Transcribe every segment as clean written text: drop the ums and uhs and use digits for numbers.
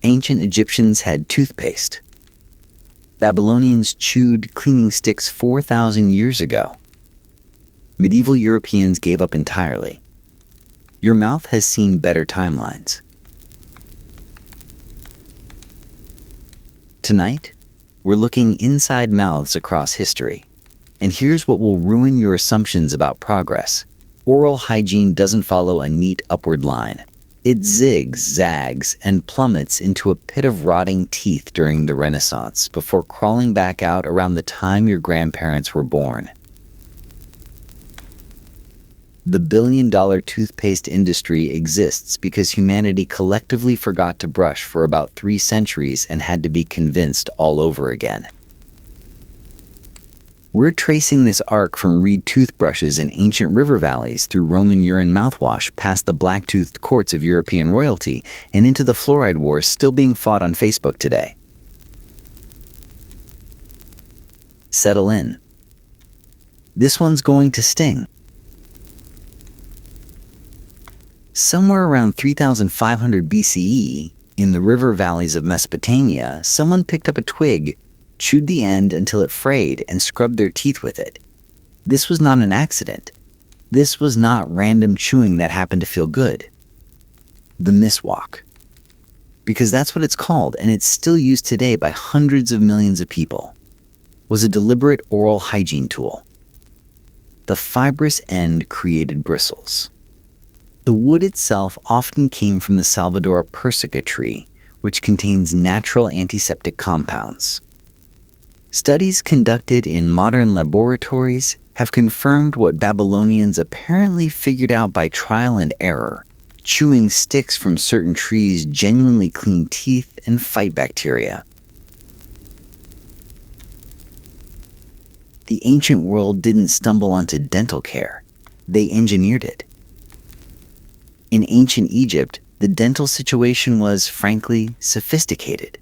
Ancient Egyptians had toothpaste. Babylonians chewed cleaning sticks 4,000 years ago. Medieval Europeans gave up entirely. Your mouth has seen better timelines. Tonight, we're looking inside mouths across history. And here's what will ruin your assumptions about progress. Oral hygiene doesn't follow a neat upward line. It zigs, zags, and plummets into a pit of rotting teeth during the Renaissance before crawling back out around the time your grandparents were born. The billion-dollar toothpaste industry exists because humanity collectively forgot to brush for about 3 centuries and had to be convinced all over again. We're tracing this arc from reed toothbrushes in ancient river valleys through Roman urine mouthwash past the black-toothed courts of European royalty and into the fluoride wars still being fought on Facebook today. Settle in. This one's going to sting. Somewhere around 3,500 BCE, in the river valleys of Mesopotamia, someone picked up a twig, chewed the end until it frayed, and scrubbed their teeth with it. This was not an accident. This was not random chewing that happened to feel good. The miswak. Because that's what it's called, and it's still used today by hundreds of millions of people, was a deliberate oral hygiene tool. The fibrous end created bristles. The wood itself often came from the Salvador persica tree, which contains natural antiseptic compounds. Studies conducted in modern laboratories have confirmed what Babylonians apparently figured out by trial and error. Chewing sticks from certain trees genuinely clean teeth and fight bacteria. The ancient world didn't stumble onto dental care. They engineered it. In ancient Egypt, the dental situation was, frankly, sophisticated.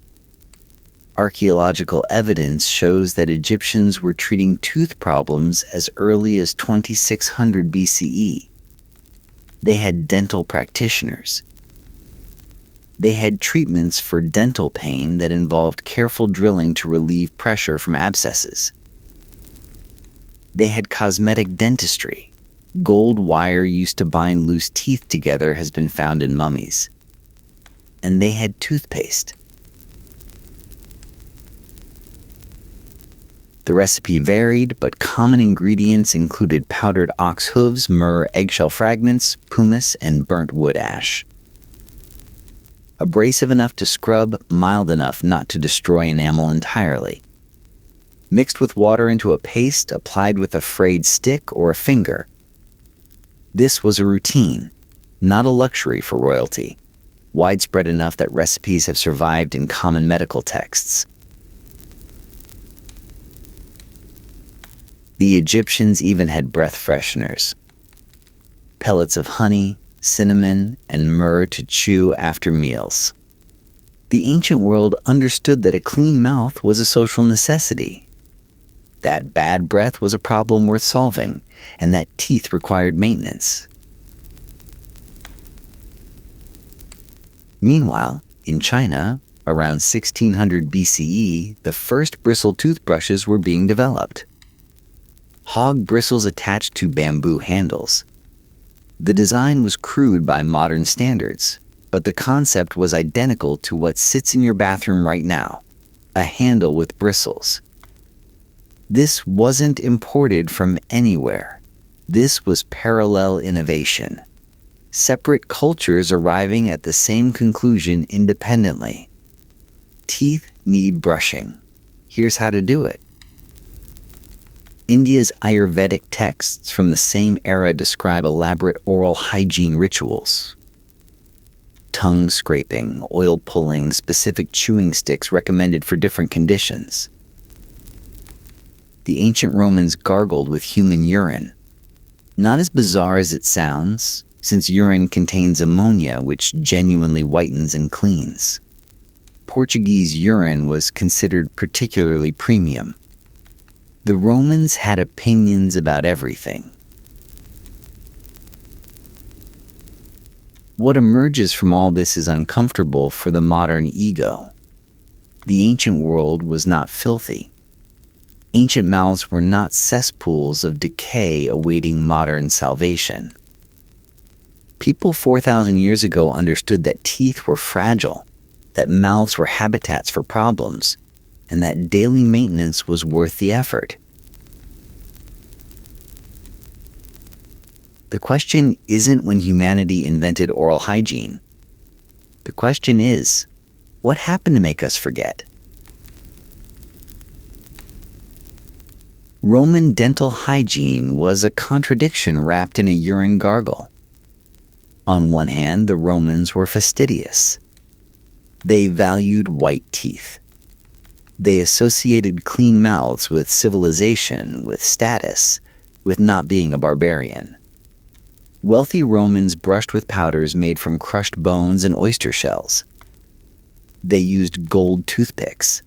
Archaeological evidence shows that Egyptians were treating tooth problems as early as 2600 BCE. They had dental practitioners. They had treatments for dental pain that involved careful drilling to relieve pressure from abscesses. They had cosmetic dentistry. Gold wire used to bind loose teeth together has been found in mummies. And they had toothpaste. The recipe varied, but common ingredients included powdered ox hooves, myrrh, eggshell fragments, pumice, and burnt wood ash. Abrasive enough to scrub, mild enough not to destroy enamel entirely. Mixed with water into a paste, applied with a frayed stick or a finger. This was a routine, not a luxury for royalty, widespread enough that recipes have survived in common medical texts. The Egyptians even had breath fresheners, pellets of honey, cinnamon, and myrrh to chew after meals. The ancient world understood that a clean mouth was a social necessity, that bad breath was a problem worth solving, and that teeth required maintenance. Meanwhile, in China, around 1600 BCE, the first bristle toothbrushes were being developed. Hog bristles attached to bamboo handles. The design was crude by modern standards, but the concept was identical to what sits in your bathroom right now, a handle with bristles. This wasn't imported from anywhere. This was parallel innovation. Separate cultures arriving at the same conclusion independently. Teeth need brushing. Here's how to do it. India's Ayurvedic texts from the same era describe elaborate oral hygiene rituals. Tongue scraping, oil pulling, specific chewing sticks recommended for different conditions. The ancient Romans gargled with human urine. Not as bizarre as it sounds, since urine contains ammonia which genuinely whitens and cleans. Portuguese urine was considered particularly premium. The Romans had opinions about everything. What emerges from all this is uncomfortable for the modern ego. The ancient world was not filthy. Ancient mouths were not cesspools of decay awaiting modern salvation. People 4,000 years ago understood that teeth were fragile, that mouths were habitats for problems, and that daily maintenance was worth the effort. The question isn't when humanity invented oral hygiene. The question is, what happened to make us forget? Roman dental hygiene was a contradiction wrapped in a urine gargle. On one hand, the Romans were fastidious. They valued white teeth. They associated clean mouths with civilization, with status, with not being a barbarian. Wealthy Romans brushed with powders made from crushed bones and oyster shells. They used gold toothpicks,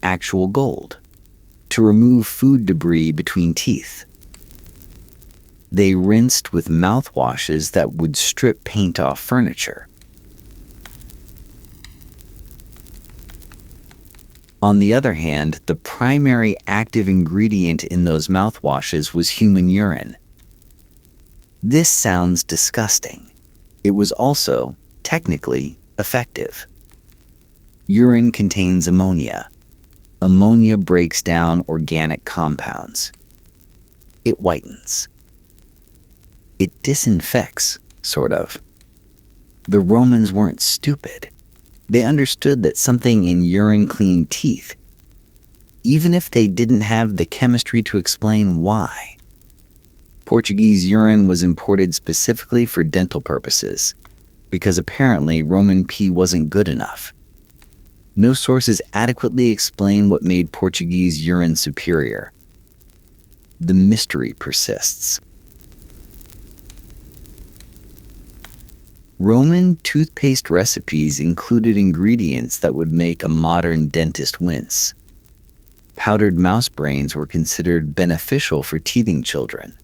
actual gold, to remove food debris between teeth. They rinsed with mouthwashes that would strip paint off furniture. On the other hand, the primary active ingredient in those mouthwashes was human urine. This sounds disgusting. It was also, technically, effective. Urine contains ammonia. Ammonia breaks down organic compounds. It whitens. It disinfects, sort of. The Romans weren't stupid. They understood that something in urine cleaned teeth, even if they didn't have the chemistry to explain why. Portuguese urine was imported specifically for dental purposes, because apparently Roman pee wasn't good enough. No sources adequately explain what made Portuguese urine superior. The mystery persists. Roman toothpaste recipes included ingredients that would make a modern dentist wince. Powdered mouse brains were considered beneficial for teething children.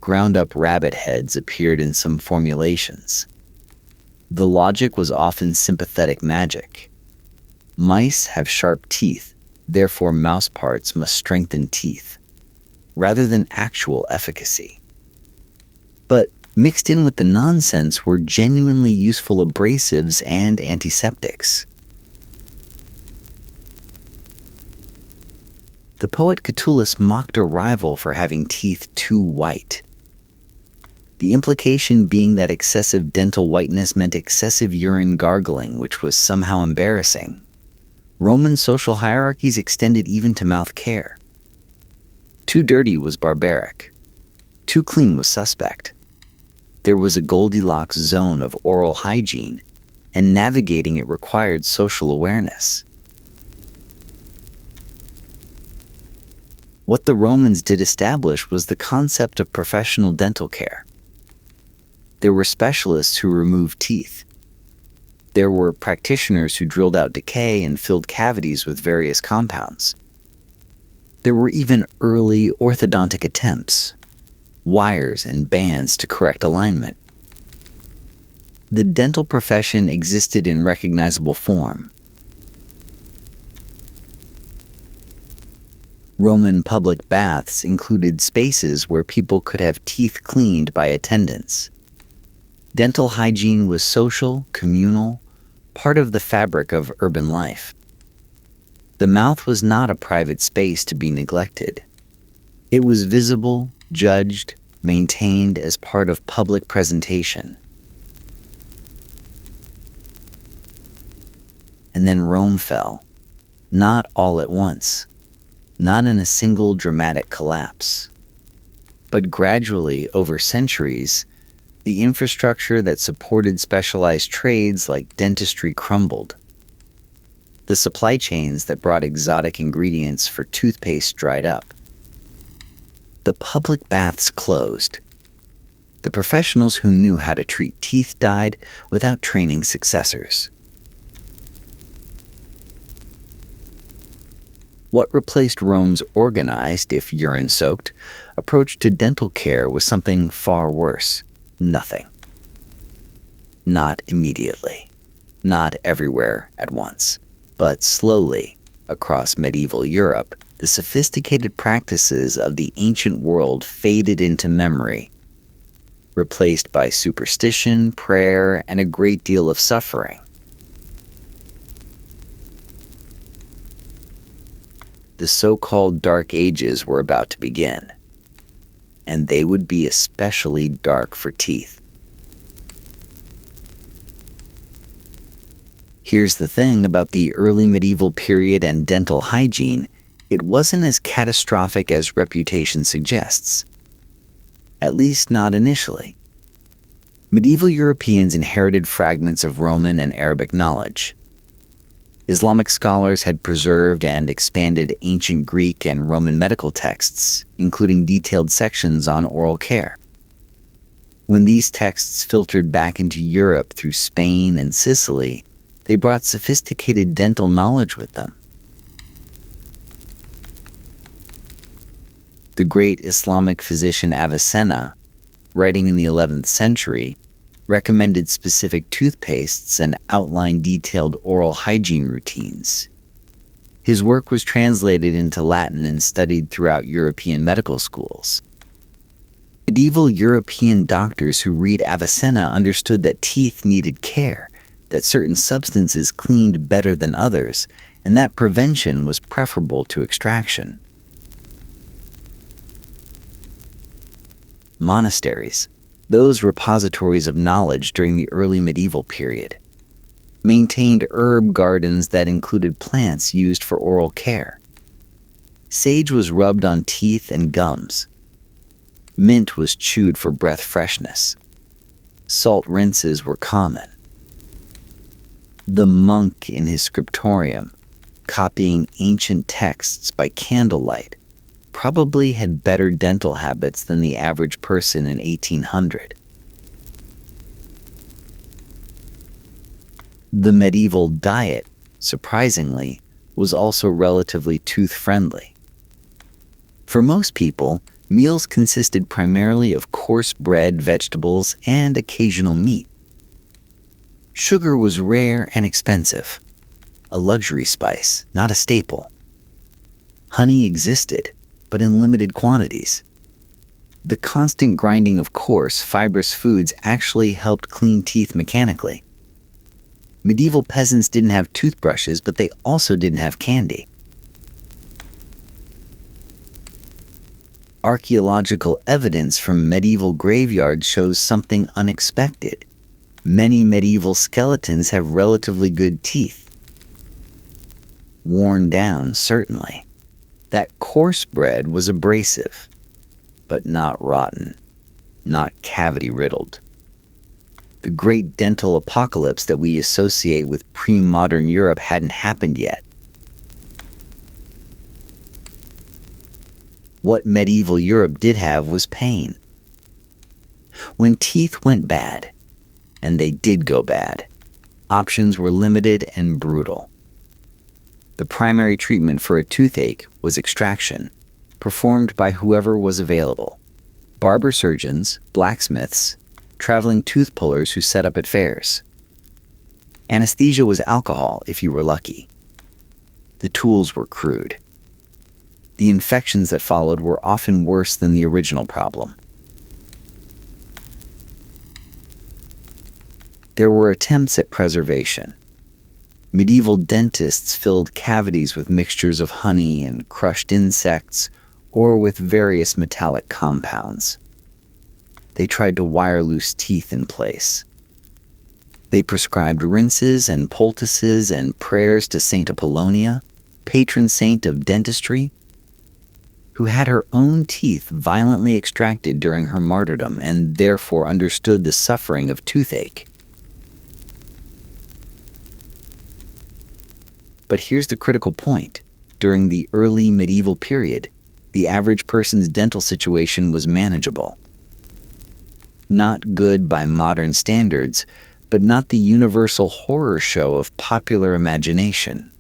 Ground-up rabbit heads appeared in some formulations. The logic was often sympathetic magic. Mice have sharp teeth, therefore mouse parts must strengthen teeth, rather than actual efficacy. But mixed in with the nonsense were genuinely useful abrasives and antiseptics. The poet Catullus mocked a rival for having teeth too white. The implication being that excessive dental whiteness meant excessive urine gargling, which was somehow embarrassing. Roman social hierarchies extended even to mouth care. Too dirty was barbaric. Too clean was suspect. There was a Goldilocks zone of oral hygiene, and navigating it required social awareness. What the Romans did establish was the concept of professional dental care. There were specialists who removed teeth. There were practitioners who drilled out decay and filled cavities with various compounds. There were even early orthodontic attempts, wires and bands to correct alignment. The dental profession existed in recognizable form. Roman public baths included spaces where people could have teeth cleaned by attendants. Dental hygiene was social, communal, part of the fabric of urban life. The mouth was not a private space to be neglected. It was visible, judged, maintained as part of public presentation. And then Rome fell, not all at once, not in a single dramatic collapse, but gradually over centuries. The infrastructure that supported specialized trades like dentistry crumbled. The supply chains that brought exotic ingredients for toothpaste dried up. The public baths closed. The professionals who knew how to treat teeth died without training successors. What replaced Rome's organized, if urine-soaked, approach to dental care was something far worse. Nothing. Not immediately, not everywhere at once, but slowly, across medieval Europe, the sophisticated practices of the ancient world faded into memory, replaced by superstition, prayer, and a great deal of suffering. The so-called Dark Ages were about to begin, and they would be especially dark for teeth. Here's the thing about the early medieval period and dental hygiene: it wasn't as catastrophic as reputation suggests. At least not initially. Medieval Europeans inherited fragments of Roman and Arabic knowledge. Islamic scholars had preserved and expanded ancient Greek and Roman medical texts, including detailed sections on oral care. When these texts filtered back into Europe through Spain and Sicily, they brought sophisticated dental knowledge with them. The great Islamic physician Avicenna, writing in the 11th century, recommended specific toothpastes and outlined detailed oral hygiene routines. His work was translated into Latin and studied throughout European medical schools. Medieval European doctors who read Avicenna understood that teeth needed care, that certain substances cleaned better than others, and that prevention was preferable to extraction. Monasteries, those repositories of knowledge during the early medieval period, maintained herb gardens that included plants used for oral care. Sage was rubbed on teeth and gums. Mint was chewed for breath freshness. Salt rinses were common. The monk in his scriptorium, copying ancient texts by candlelight, probably had better dental habits than the average person in 1800. The medieval diet, surprisingly, was also relatively tooth-friendly. For most people, meals consisted primarily of coarse bread, vegetables, and occasional meat. Sugar was rare and expensive, a luxury spice, not a staple. Honey existed, but in limited quantities. The constant grinding of coarse, fibrous foods actually helped clean teeth mechanically. Medieval peasants didn't have toothbrushes, but they also didn't have candy. Archaeological evidence from medieval graveyards shows something unexpected. Many medieval skeletons have relatively good teeth. Worn down, certainly. That coarse bread was abrasive, but not rotten, not cavity-riddled. The great dental apocalypse that we associate with pre-modern Europe hadn't happened yet. What medieval Europe did have was pain. When teeth went bad, and they did go bad, options were limited and brutal. The primary treatment for a toothache was extraction, performed by whoever was available: barber surgeons, blacksmiths, traveling tooth pullers who set up at fairs. Anesthesia was alcohol if you were lucky. The tools were crude. The infections that followed were often worse than the original problem. There were attempts at preservation. Medieval dentists filled cavities with mixtures of honey and crushed insects, or with various metallic compounds. They tried to wire loose teeth in place. They prescribed rinses and poultices and prayers to Saint Apollonia, patron saint of dentistry, who had her own teeth violently extracted during her martyrdom and therefore understood the suffering of toothache. But here's the critical point. During the early medieval period, the average person's dental situation was manageable. Not good by modern standards, but not the universal horror show of popular imagination.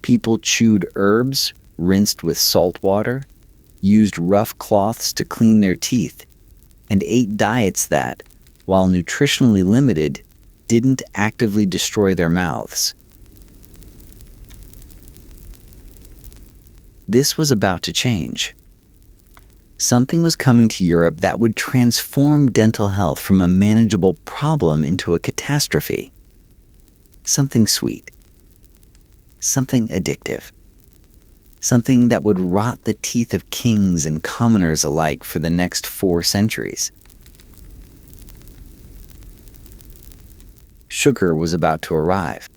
People chewed herbs, rinsed with salt water, used rough cloths to clean their teeth, and ate diets that, while nutritionally limited, didn't actively destroy their mouths. This was about to change. Something was coming to Europe that would transform dental health from a manageable problem into a catastrophe. Something sweet. Something addictive. Something that would rot the teeth of kings and commoners alike for the next 4 centuries. Sugar was about to arrive,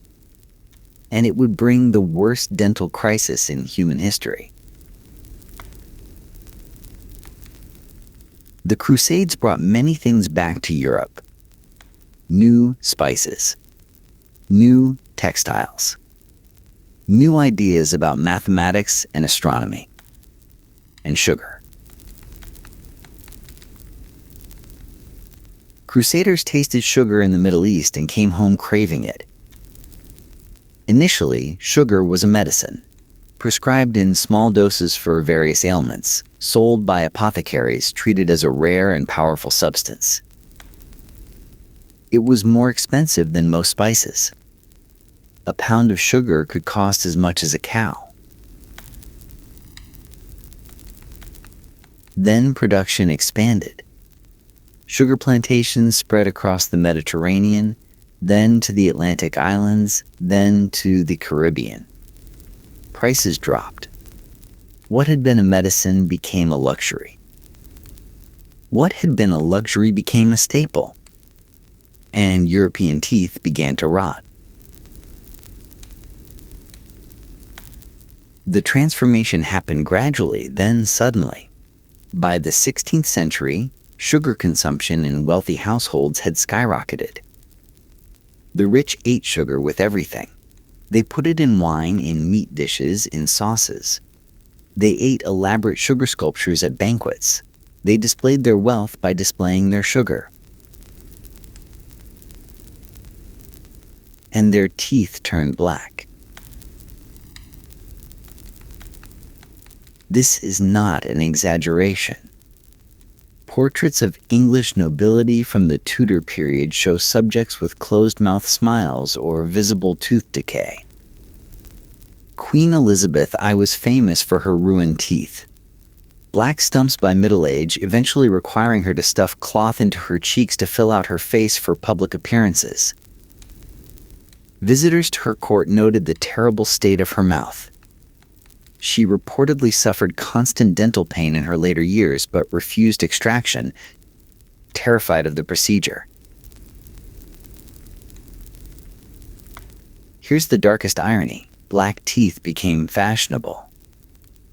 and it would bring the worst dental crisis in human history. The Crusades brought many things back to Europe. New spices, new textiles, new ideas about mathematics and astronomy, and sugar. Crusaders tasted sugar in the Middle East and came home craving it. Initially, sugar was a medicine, prescribed in small doses for various ailments, sold by apothecaries, treated as a rare and powerful substance. It was more expensive than most spices. A pound of sugar could cost as much as a cow. Then production expanded. Sugar plantations spread across the Mediterranean, then to the Atlantic islands, then to the Caribbean. Prices dropped. What had been a medicine became a luxury. What had been a luxury became a staple. And European teeth began to rot. The transformation happened gradually, then suddenly. By the 16th century, sugar consumption in wealthy households had skyrocketed. The rich ate sugar with everything. They put it in wine, in meat dishes, in sauces. They ate elaborate sugar sculptures at banquets. They displayed their wealth by displaying their sugar. And their teeth turned black. This is not an exaggeration. Portraits of English nobility from the Tudor period show subjects with closed-mouth smiles or visible tooth decay. Queen Elizabeth I was famous for her ruined teeth. Black stumps by middle age, eventually requiring her to stuff cloth into her cheeks to fill out her face for public appearances. Visitors to her court noted the terrible state of her mouth. She reportedly suffered constant dental pain in her later years, but refused extraction, terrified of the procedure. Here's the darkest irony. Black teeth became fashionable.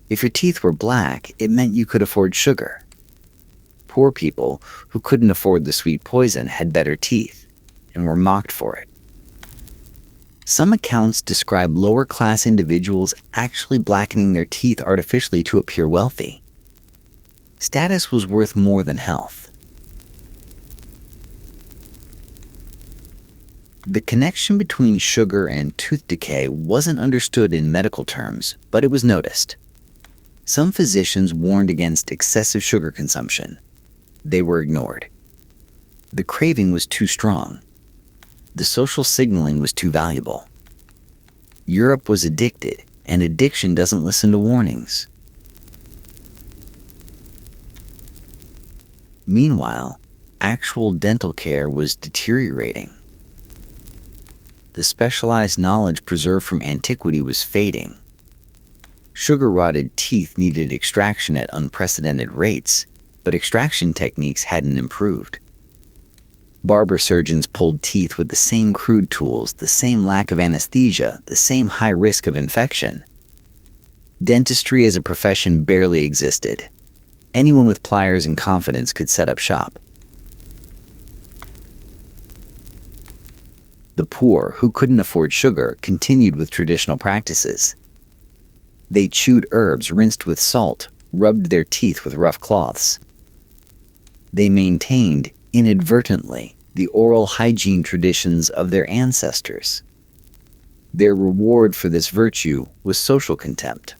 If your teeth were black, it meant you could afford sugar. Poor people who couldn't afford the sweet poison had better teeth, and were mocked for it. Some accounts describe lower-class individuals actually blackening their teeth artificially to appear wealthy. Status was worth more than health. The connection between sugar and tooth decay wasn't understood in medical terms, but it was noticed. Some physicians warned against excessive sugar consumption. They were ignored. The craving was too strong. The social signaling was too valuable. Europe was addicted, and addiction doesn't listen to warnings. Meanwhile, actual dental care was deteriorating. The specialized knowledge preserved from antiquity was fading. Sugar-rotted teeth needed extraction at unprecedented rates, but extraction techniques hadn't improved. Barber surgeons pulled teeth with the same crude tools, the same lack of anesthesia, the same high risk of infection. Dentistry as a profession barely existed. Anyone with pliers and confidence could set up shop. The poor, who couldn't afford sugar, continued with traditional practices. They chewed herbs rinsed with salt, rubbed their teeth with rough cloths. They maintained, inadvertently, the oral hygiene traditions of their ancestors. Their reward for this virtue was social contempt.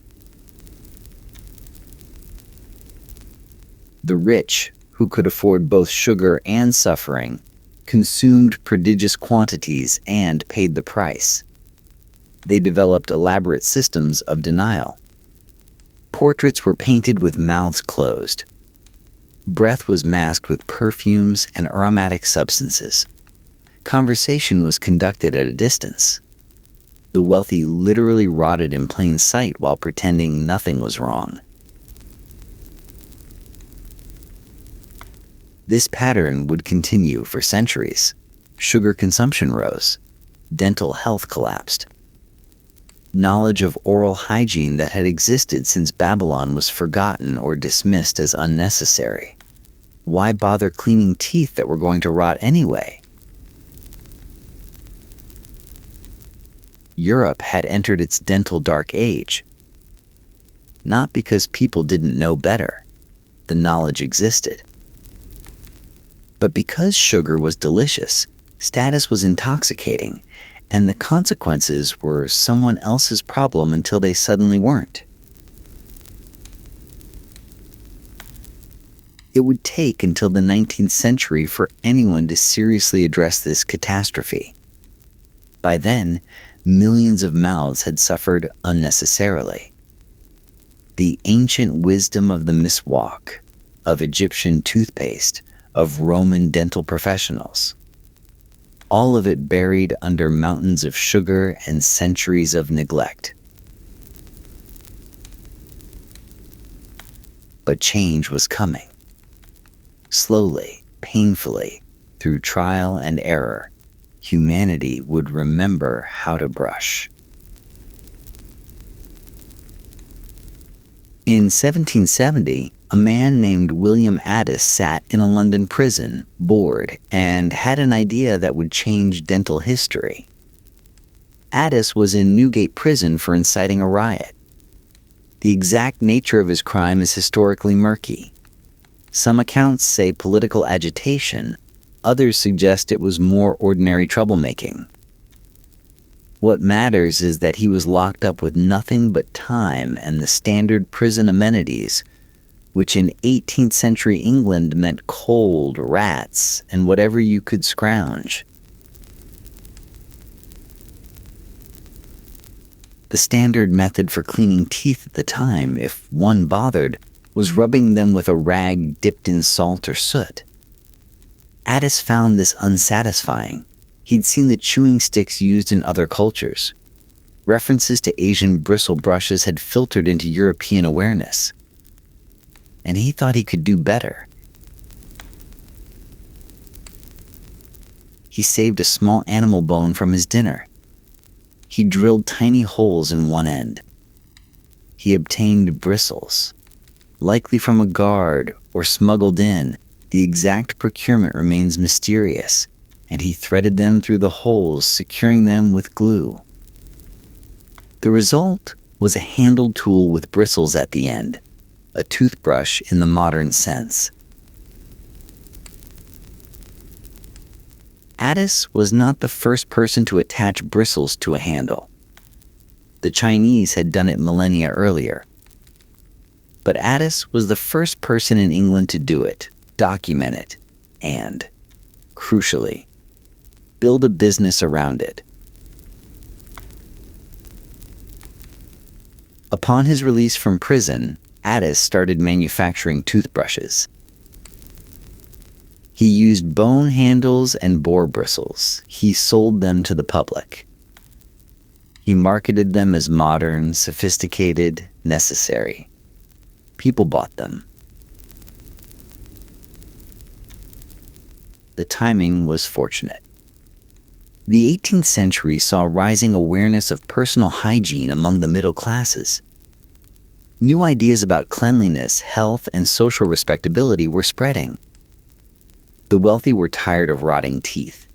The rich, who could afford both sugar and suffering, consumed prodigious quantities, and paid the price. They developed elaborate systems of denial. Portraits were painted with mouths closed. Breath was masked with perfumes and aromatic substances. Conversation was conducted at a distance. The wealthy literally rotted in plain sight while pretending nothing was wrong. This pattern would continue for centuries. Sugar consumption rose. Dental health collapsed. Knowledge of oral hygiene that had existed since Babylon was forgotten or dismissed as unnecessary. Why bother cleaning teeth that were going to rot anyway? Europe had entered its dental dark age. Not because people didn't know better. The knowledge existed. But because sugar was delicious, status was intoxicating, and the consequences were someone else's problem until they suddenly weren't. It would take until the 19th century for anyone to seriously address this catastrophe. By then, millions of mouths had suffered unnecessarily. The ancient wisdom of the miswak, of Egyptian toothpaste, of Roman dental professionals. All of it buried under mountains of sugar and centuries of neglect. But change was coming. Slowly, painfully, through trial and error, humanity would remember how to brush. In 1770, a man named William Addis sat in a London prison, bored, and had an idea that would change dental history. Addis was in Newgate Prison for inciting a riot. The exact nature of his crime is historically murky. Some accounts say political agitation, others suggest it was more ordinary troublemaking. What matters is that he was locked up with nothing but time and the standard prison amenities, which in 18th century England meant cold, rats, and whatever you could scrounge. The standard method for cleaning teeth at the time, if one bothered, was rubbing them with a rag dipped in salt or soot. Addis found this unsatisfying. He'd seen the chewing sticks used in other cultures. References to Asian bristle brushes had filtered into European awareness. And he thought he could do better. He saved a small animal bone from his dinner. He drilled tiny holes in one end. He obtained bristles, likely from a guard or smuggled in. The exact procurement remains mysterious, and he threaded them through the holes, securing them with glue. The result was a handled tool with bristles at the end, a toothbrush in the modern sense. Addis was not the first person to attach bristles to a handle. The Chinese had done it millennia earlier. But Addis was the first person in England to do it, document it, and, crucially, build a business around it. Upon his release from prison, Addis started manufacturing toothbrushes. He used bone handles and boar bristles. He sold them to the public. He marketed them as modern, sophisticated, necessary. People bought them. The timing was fortunate. The 18th century saw rising awareness of personal hygiene among the middle classes. New ideas about cleanliness, health, and social respectability were spreading. The wealthy were tired of rotting teeth.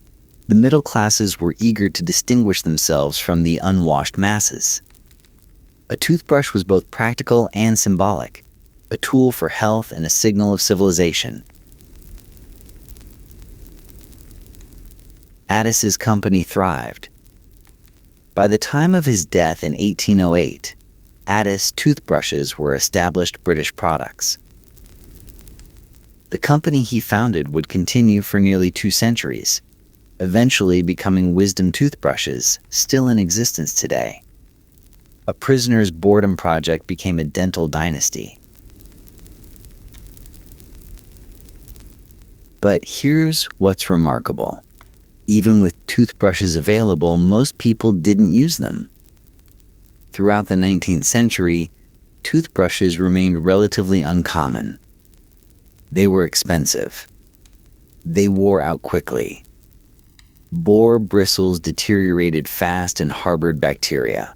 The middle classes were eager to distinguish themselves from the unwashed masses. A toothbrush was both practical and symbolic, a tool for health and a signal of civilization. Addis's company thrived. By the time of his death in 1808, Addis toothbrushes were established British products. The company he founded would continue for nearly 2 centuries, eventually becoming wisdom toothbrushes, still in existence today. A prisoner's boredom project became a dental dynasty. But here's what's remarkable. Even with toothbrushes available, most people didn't use them. Throughout the 19th century, toothbrushes remained relatively uncommon. They were expensive. They wore out quickly. Boar bristles deteriorated fast and harbored bacteria.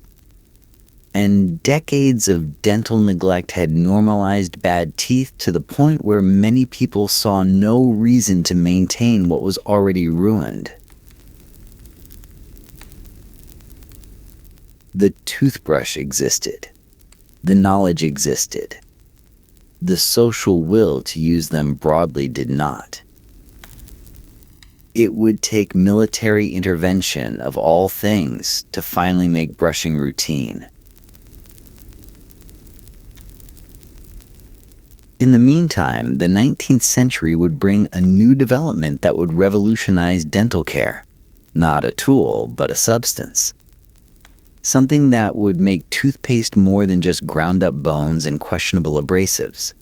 And decades of dental neglect had normalized bad teeth to the point where many people saw no reason to maintain what was already ruined. The toothbrush existed. The knowledge existed. The social will to use them broadly did not. It would take military intervention of all things to finally make brushing routine. In the meantime, the 19th century would bring a new development that would revolutionize dental care. Not a tool, but a substance. Something that would make toothpaste more than just ground-up bones and questionable abrasives.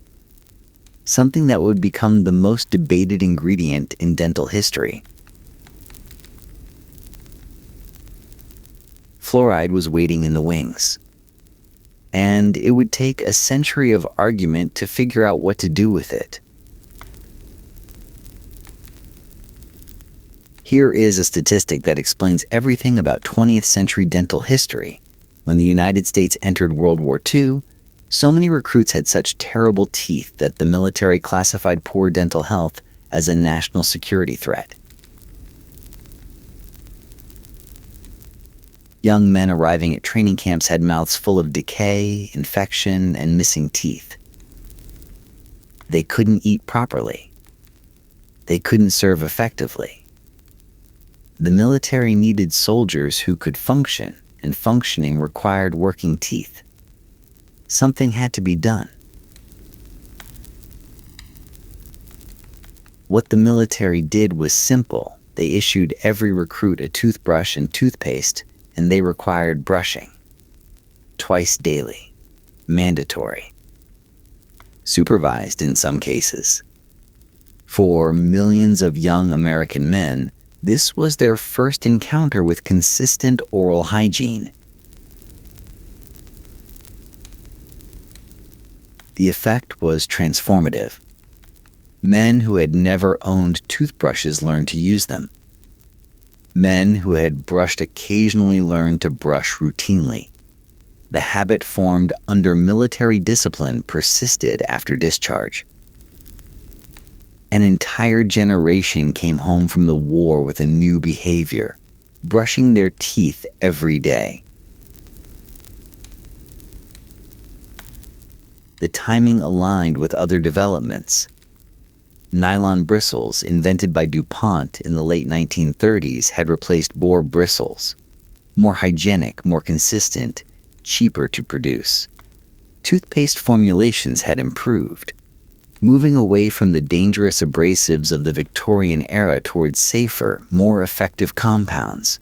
Something that would become the most debated ingredient in dental history. Fluoride was waiting in the wings. And it would take a century of argument to figure out what to do with it. Here is a statistic that explains everything about 20th century dental history. When the United States entered World War II, so many recruits had such terrible teeth that the military classified poor dental health as a national security threat. Young men arriving at training camps had mouths full of decay, infection, and missing teeth. They couldn't eat properly. They couldn't serve effectively. The military needed soldiers who could function, and functioning required working teeth. Something had to be done. What the military did was simple. They issued every recruit a toothbrush and toothpaste, and they required brushing. Twice daily. Mandatory. Supervised in some cases. For millions of young American men, this was their first encounter with consistent oral hygiene. The effect was transformative. Men who had never owned toothbrushes learned to use them. Men who had brushed occasionally learned to brush routinely. The habit formed under military discipline persisted after discharge. An entire generation came home from the war with a new behavior, brushing their teeth every day. The timing aligned with other developments. Nylon bristles, invented by DuPont in the late 1930s, had replaced boar bristles. More hygienic, more consistent, cheaper to produce. Toothpaste formulations had improved, moving away from the dangerous abrasives of the Victorian era towards safer, more effective compounds.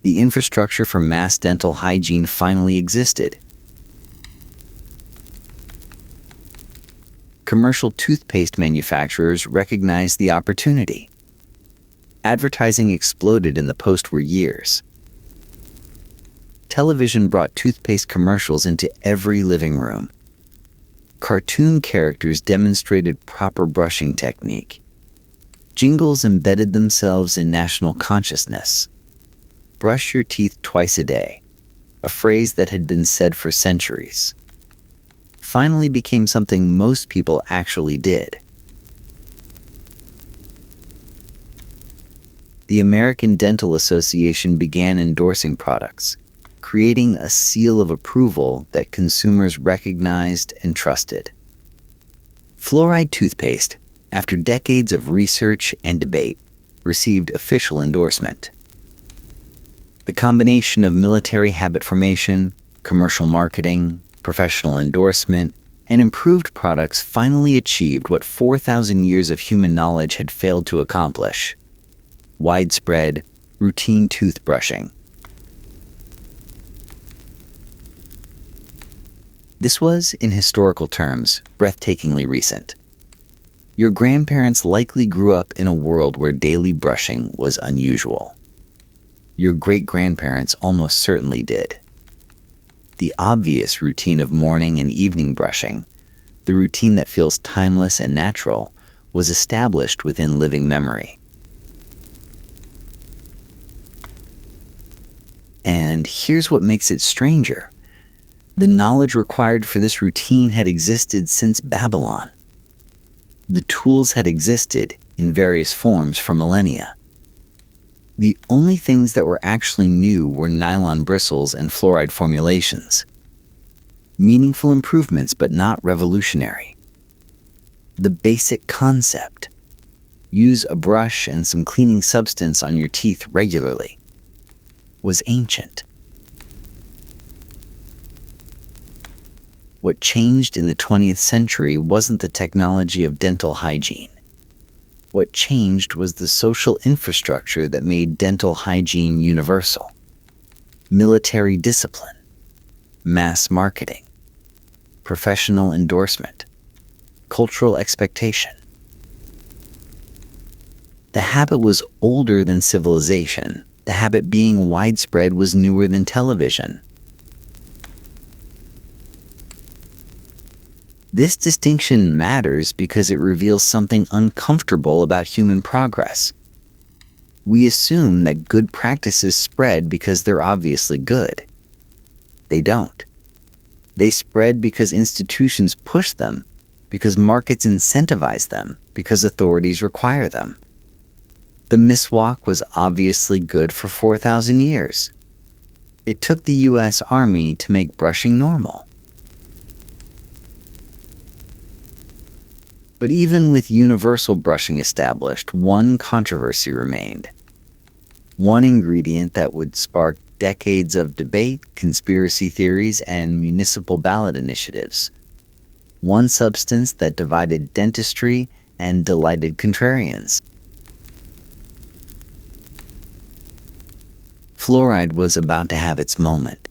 The infrastructure for mass dental hygiene finally existed. Commercial toothpaste manufacturers recognized the opportunity. Advertising exploded in the post-war years. Television brought toothpaste commercials into every living room. Cartoon characters demonstrated proper brushing technique. Jingles embedded themselves in national consciousness. Brush your teeth twice a day, a phrase that had been said for centuries, finally became something most people actually did. The American Dental Association began endorsing products, creating a seal of approval that consumers recognized and trusted. Fluoride toothpaste, after decades of research and debate, received official endorsement. The combination of military habit formation, commercial marketing, professional endorsement, and improved products finally achieved what 4,000 years of human knowledge had failed to accomplish: widespread, routine toothbrushing. This was, in historical terms, breathtakingly recent. Your grandparents likely grew up in a world where daily brushing was unusual. Your great-grandparents almost certainly did. The obvious routine of morning and evening brushing, the routine that feels timeless and natural, was established within living memory. And here's what makes it stranger. The knowledge required for this routine had existed since Babylon. The tools had existed in various forms for millennia. The only things that were actually new were nylon bristles and fluoride formulations. Meaningful improvements, but not revolutionary. The basic concept: use a brush and some cleaning substance on your teeth regularly, was ancient. What changed in the 20th century wasn't the technology of dental hygiene. What changed was the social infrastructure that made dental hygiene universal. Military discipline, mass marketing, professional endorsement, cultural expectation. The habit was older than civilization. The habit being widespread was newer than television. This distinction matters because it reveals something uncomfortable about human progress. We assume that good practices spread because they're obviously good. They don't. They spread because institutions push them, because markets incentivize them, because authorities require them. The miswak was obviously good for 4,000 years. It took the U.S. Army to make brushing normal. But even with universal brushing established, one controversy remained. One ingredient that would spark decades of debate, conspiracy theories, and municipal ballot initiatives. One substance that divided dentistry and delighted contrarians. Fluoride was about to have its moment.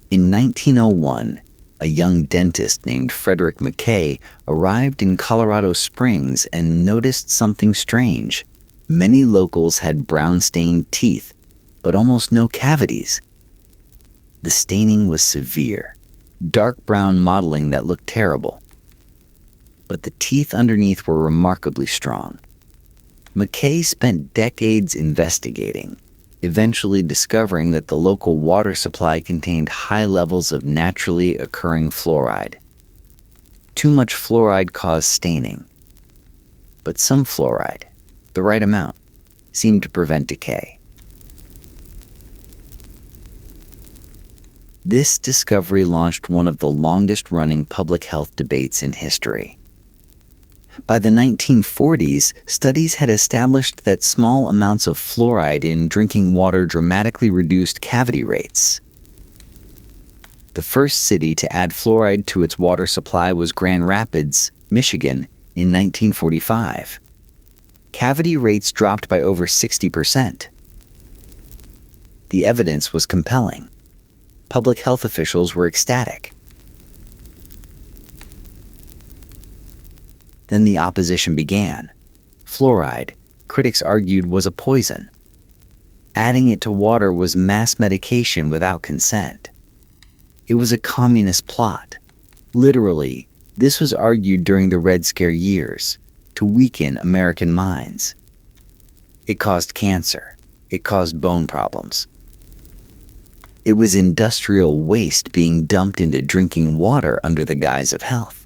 In 1901, a young dentist named Frederick McKay arrived in Colorado Springs and noticed something strange. Many locals had brown-stained teeth, but almost no cavities. The staining was severe, dark brown mottling that looked terrible. But the teeth underneath were remarkably strong. McKay spent decades investigating, eventually discovering that the local water supply contained high levels of naturally occurring fluoride. Too much fluoride caused staining, but some fluoride, the right amount, seemed to prevent decay. This discovery launched one of the longest-running public health debates in history. By the 1940s, studies had established that small amounts of fluoride in drinking water dramatically reduced cavity rates. The first city to add fluoride to its water supply was Grand Rapids, Michigan, in 1945. Cavity rates dropped by over 60%. The evidence was compelling. Public health officials were ecstatic. Then the opposition began. Fluoride, critics argued, was a poison. Adding it to water was mass medication without consent. It was a communist plot. Literally, this was argued during the Red Scare years, to weaken American minds. It caused cancer. It caused bone problems. It was industrial waste being dumped into drinking water under the guise of health.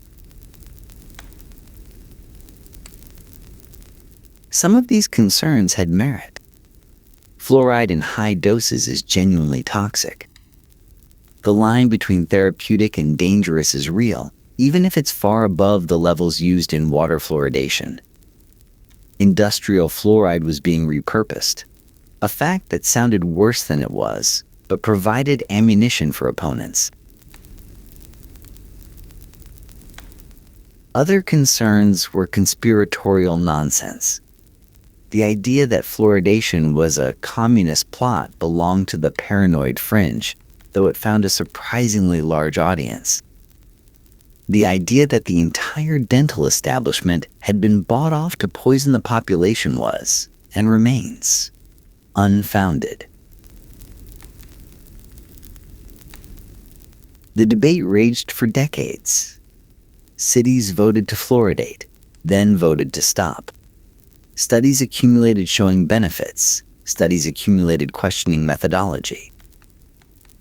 Some of these concerns had merit. Fluoride in high doses is genuinely toxic. The line between therapeutic and dangerous is real, even if it's far above the levels used in water fluoridation. Industrial fluoride was being repurposed, a fact that sounded worse than it was, but provided ammunition for opponents. Other concerns were conspiratorial nonsense. The idea that fluoridation was a communist plot belonged to the paranoid fringe, though it found a surprisingly large audience. The idea that the entire dental establishment had been bought off to poison the population was, and remains, unfounded. The debate raged for decades. Cities voted to fluoridate, then voted to stop. Studies accumulated showing benefits. Studies accumulated questioning methodology.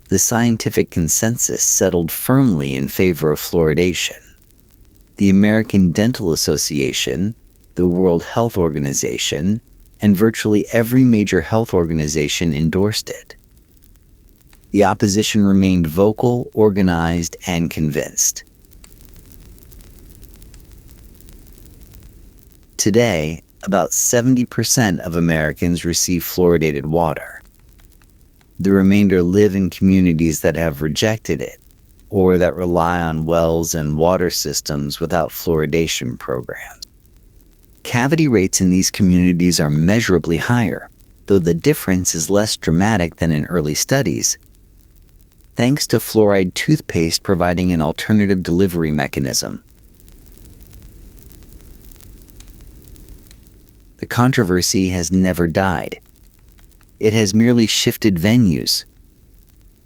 The scientific consensus settled firmly in favor of fluoridation. The American Dental Association, the World Health Organization, and virtually every major health organization endorsed it. The opposition remained vocal, organized, and convinced. Today, about 70% of Americans receive fluoridated water. The remainder live in communities that have rejected it, or that rely on wells and water systems without fluoridation programs. Cavity rates in these communities are measurably higher, though the difference is less dramatic than in early studies, thanks to fluoride toothpaste providing an alternative delivery mechanism. The controversy has never died. It has merely shifted venues.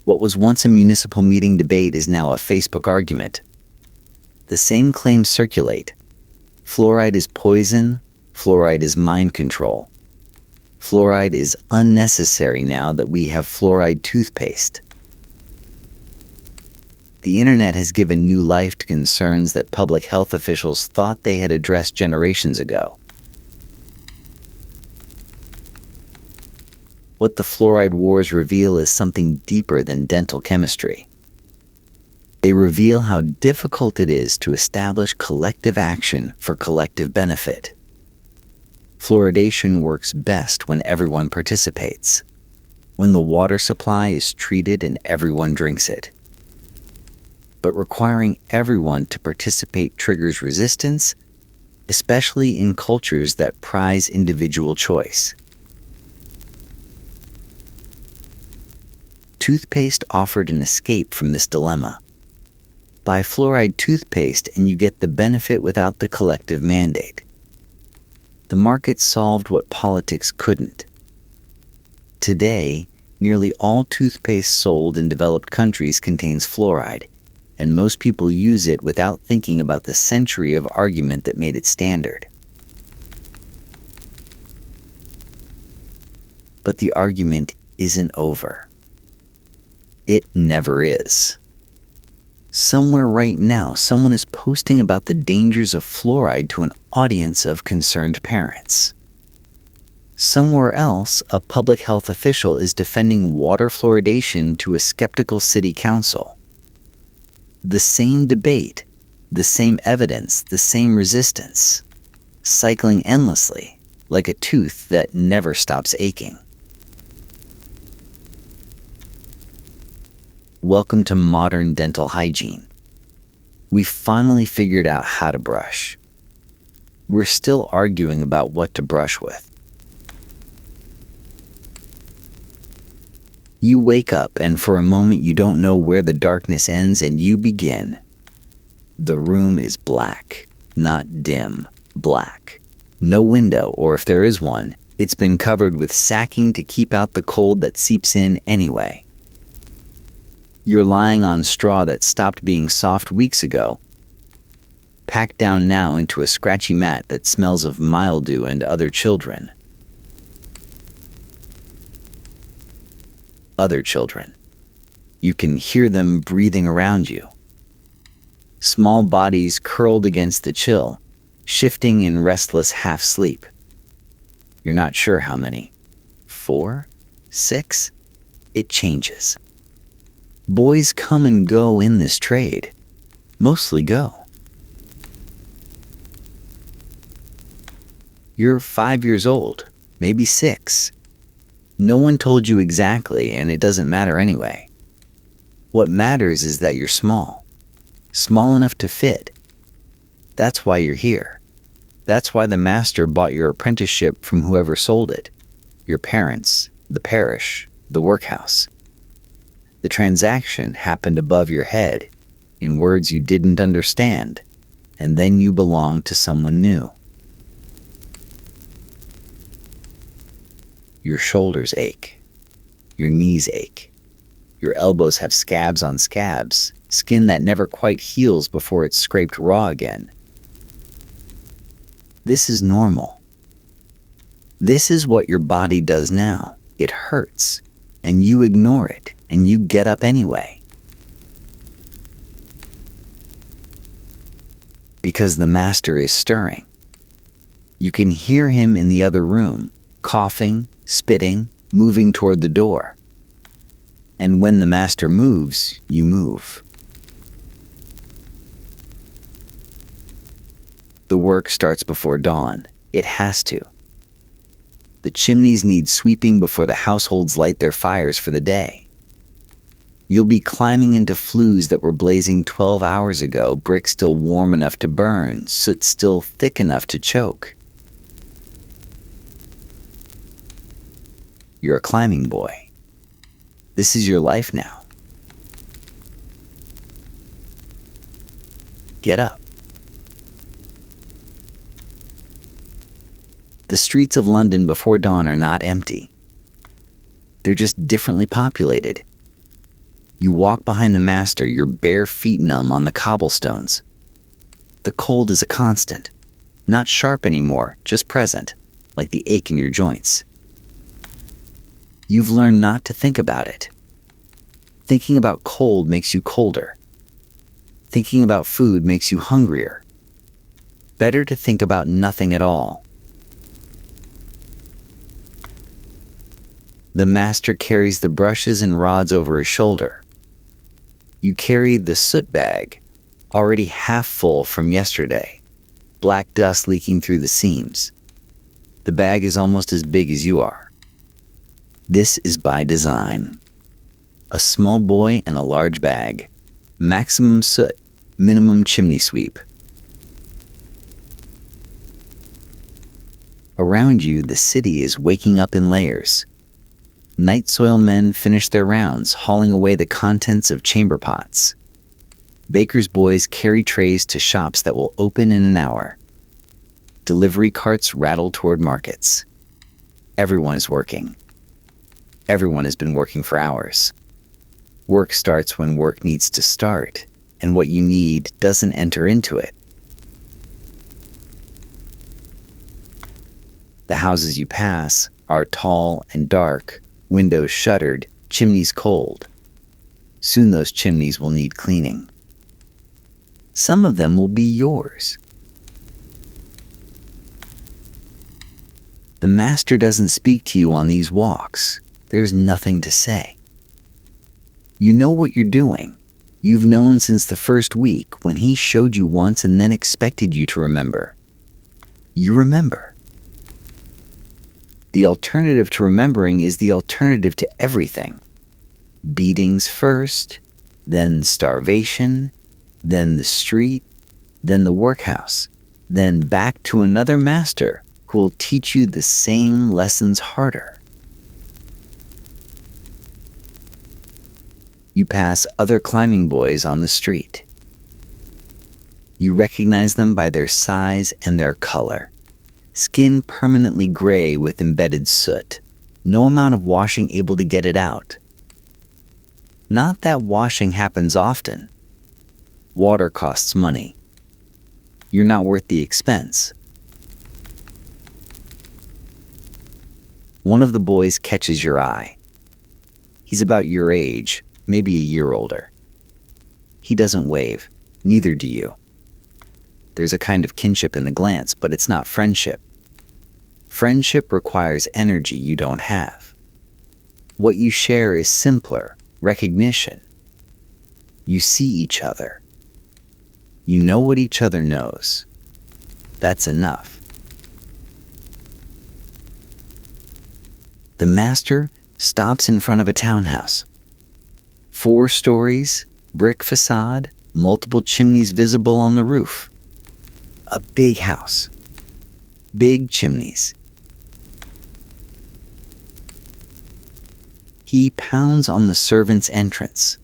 What was once a municipal meeting debate is now a Facebook argument. The same claims circulate. Fluoride is poison. Fluoride is mind control. Fluoride is unnecessary now that we have fluoride toothpaste. The internet has given new life to concerns that public health officials thought they had addressed generations ago. What the fluoride wars reveal is something deeper than dental chemistry. They reveal how difficult it is to establish collective action for collective benefit. Fluoridation works best when everyone participates, when the water supply is treated and everyone drinks it. But requiring everyone to participate triggers resistance, especially in cultures that prize individual choice. Toothpaste offered an escape from this dilemma. Buy fluoride toothpaste and you get the benefit without the collective mandate. The market solved what politics couldn't. Today, nearly all toothpaste sold in developed countries contains fluoride, and most people use it without thinking about the century of argument that made it standard. But the argument isn't over. It never is. Somewhere right now, someone is posting about the dangers of fluoride to an audience of concerned parents. Somewhere else, a public health official is defending water fluoridation to a skeptical city council. The same debate, the same evidence, the same resistance, cycling endlessly, like a tooth that never stops aching. Welcome to modern dental hygiene. We finally figured out how to brush. We're still arguing about what to brush with. You wake up and for a moment you don't know where the darkness ends and you begin. The room is black, not dim, black. No window, or if there is one, it's been covered with sacking to keep out the cold that seeps in anyway. You're lying on straw that stopped being soft weeks ago, packed down now into a scratchy mat that smells of mildew and other children. Other children. You can hear them breathing around you. Small bodies curled against the chill, shifting in restless half-sleep. You're not sure how many. 4? 6? It changes. Boys come and go in this trade. Mostly go. You're 5 years old, maybe 6. No one told you exactly, and it doesn't matter anyway. What matters is that you're small. Small enough to fit. That's why you're here. That's why the master bought your apprenticeship from whoever sold it. Your parents, the parish, the workhouse. The transaction happened above your head, in words you didn't understand, and then you belonged to someone new. Your shoulders ache. Your knees ache. Your elbows have scabs on scabs, skin that never quite heals before it's scraped raw again. This is normal. This is what your body does now. It hurts, and you ignore it, and you get up anyway. Because the master is stirring. You can hear him in the other room, coughing, spitting, moving toward the door. And when the master moves, you move. The work starts before dawn. It has to. The chimneys need sweeping before the households light their fires for the day. You'll be climbing into flues that were blazing 12 hours ago, bricks still warm enough to burn, soot still thick enough to choke. You're a climbing boy. This is your life now. Get up. The streets of London before dawn are not empty. They're just differently populated. You walk behind the master, your bare feet numb on the cobblestones. The cold is a constant, not sharp anymore, just present, like the ache in your joints. You've learned not to think about it. Thinking about cold makes you colder. Thinking about food makes you hungrier. Better to think about nothing at all. The master carries the brushes and rods over his shoulder. You carry the soot bag, already half full from yesterday, black dust leaking through the seams. The bag is almost as big as you are. This is by design. A small boy and a large bag. Maximum soot, minimum chimney sweep. Around you, the city is waking up in layers. Night soil men finish their rounds, hauling away the contents of chamber pots. Baker's boys carry trays to shops that will open in an hour. Delivery carts rattle toward markets. Everyone is working. Everyone has been working for hours. Work starts when work needs to start, and what you need doesn't enter into it. The houses you pass are tall and dark, windows shuttered, chimneys cold. Soon those chimneys will need cleaning. Some of them will be yours. The master doesn't speak to you on these walks. There's nothing to say. You know what you're doing. You've known since the first week when he showed you once and then expected you to remember. You remember. The alternative to remembering is the alternative to everything. Beatings first, then starvation, then the street, then the workhouse, then back to another master who will teach you the same lessons harder. You pass other climbing boys on the street. You recognize them by their size and their color. Skin permanently gray with embedded soot. No amount of washing able to get it out. Not that washing happens often. Water costs money. You're not worth the expense. One of the boys catches your eye. He's about your age, maybe a year older. He doesn't wave, neither do you. There's a kind of kinship in the glance, but it's not friendship. Friendship requires energy you don't have. What you share is simpler, recognition. You see each other. You know what each other knows. That's enough. The master stops in front of a townhouse. 4 stories, brick facade, multiple chimneys visible on the roof. A big house. Big chimneys. He pounds on the servant's entrance.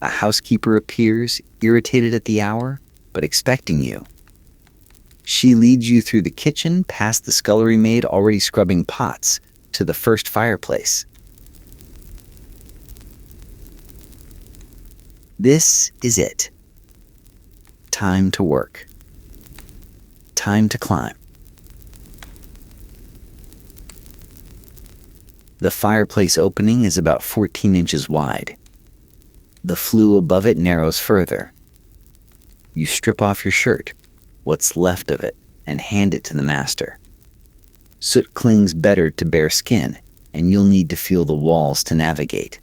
A housekeeper appears, irritated at the hour, but expecting you. She leads you through the kitchen, past the scullery maid already scrubbing pots, to the first fireplace. This is it. Time to work. Time to climb. The fireplace opening is about 14 inches wide. The flue above it narrows further. You strip off your shirt, what's left of it, and hand it to the master. Soot clings better to bare skin, and you'll need to feel the walls to navigate.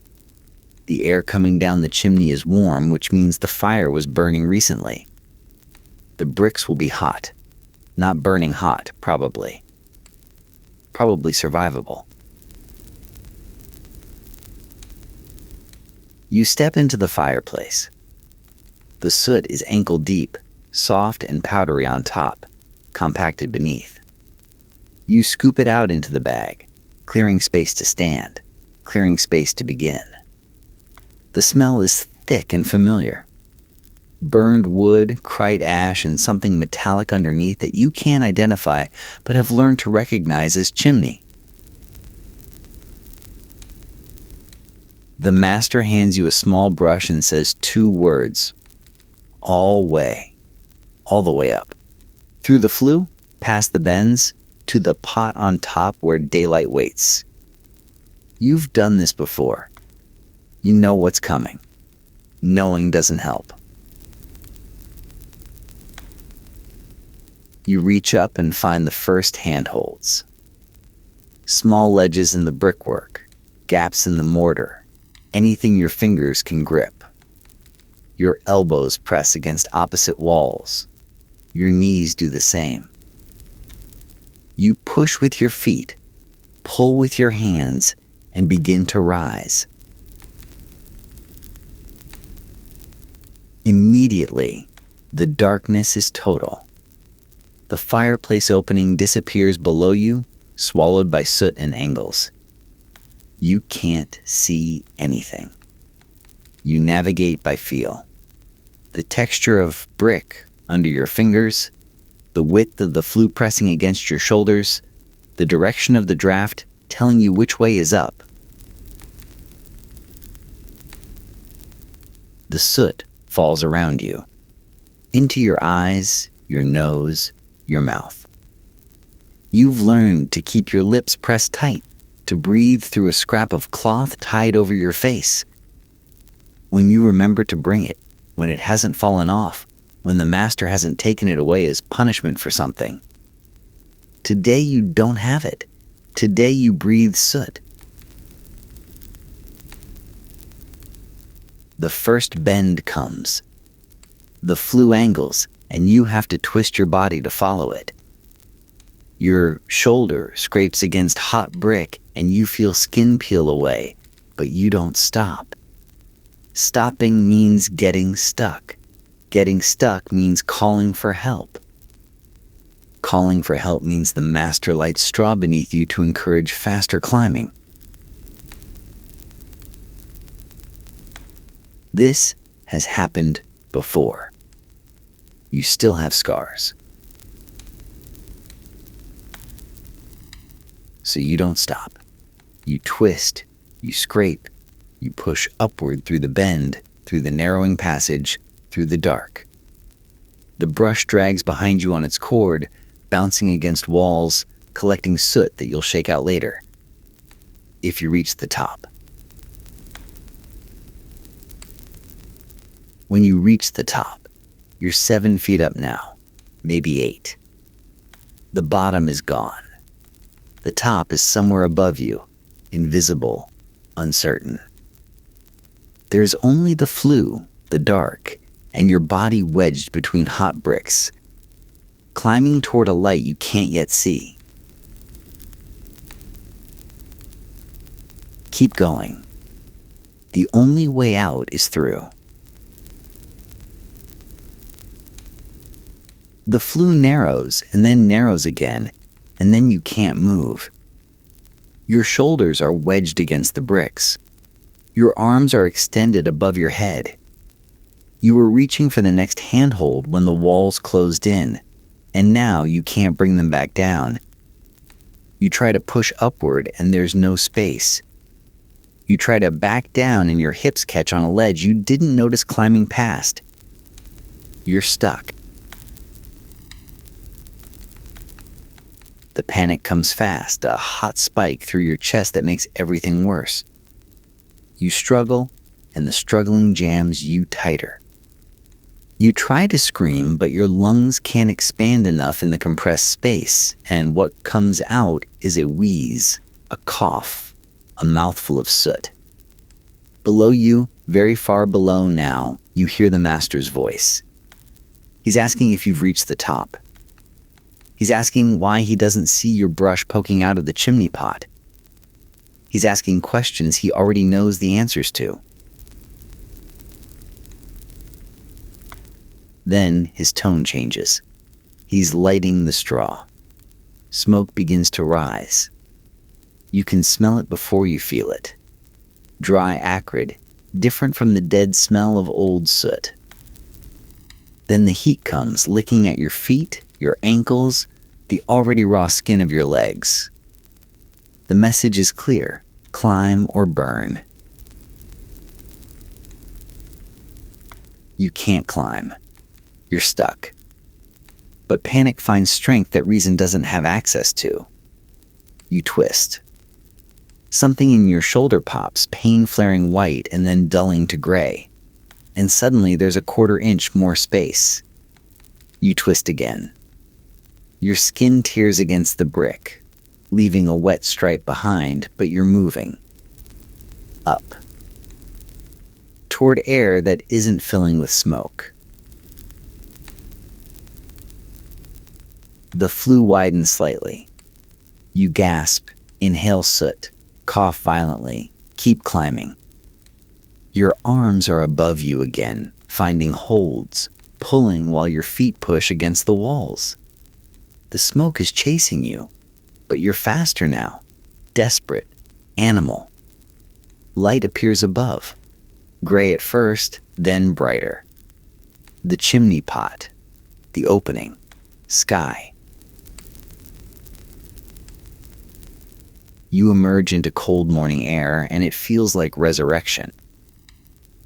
The air coming down the chimney is warm, which means the fire was burning recently. The bricks will be hot. Not burning hot, probably. Probably survivable. You step into the fireplace. The soot is ankle deep, soft and powdery on top, compacted beneath. You scoop it out into the bag, clearing space to stand, clearing space to begin. The smell is thick and familiar. Burned wood, cried ash, and something metallic underneath that you can't identify but have learned to recognize as chimney. The master hands you a small brush and says 2 words. All the way up. Through the flue, past the bends, to the pot on top where daylight waits. You've done this before. You know what's coming. Knowing doesn't help. You reach up and find the first handholds. Small ledges in the brickwork, gaps in the mortar, anything your fingers can grip. Your elbows press against opposite walls. Your knees do the same. You push with your feet, pull with your hands, and begin to rise. Immediately, the darkness is total. The fireplace opening disappears below you, swallowed by soot and angles. You can't see anything. You navigate by feel. The texture of brick under your fingers, the width of the flue pressing against your shoulders, the direction of the draft telling you which way is up. The soot falls around you, into your eyes, your nose, your mouth. You've learned to keep your lips pressed tight, to breathe through a scrap of cloth tied over your face. When you remember to bring it, when it hasn't fallen off, when the master hasn't taken it away as punishment for something. Today you don't have it. Today you breathe soot. The first bend comes. The flue angles, and you have to twist your body to follow it. Your shoulder scrapes against hot brick, and you feel skin peel away, but you don't stop. Stopping means getting stuck. Getting stuck means calling for help. Calling for help means the master lights straw beneath you to encourage faster climbing. This has happened before. You still have scars. So you don't stop. You twist, you scrape, you push upward through the bend, through the narrowing passage, through the dark. The brush drags behind you on its cord, bouncing against walls, collecting soot that you'll shake out later. If you reach the top. When you reach the top, you're 7 feet up now, maybe 8. The bottom is gone. The top is somewhere above you, invisible, uncertain. There's only the flue, the dark, and your body wedged between hot bricks, climbing toward a light you can't yet see. Keep going. The only way out is through. The flue narrows and then narrows again, and then you can't move. Your shoulders are wedged against the bricks. Your arms are extended above your head. You were reaching for the next handhold when the walls closed in, and now you can't bring them back down. You try to push upward and there's no space. You try to back down and your hips catch on a ledge you didn't notice climbing past. You're stuck. The panic comes fast, a hot spike through your chest that makes everything worse. You struggle, and the struggling jams you tighter. You try to scream, but your lungs can't expand enough in the compressed space, and what comes out is a wheeze, a cough, a mouthful of soot. Below you, very far below now, you hear the master's voice. He's asking if you've reached the top. He's asking why he doesn't see your brush poking out of the chimney pot. He's asking questions he already knows the answers to. Then his tone changes. He's lighting the straw. Smoke begins to rise. You can smell it before you feel it. Dry, acrid, different from the dead smell of old soot. Then the heat comes, licking at your feet, your ankles, the already raw skin of your legs. The message is clear: climb or burn. You can't climb. You're stuck. But panic finds strength that reason doesn't have access to. You twist. Something in your shoulder pops, pain flaring white and then dulling to gray. And suddenly there's a 1/4 inch more space. You twist again. Your skin tears against the brick, leaving a wet stripe behind, but you're moving. Up. Toward air that isn't filling with smoke. The flue widens slightly. You gasp, inhale soot, cough violently, keep climbing. Your arms are above you again, finding holds, pulling while your feet push against the walls. The smoke is chasing you, but you're faster now, desperate, animal. Light appears above, gray at first, then brighter. The chimney pot, the opening, sky. You emerge into cold morning air, and it feels like resurrection.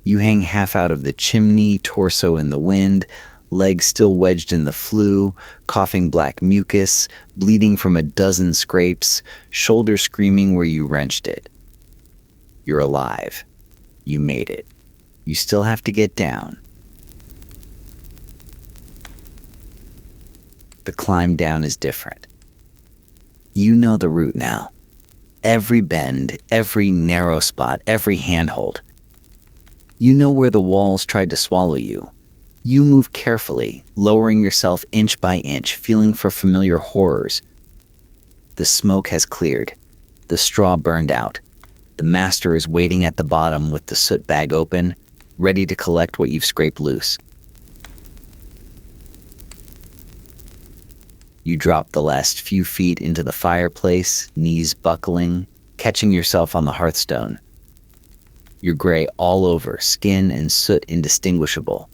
You hang half out of the chimney, torso in the wind, legs still wedged in the flue, coughing black mucus, bleeding from a dozen scrapes, shoulder screaming where you wrenched it. You're alive. You made it. You still have to get down. The climb down is different. You know the route now. Every bend, every narrow spot, every handhold. You know where the walls tried to swallow you. You move carefully, lowering yourself inch by inch, feeling for familiar horrors. The smoke has cleared. The straw burned out. The master is waiting at the bottom with the soot bag open, ready to collect what you've scraped loose. You drop the last few feet into the fireplace, knees buckling, catching yourself on the hearthstone. You're gray all over, skin and soot indistinguishable.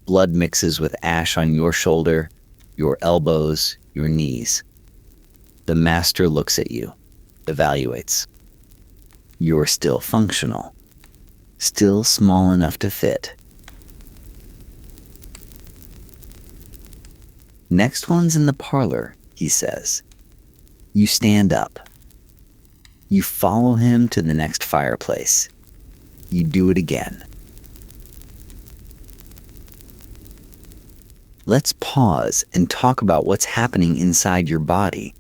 Blood mixes with ash on your shoulder, your elbows, your knees. The master looks at you, evaluates. You're still functional, still small enough to fit. Next one's in the parlor, he says. You stand up. You follow him to the next fireplace. You do it again. Let's pause and talk about what's happening inside your body,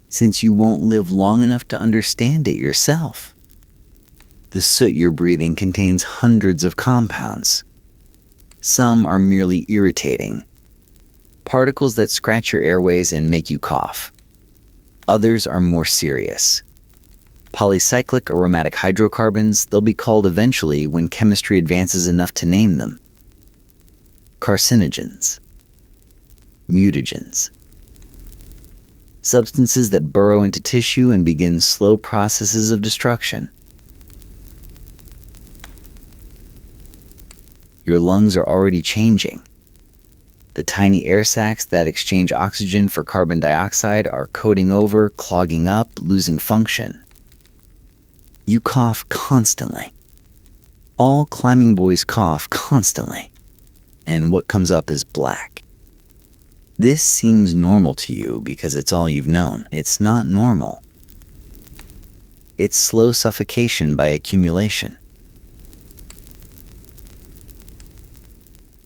since you won't live long enough to understand it yourself. The soot you're breathing contains hundreds of compounds. Some are merely irritating, particles that scratch your airways and make you cough. Others are more serious. Polycyclic aromatic hydrocarbons, they'll be called eventually when chemistry advances enough to name them. Carcinogens. mutagens. Substances that burrow into tissue and begin slow processes of destruction. Your lungs are already changing. The tiny air sacs that exchange oxygen for carbon dioxide are coating over, clogging up, losing function. You cough constantly. All climbing boys cough constantly. And what comes up is black. This seems normal to you because it's all you've known. It's not normal. It's slow suffocation by accumulation.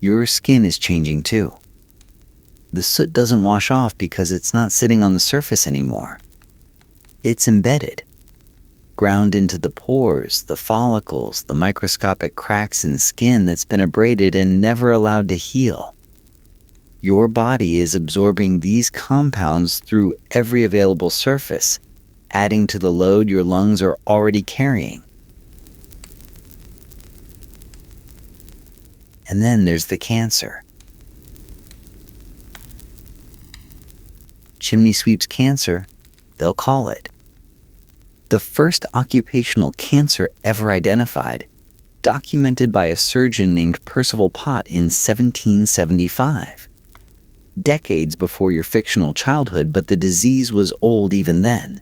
Your skin is changing too. The soot doesn't wash off because it's not sitting on the surface anymore. It's embedded, ground into the pores, the follicles, the microscopic cracks in skin that's been abraded and never allowed to heal. Your body is absorbing these compounds through every available surface, adding to the load your lungs are already carrying. And then there's the cancer. Chimney sweep's cancer, they'll call it. The first occupational cancer ever identified, documented by a surgeon named Percival Pott in 1775. Decades before your fictional childhood, but the disease was old even then.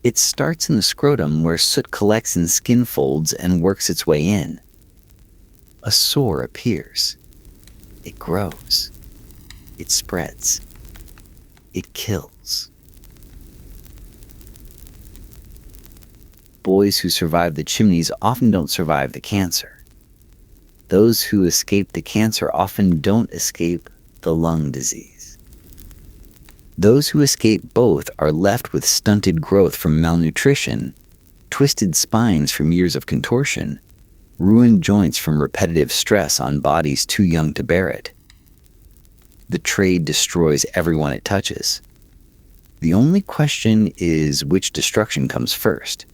It starts in the scrotum where soot collects in skin folds and works its way in. A sore appears. It grows. It spreads. It kills. Boys who survive the chimneys often don't survive the cancer. Those who escape the cancer often don't escape the lung disease. Those who escape both are left with stunted growth from malnutrition, twisted spines from years of contortion, ruined joints from repetitive stress on bodies too young to bear it. The trade destroys everyone it touches. The only question is which destruction comes first.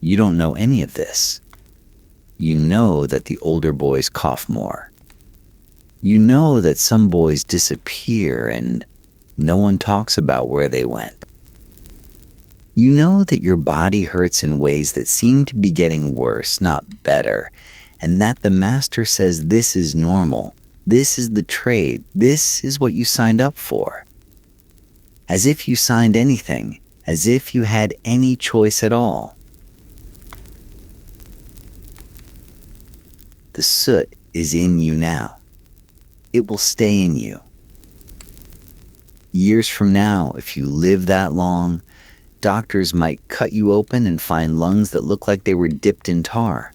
You don't know any of this. You know that the older boys cough more. You know that some boys disappear and no one talks about where they went. You know that your body hurts in ways that seem to be getting worse, not better, and that the master says this is normal, this is the trade, this is what you signed up for. As if you signed anything, as if you had any choice at all. The soot is in you now. It will stay in you. Years from now, if you live that long, doctors might cut you open and find lungs that look like they were dipped in tar.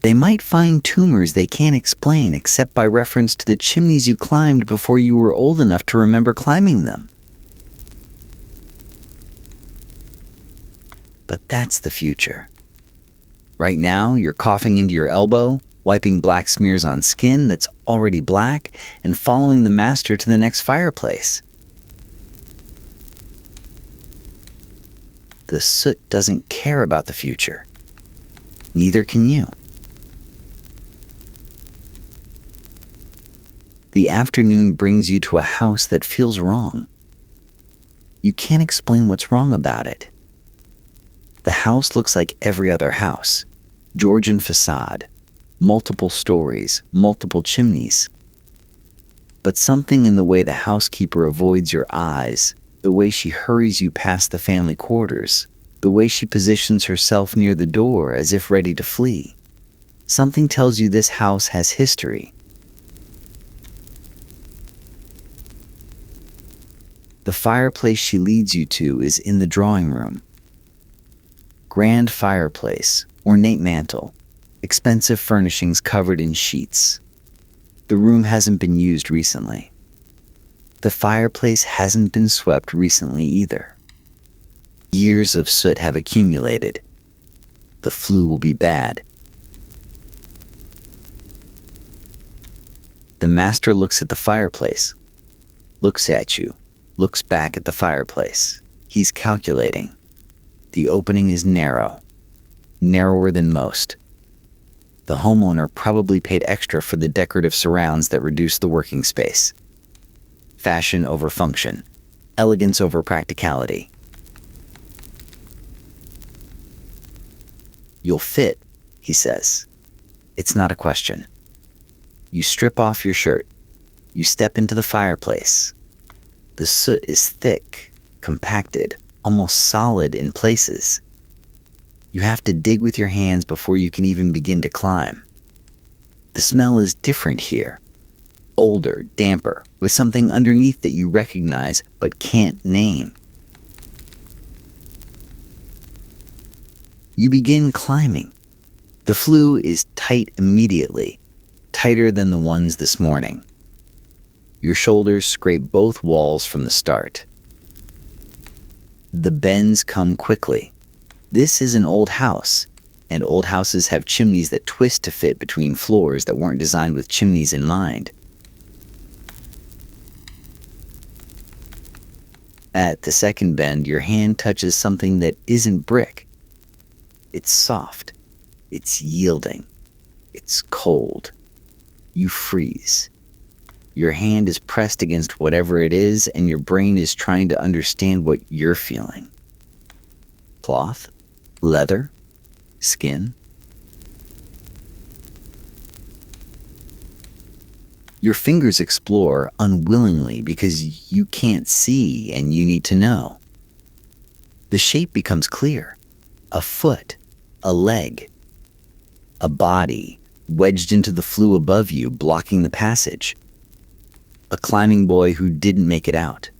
They might find tumors they can't explain except by reference to the chimneys you climbed before you were old enough to remember climbing them. But that's the future. Right now, you're coughing into your elbow, wiping black smears on skin that's already black, and following the master to the next fireplace. The soot doesn't care about the future. Neither can you. The afternoon brings you to a house that feels wrong. You can't explain what's wrong about it. The house looks like every other house. Georgian facade, multiple stories, multiple chimneys. But something in the way the housekeeper avoids your eyes, the way she hurries you past the family quarters, the way she positions herself near the door as if ready to flee. Something tells you this house has history. The fireplace she leads you to is in the drawing room. Grand fireplace, ornate mantel, expensive furnishings covered in sheets. The room hasn't been used recently. The fireplace hasn't been swept recently either. Years of soot have accumulated. The flue will be bad. The master looks at the fireplace, looks at you, looks back at the fireplace. He's calculating. The opening is narrow, narrower than most. The homeowner probably paid extra for the decorative surrounds that reduce the working space. Fashion over function. Elegance over practicality. "You'll fit," he says. It's not a question. You strip off your shirt. You step into the fireplace. The soot is thick, compacted, almost solid in places. You have to dig with your hands before you can even begin to climb. The smell is different here. Older, damper, with something underneath that you recognize but can't name. You begin climbing. The flue is tight immediately, tighter than the ones this morning. Your shoulders scrape both walls from the start. The bends come quickly. This is an old house, and old houses have chimneys that twist to fit between floors that weren't designed with chimneys in mind. At the second bend, your hand touches something that isn't brick. It's soft. It's yielding. It's cold. You freeze. Your hand is pressed against whatever it is, and your brain is trying to understand what you're feeling. Cloth? Leather? Skin? Your fingers explore unwillingly because you can't see and you need to know. The shape becomes clear. A foot, a leg, a body wedged into the flue above you, blocking the passage. A climbing boy who didn't make it out.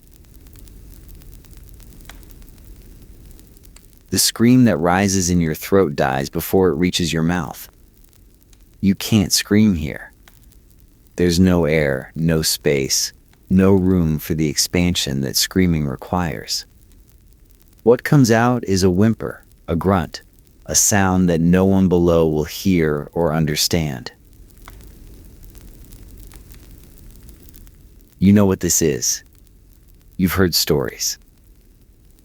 The scream that rises in your throat dies before it reaches your mouth. You can't scream here. There's no air, no space, no room for the expansion that screaming requires. What comes out is a whimper, a grunt, a sound that no one below will hear or understand. You know what this is. You've heard stories.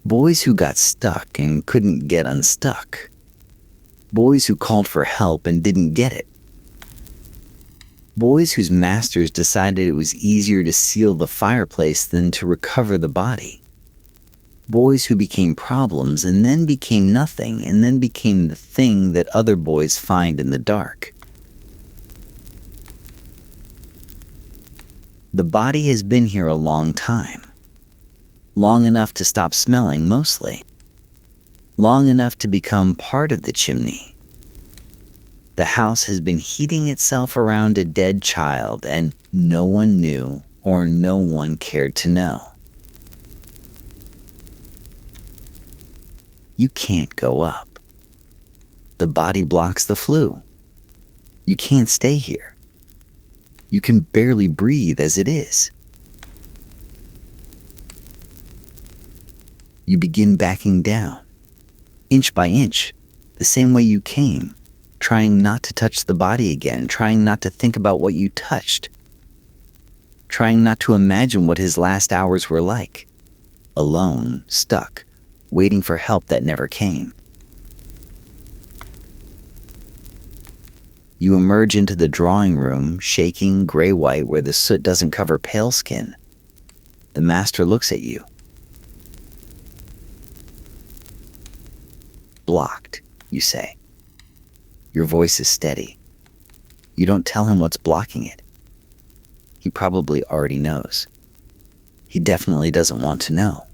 Boys who got stuck and couldn't get unstuck. Boys who called for help and didn't get it. Boys whose masters decided it was easier to seal the fireplace than to recover the body. Boys who became problems and then became nothing and then became the thing that other boys find in the dark. The body has been here a long time. Long enough to stop smelling, mostly. Long enough to become part of the chimney. The house has been heating itself around a dead child, and no one knew or no one cared to know. You can't go up. The body blocks the flue. You can't stay here. You can barely breathe as it is. You begin backing down, inch by inch, the same way you came, trying not to touch the body again, trying not to think about what you touched, trying not to imagine what his last hours were like, alone, stuck, waiting for help that never came. You emerge into the drawing room, shaking gray-white where the soot doesn't cover pale skin. The master looks at you. "Blocked," you say. Your voice is steady. You don't tell him what's blocking it. He probably already knows. He definitely doesn't want to know.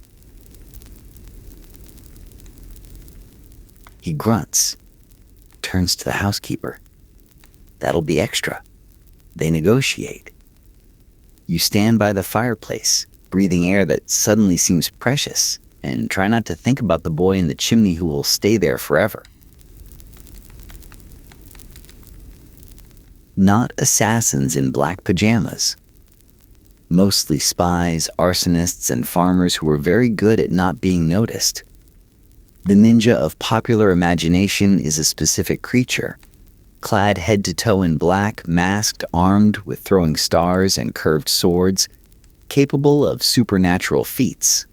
He grunts, turns to the housekeeper. "That'll be extra." They negotiate. You stand by the fireplace, breathing air that suddenly seems precious, and try not to think about the boy in the chimney who will stay there forever. Not assassins in black pajamas. Mostly spies, arsonists, and farmers who were very good at not being noticed. The ninja of popular imagination is a specific creature, clad head to toe in black, masked, armed with throwing stars and curved swords, capable of supernatural feats.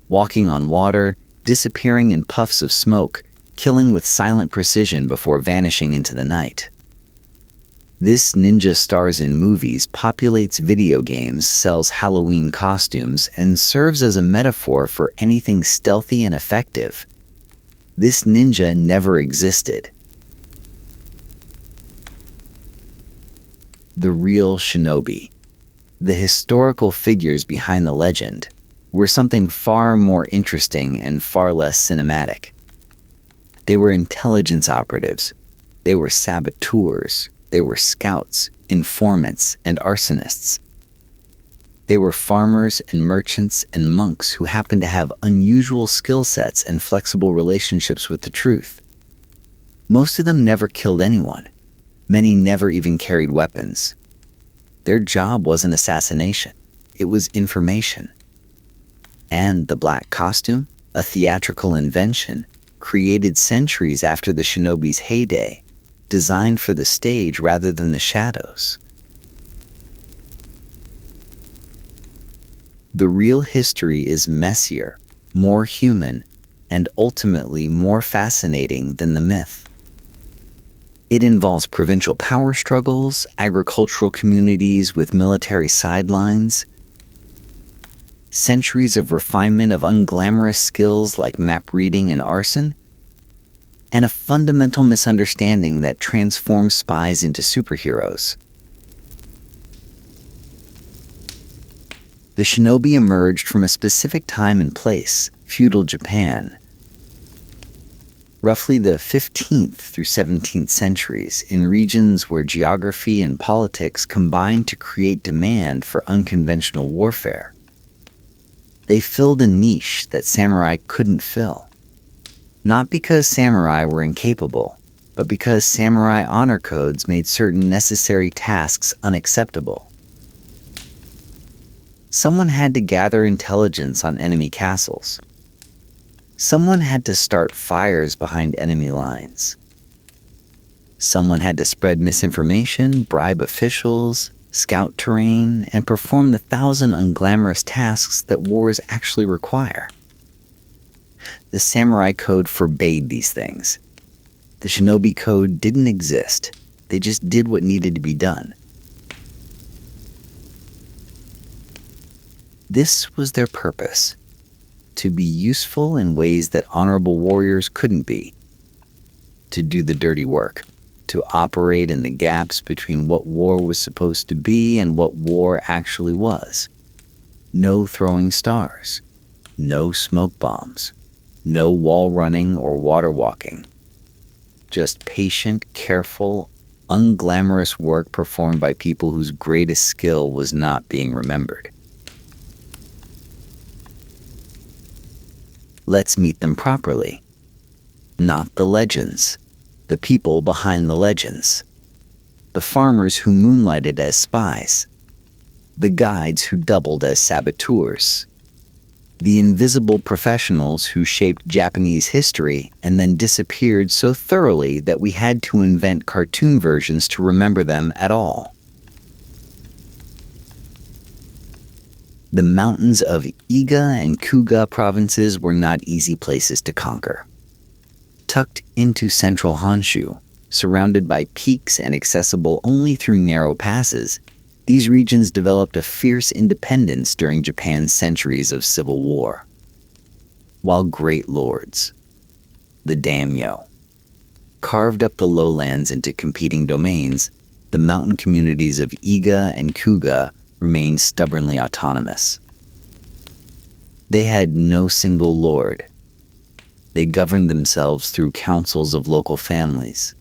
Walking on water, disappearing in puffs of smoke, killing with silent precision before vanishing into the night. This ninja stars in movies, populates video games, sells Halloween costumes, and serves as a metaphor for anything stealthy and effective. This ninja never existed. The real shinobi, the historical figures behind the legend, were something far more interesting and far less cinematic. They were intelligence operatives. They were saboteurs. They were scouts, informants, and arsonists. They were farmers and merchants and monks who happened to have unusual skill sets and flexible relationships with the truth. Most of them never killed anyone. Many never even carried weapons. Their job wasn't assassination. It was information. And the black costume, a theatrical invention, created centuries after the shinobi's heyday, designed for the stage rather than the shadows. The real history is messier, more human, and ultimately more fascinating than the myth. It involves provincial power struggles, agricultural communities with military sidelines, centuries of refinement of unglamorous skills like map reading and arson, and a fundamental misunderstanding that transforms spies into superheroes. The shinobi emerged from a specific time and place, feudal Japan, roughly the 15th through 17th centuries, in regions where geography and politics combined to create demand for unconventional warfare. They filled a niche that samurai couldn't fill. Not because samurai were incapable, but because samurai honor codes made certain necessary tasks unacceptable. Someone had to gather intelligence on enemy castles. Someone had to start fires behind enemy lines. Someone had to spread misinformation, bribe officials, scout terrain, and perform the 1,000 unglamorous tasks that wars actually require. The samurai code forbade these things. The shinobi code didn't exist. They just did what needed to be done. This was their purpose: to be useful in ways that honorable warriors couldn't be, to do the dirty work, to operate in the gaps between what war was supposed to be and what war actually was. No throwing stars, no smoke bombs, no wall running or water walking. Just patient, careful, unglamorous work performed by people whose greatest skill was not being remembered. Let's meet them properly. Not the legends, the people behind the legends. The farmers who moonlighted as spies. The guides who doubled as saboteurs. The invisible professionals who shaped Japanese history and then disappeared so thoroughly that we had to invent cartoon versions to remember them at all. The mountains of Iga and Kuga provinces were not easy places to conquer. Tucked into central Honshu, surrounded by peaks and accessible only through narrow passes, these regions developed a fierce independence during Japan's centuries of civil war. While great lords, the daimyo, carved up the lowlands into competing domains, the mountain communities of Iga and Kuga remained stubbornly autonomous. They had no single lord. They governed themselves through councils of local families.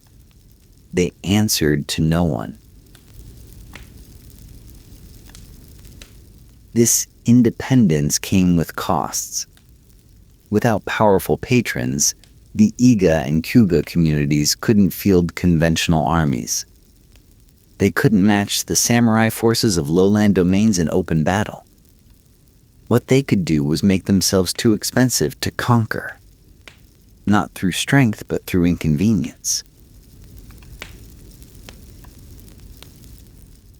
They answered to no one. This independence came with costs. Without powerful patrons, the Iga and Kuga communities couldn't field conventional armies. They couldn't match the samurai forces of lowland domains in open battle. What they could do was make themselves too expensive to conquer. Not through strength, but through inconvenience.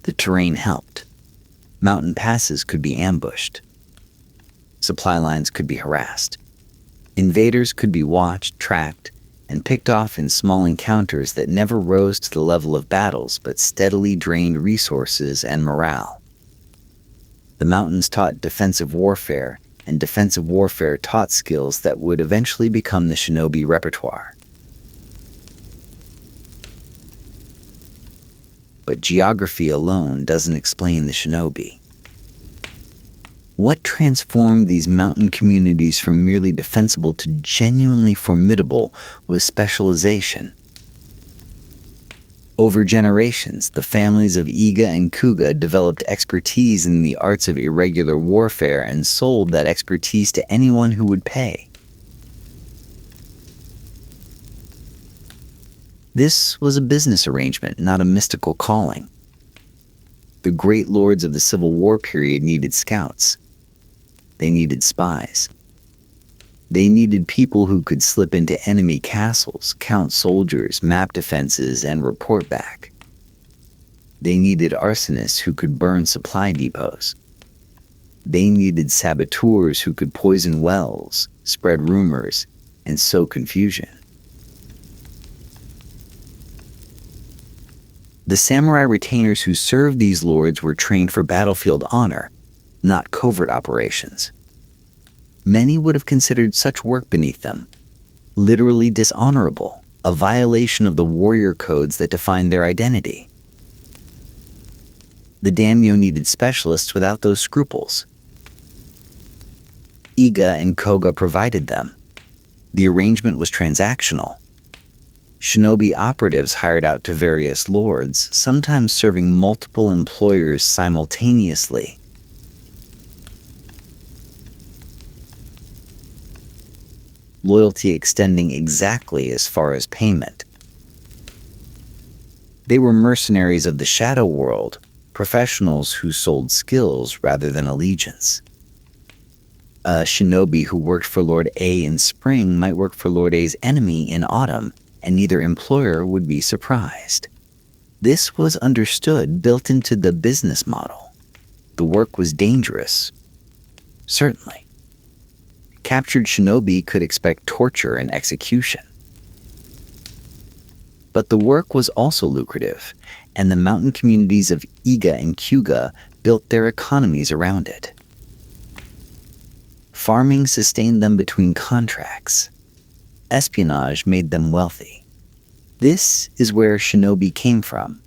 The terrain helped. Mountain passes could be ambushed. Supply lines could be harassed. Invaders could be watched, tracked, and picked off in small encounters that never rose to the level of battles but steadily drained resources and morale. The mountains taught defensive warfare, and defensive warfare taught skills that would eventually become the shinobi repertoire. But geography alone doesn't explain the shinobi. What transformed these mountain communities from merely defensible to genuinely formidable was specialization. Over generations, the families of Iga and Kuga developed expertise in the arts of irregular warfare and sold that expertise to anyone who would pay. This was a business arrangement, not a mystical calling. The great lords of the Civil War period needed scouts. They needed spies. They needed people who could slip into enemy castles, count soldiers, map defenses, and report back. They needed arsonists who could burn supply depots. They needed saboteurs who could poison wells, spread rumors, and sow confusion. The samurai retainers who served these lords were trained for battlefield honor, not covert operations. Many would have considered such work beneath them, literally dishonorable, a violation of the warrior codes that defined their identity. The daimyo needed specialists without those scruples. Iga and Koga provided them. The arrangement was transactional. Shinobi operatives hired out to various lords, sometimes serving multiple employers simultaneously. Loyalty extending exactly as far as payment. They were mercenaries of the shadow world, professionals who sold skills rather than allegiance. A shinobi who worked for Lord A in spring might work for Lord A's enemy in autumn, and neither employer would be surprised. This was understood, built into the business model. The work was dangerous. Certainly. Captured shinobi could expect torture and execution. But the work was also lucrative, and the mountain communities of Iga and Kuga built their economies around it. Farming sustained them between contracts. Espionage made them wealthy. This is where shinobi came from,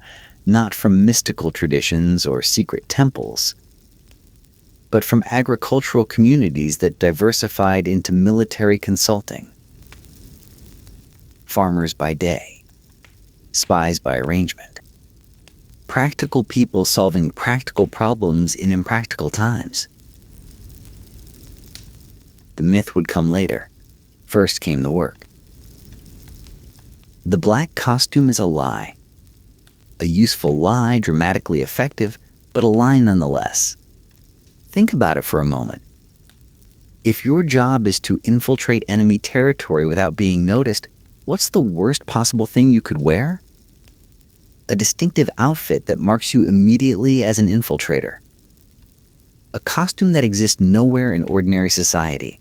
not from mystical traditions or secret temples, but from agricultural communities that diversified into military consulting. Farmers by day, spies by arrangement. Practical people solving practical problems in impractical times. The myth would come later. First came the work. The black costume is a lie. A useful lie, dramatically effective, but a lie nonetheless. Think about it for a moment. If your job is to infiltrate enemy territory without being noticed, what's the worst possible thing you could wear? A distinctive outfit that marks you immediately as an infiltrator. A costume that exists nowhere in ordinary society.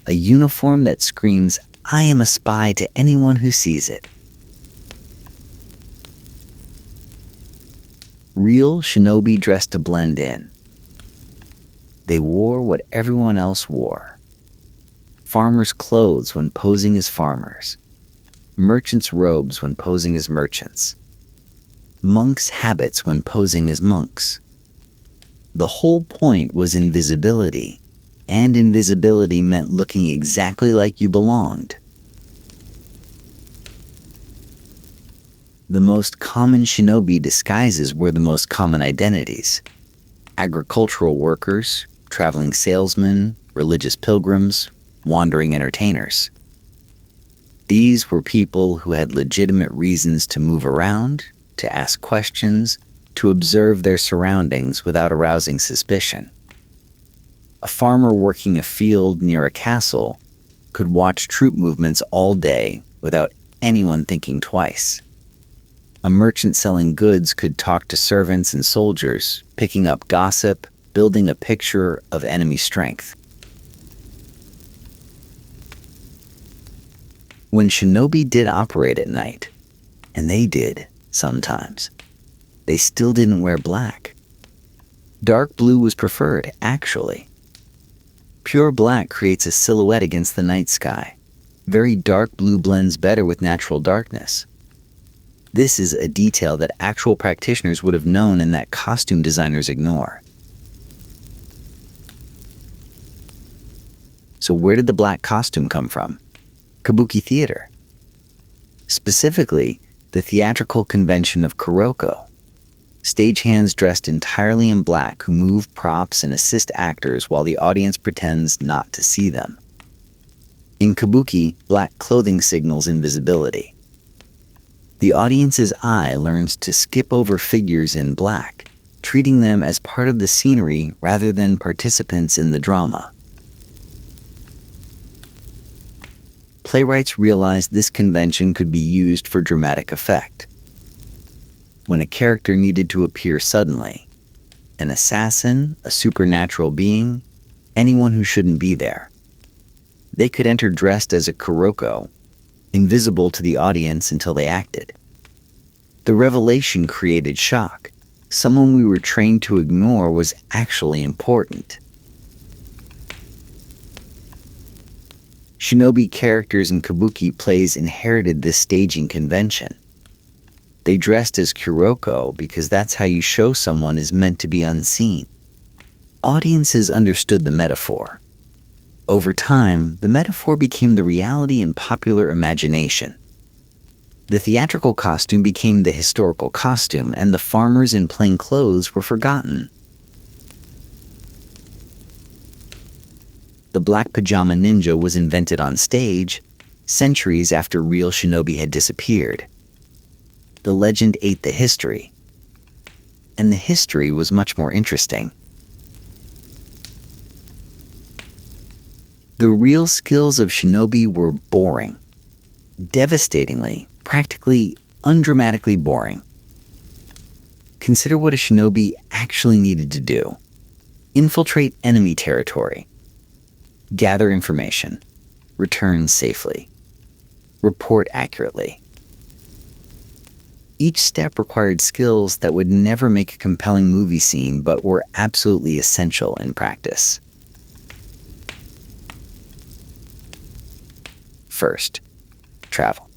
A uniform that screams, "I am a spy" to anyone who sees it. Real shinobi dressed to blend in. They wore what everyone else wore. Farmers' clothes when posing as farmers. Merchants' robes when posing as merchants. Monks' habits when posing as monks. The whole point was invisibility, and invisibility meant looking exactly like you belonged. The most common shinobi disguises were the most common identities. Agricultural workers, traveling salesmen, religious pilgrims, wandering entertainers. These were people who had legitimate reasons to move around, to ask questions, to observe their surroundings without arousing suspicion. A farmer working a field near a castle could watch troop movements all day without anyone thinking twice. A merchant selling goods could talk to servants and soldiers, picking up gossip, building a picture of enemy strength. When shinobi did operate at night, and they did sometimes, they still didn't wear black. Dark blue was preferred, actually. Pure black creates a silhouette against the night sky. Very dark blue blends better with natural darkness. This is a detail that actual practitioners would have known and that costume designers ignore. So where did the black costume come from? Kabuki theater. Specifically, the theatrical convention of Kuroko. Stagehands dressed entirely in black who move props and assist actors while the audience pretends not to see them. In Kabuki, black clothing signals invisibility. The audience's eye learns to skip over figures in black, treating them as part of the scenery rather than participants in the drama. Playwrights realized this convention could be used for dramatic effect. When a character needed to appear suddenly, an assassin, a supernatural being, anyone who shouldn't be there, they could enter dressed as a Kuroko, invisible to the audience until they acted. The revelation created shock. Someone we were trained to ignore was actually important. Shinobi characters in Kabuki plays inherited this staging convention. They dressed as Kuroko because that's how you show someone is meant to be unseen. Audiences understood the metaphor. Over time, the metaphor became the reality in popular imagination. The theatrical costume became the historical costume, and the farmers in plain clothes were forgotten. The black pajama ninja was invented on stage, centuries after real shinobi had disappeared. The legend ate the history, and the history was much more interesting. The real skills of shinobi were boring. Devastatingly, practically undramatically boring. Consider what a shinobi actually needed to do. Infiltrate enemy territory. Gather information. Return safely. Report accurately. Each step required skills that would never make a compelling movie scene but were absolutely essential in practice. First, travel.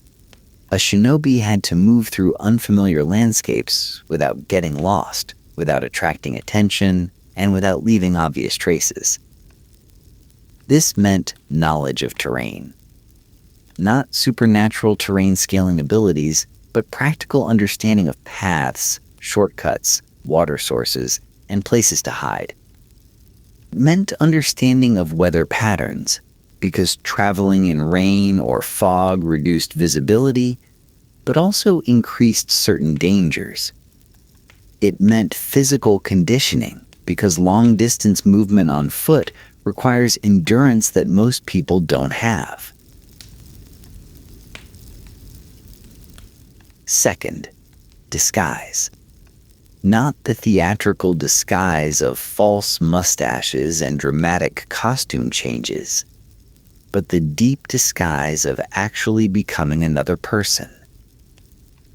A shinobi had to move through unfamiliar landscapes without getting lost, without attracting attention, and without leaving obvious traces. This meant knowledge of terrain. Not supernatural terrain scaling abilities, but practical understanding of paths, shortcuts, water sources, and places to hide. It meant understanding of weather patterns, because traveling in rain or fog reduced visibility, but also increased certain dangers. It meant physical conditioning, because long-distance movement on foot requires endurance that most people don't have. Second, disguise. Not the theatrical disguise of false mustaches and dramatic costume changes, but the deep disguise of actually becoming another person.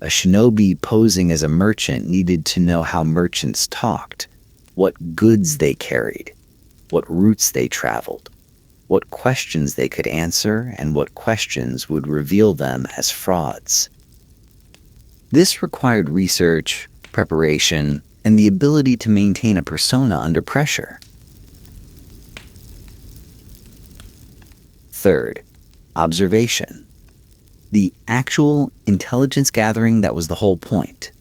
A shinobi posing as a merchant needed to know how merchants talked, what goods they carried, what routes they traveled, what questions they could answer, and what questions would reveal them as frauds. This required research, preparation, and the ability to maintain a persona under pressure. Third, observation. The actual intelligence gathering that was the whole point.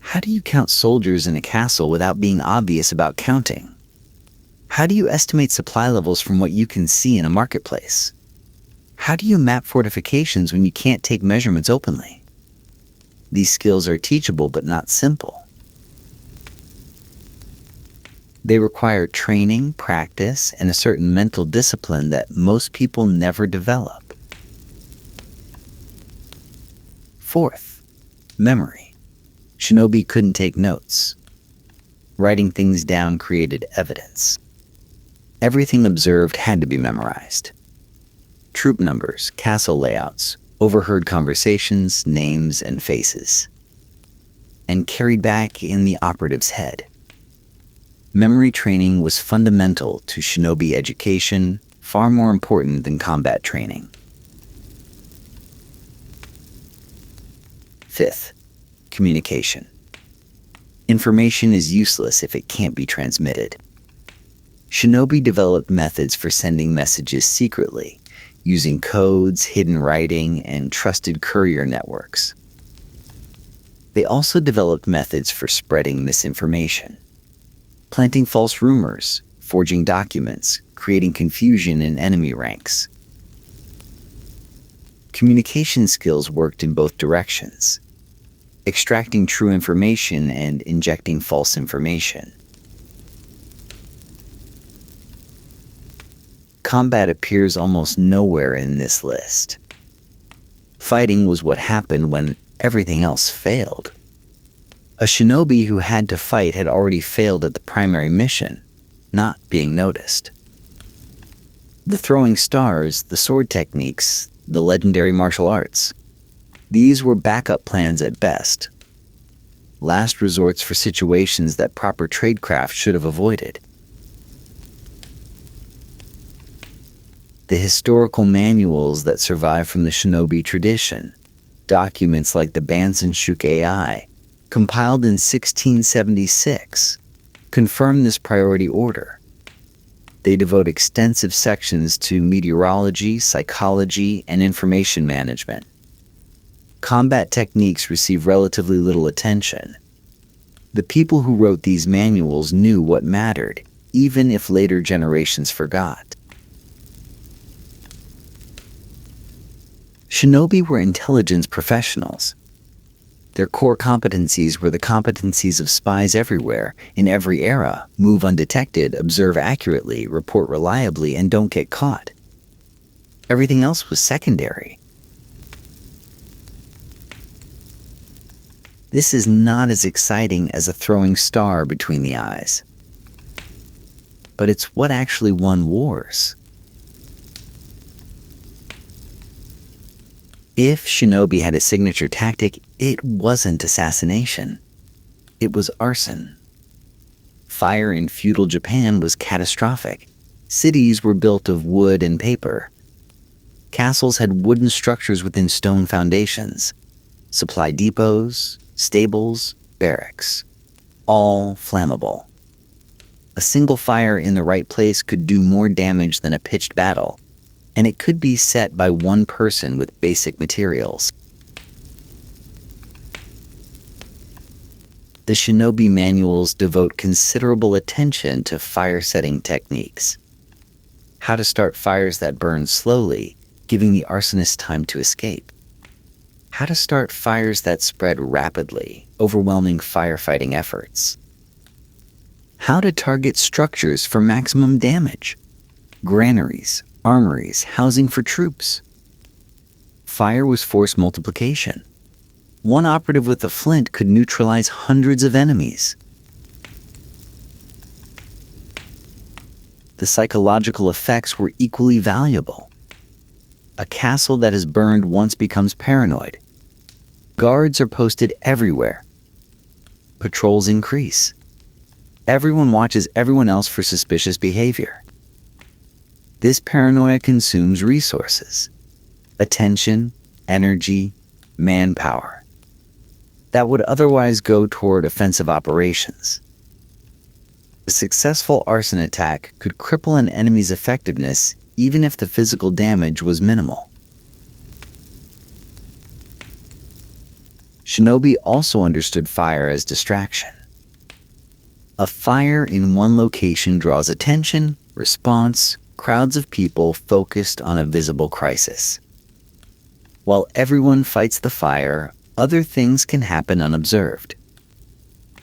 How do you count soldiers in a castle without being obvious about counting? How do you estimate supply levels from what you can see in a marketplace? How do you map fortifications when you can't take measurements openly? These skills are teachable but not simple. They require training, practice, and a certain mental discipline that most people never develop. Fourth, memory. Shinobi couldn't take notes. Writing things down created evidence. Everything observed had to be memorized. troop numbers, castle layouts, overheard conversations, names, and faces, and carried back in the operative's head. Memory training was fundamental to shinobi education, far more important than combat training. Fifth, communication. Information is useless if it can't be transmitted. Shinobi developed methods for sending messages secretly, using codes, hidden writing, and trusted courier networks. They also developed methods for spreading misinformation, planting false rumors, forging documents, creating confusion in enemy ranks. Communication skills worked in both directions, extracting true information and injecting false information. Combat appears almost nowhere in this list. Fighting was what happened when everything else failed. A shinobi who had to fight had already failed at the primary mission, not being noticed. The throwing stars, the sword techniques, the legendary martial arts, these were backup plans at best, last resorts for situations that proper tradecraft should have avoided. The historical manuals that survive from the shinobi tradition, documents like the Bansen-shuk AI, compiled in 1676, confirm this priority order. They devote extensive sections to meteorology, psychology, and information management. Combat techniques receive relatively little attention. The people who wrote these manuals knew what mattered, even if later generations forgot. Shinobi were intelligence professionals. Their core competencies were the competencies of spies everywhere, in every era: move undetected, observe accurately, report reliably, and don't get caught. Everything else was secondary. This is not as exciting as a throwing star between the eyes. But it's what actually won wars. If shinobi had a signature tactic, it wasn't assassination. It was arson. Fire in feudal Japan was catastrophic. Cities were built of wood and paper. Castles had wooden structures within stone foundations. Supply depots, stables, barracks, all flammable. A single fire in the right place could do more damage than a pitched battle, and it could be set by one person with basic materials. The shinobi manuals devote considerable attention to fire-setting techniques. How to start fires that burn slowly, giving the arsonist time to escape. How to start fires that spread rapidly, overwhelming firefighting efforts. How to target structures for maximum damage. Granaries, armories, housing for troops. Fire was force multiplication. One operative with a flint could neutralize hundreds of enemies. The psychological effects were equally valuable. A castle that is burned once becomes paranoid. Guards are posted everywhere. Patrols increase. Everyone watches everyone else for suspicious behavior. This paranoia consumes resources, attention, energy, manpower that would otherwise go toward offensive operations. A successful arson attack could cripple an enemy's effectiveness even if the physical damage was minimal. Shinobi also understood fire as distraction. A fire in one location draws attention, response, crowds of people focused on a visible crisis. While everyone fights the fire, other things can happen unobserved.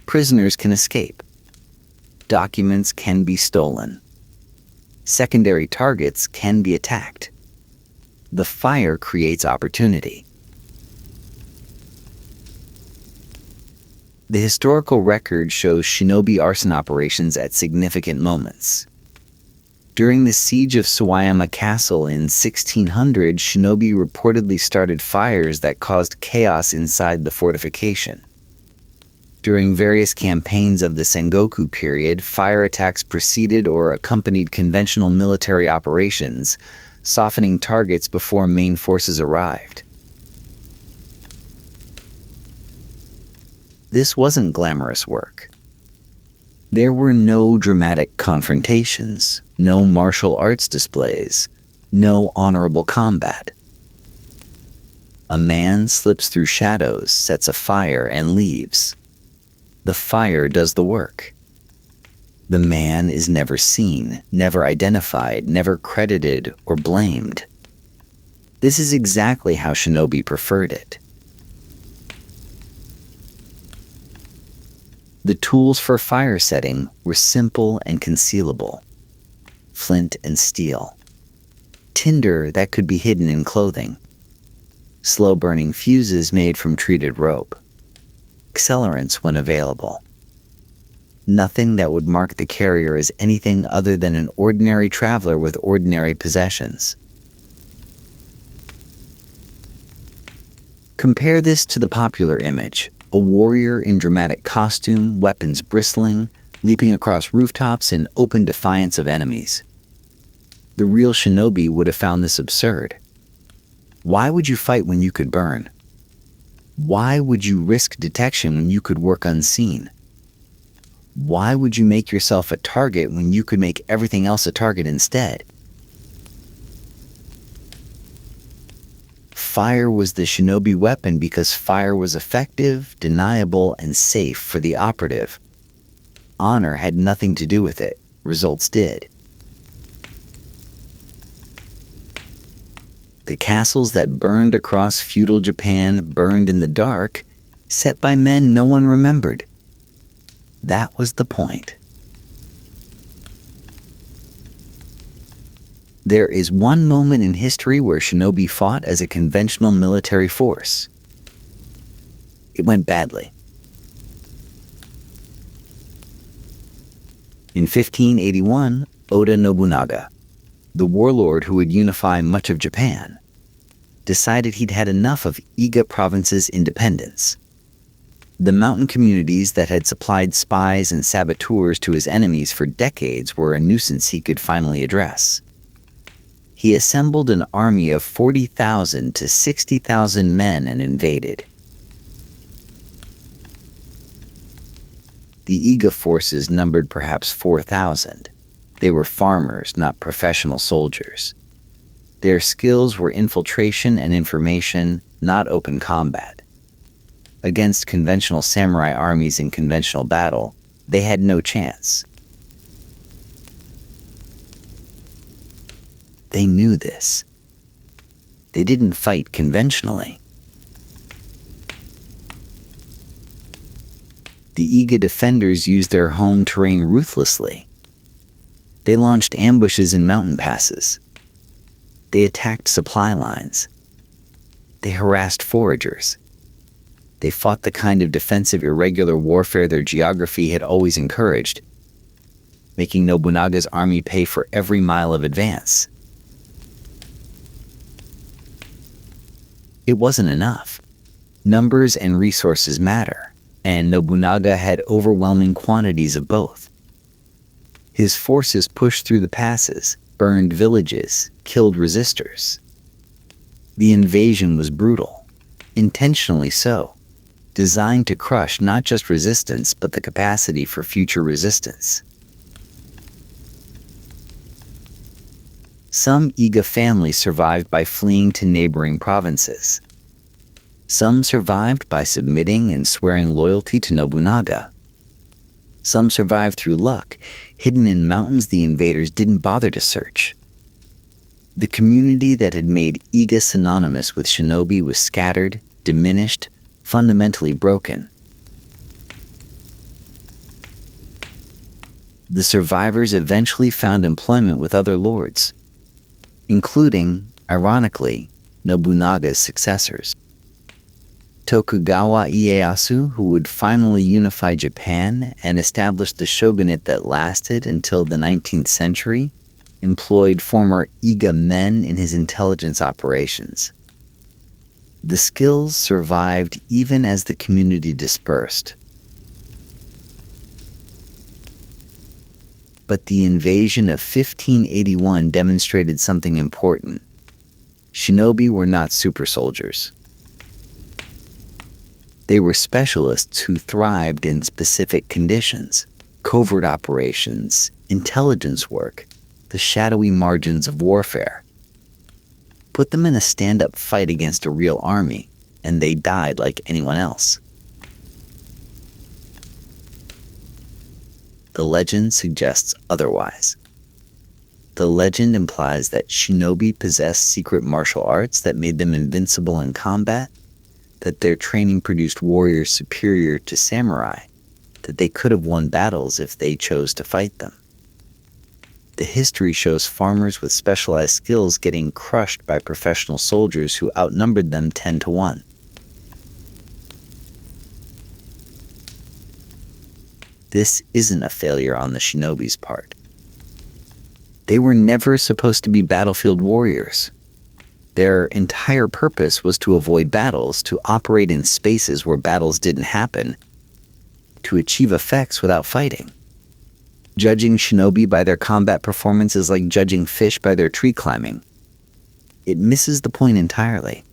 Prisoners can escape. Documents can be stolen. Secondary targets can be attacked. The fire creates opportunity. The historical record shows shinobi arson operations at significant moments. During the siege of Sawayama Castle in 1600, shinobi reportedly started fires that caused chaos inside the fortification. During various campaigns of the Sengoku period, fire attacks preceded or accompanied conventional military operations, softening targets before main forces arrived. This wasn't glamorous work. There were no dramatic confrontations, no martial arts displays, no honorable combat. A man slips through shadows, sets a fire, and leaves. The fire does the work. The man is never seen, never identified, never credited or blamed. This is exactly how shinobi preferred it. The tools for fire setting were simple and concealable. Flint and steel. Tinder that could be hidden in clothing. Slow-burning fuses made from treated rope. Accelerants when available. Nothing that would mark the carrier as anything other than an ordinary traveler with ordinary possessions. Compare this to the popular image. A warrior in dramatic costume, weapons bristling, leaping across rooftops in open defiance of enemies. The real shinobi would have found this absurd. Why would you fight when you could burn? Why would you risk detection when you could work unseen? Why would you make yourself a target when you could make everything else a target instead? Fire was the shinobi weapon because fire was effective, deniable, and safe for the operative. Honor had nothing to do with it. Results did. The castles that burned across feudal Japan burned in the dark, set by men no one remembered. That was the point. There is one moment in history where shinobi fought as a conventional military force. It went badly. In 1581, Oda Nobunaga, the warlord who would unify much of Japan, decided he'd had enough of Iga Province's independence. The mountain communities that had supplied spies and saboteurs to his enemies for decades were a nuisance he could finally address. He assembled an army of 40,000 to 60,000 men and invaded. The Iga forces numbered perhaps 4,000. They were farmers, not professional soldiers. Their skills were infiltration and information, not open combat. Against conventional samurai armies in conventional battle, they had no chance. They knew this. They didn't fight conventionally. The Iga defenders used their home terrain ruthlessly. They launched ambushes in mountain passes. They attacked supply lines. They harassed foragers. They fought the kind of defensive irregular warfare their geography had always encouraged, making Nobunaga's army pay for every mile of advance. It wasn't enough. Numbers and resources matter, and Nobunaga had overwhelming quantities of both. His forces pushed through the passes, burned villages, killed resistors. The invasion was brutal, intentionally so, designed to crush not just resistance but the capacity for future resistance. Some Iga families survived by fleeing to neighboring provinces. Some survived by submitting and swearing loyalty to Nobunaga. Some survived through luck, hidden in mountains the invaders didn't bother to search. The community that had made Iga synonymous with shinobi was scattered, diminished, fundamentally broken. The survivors eventually found employment with other lords, including, ironically, Nobunaga's successors. Tokugawa Ieyasu, who would finally unify Japan and establish the shogunate that lasted until the 19th century, employed former Iga men in his intelligence operations. The skills survived even as the community dispersed. But the invasion of 1581 demonstrated something important. Shinobi were not super soldiers. They were specialists who thrived in specific conditions: covert operations, intelligence work, the shadowy margins of warfare. Put them in a stand-up fight against a real army, and they died like anyone else. The legend suggests otherwise. The legend implies that shinobi possessed secret martial arts that made them invincible in combat, that their training produced warriors superior to samurai, that they could have won battles if they chose to fight them. The history shows farmers with specialized skills getting crushed by professional soldiers who outnumbered them 10 to 1. This isn't a failure on the shinobi's part. They were never supposed to be battlefield warriors. Their entire purpose was to avoid battles, to operate in spaces where battles didn't happen, to achieve effects without fighting. Judging shinobi by their combat performance is like judging fish by their tree climbing. It misses the point entirely.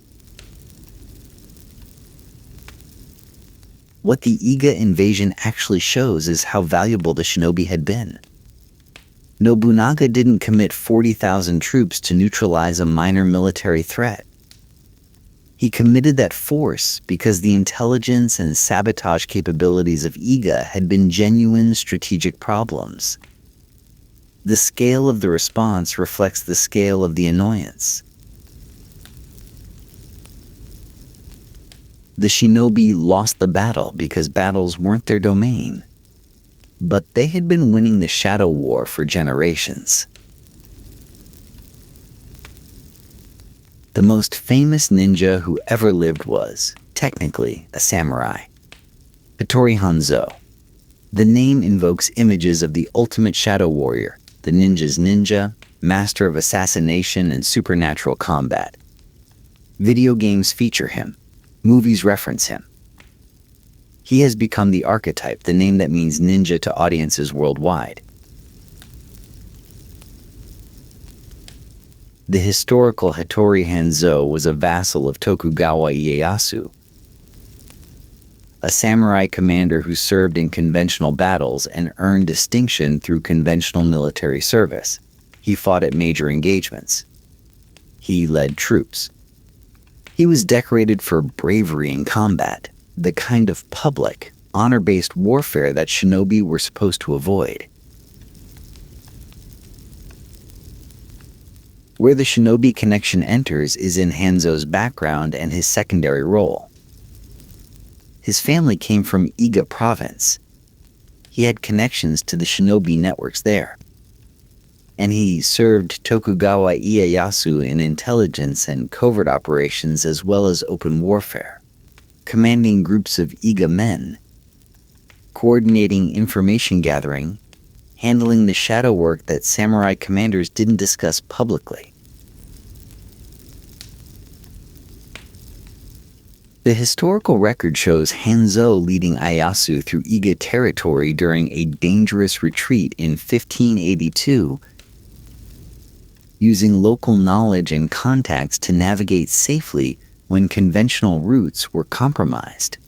What the Iga invasion actually shows is how valuable the shinobi had been. Nobunaga didn't commit 40,000 troops to neutralize a minor military threat. He committed that force because the intelligence and sabotage capabilities of Iga had been genuine strategic problems. The scale of the response reflects the scale of the annoyance. The shinobi lost the battle because battles weren't their domain. But they had been winning the shadow war for generations. The most famous ninja who ever lived was, technically, a samurai. Hattori Hanzo. The name invokes images of the ultimate shadow warrior, the ninja's ninja, master of assassination and supernatural combat. Video games feature him. Movies reference him. He has become the archetype, the name that means ninja to audiences worldwide. The historical Hattori Hanzo was a vassal of Tokugawa Ieyasu, a samurai commander who served in conventional battles and earned distinction through conventional military service. He fought at major engagements. He led troops. He was decorated for bravery in combat, the kind of public, honor-based warfare that shinobi were supposed to avoid. Where the shinobi connection enters is in Hanzo's background and his secondary role. His family came from Iga province. He had connections to the shinobi networks there. And he served Tokugawa Ieyasu in intelligence and covert operations as well as open warfare, commanding groups of Iga men, coordinating information gathering, handling the shadow work that samurai commanders didn't discuss publicly. The historical record shows Hanzo leading Ieyasu through Iga territory during a dangerous retreat in 1582, using local knowledge and contacts to navigate safely when conventional routes were compromised.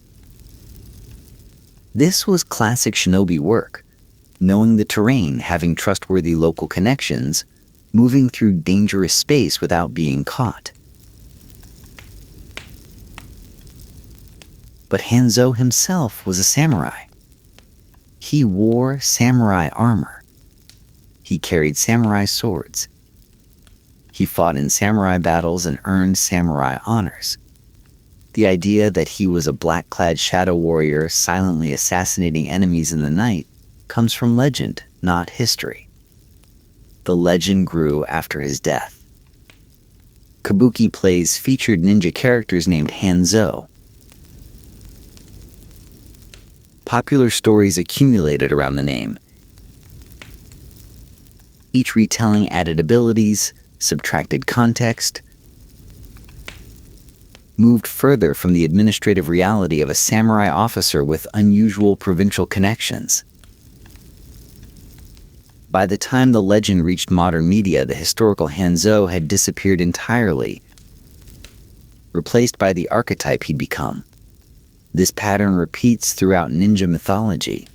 This was classic shinobi work, knowing the terrain, having trustworthy local connections, moving through dangerous space without being caught. But Hanzo himself was a samurai. He wore samurai armor. He carried samurai swords. He fought in samurai battles and earned samurai honors. The idea that he was a black-clad shadow warrior silently assassinating enemies in the night comes from legend, not history. The legend grew after his death. Kabuki plays featured ninja characters named Hanzo. Popular stories accumulated around the name. Each retelling added abilities, subtracted context, moved further from the administrative reality of a samurai officer with unusual provincial connections. By the time the legend reached modern media, the historical Hanzo had disappeared entirely, replaced by the archetype he'd become. This pattern repeats throughout ninja mythology.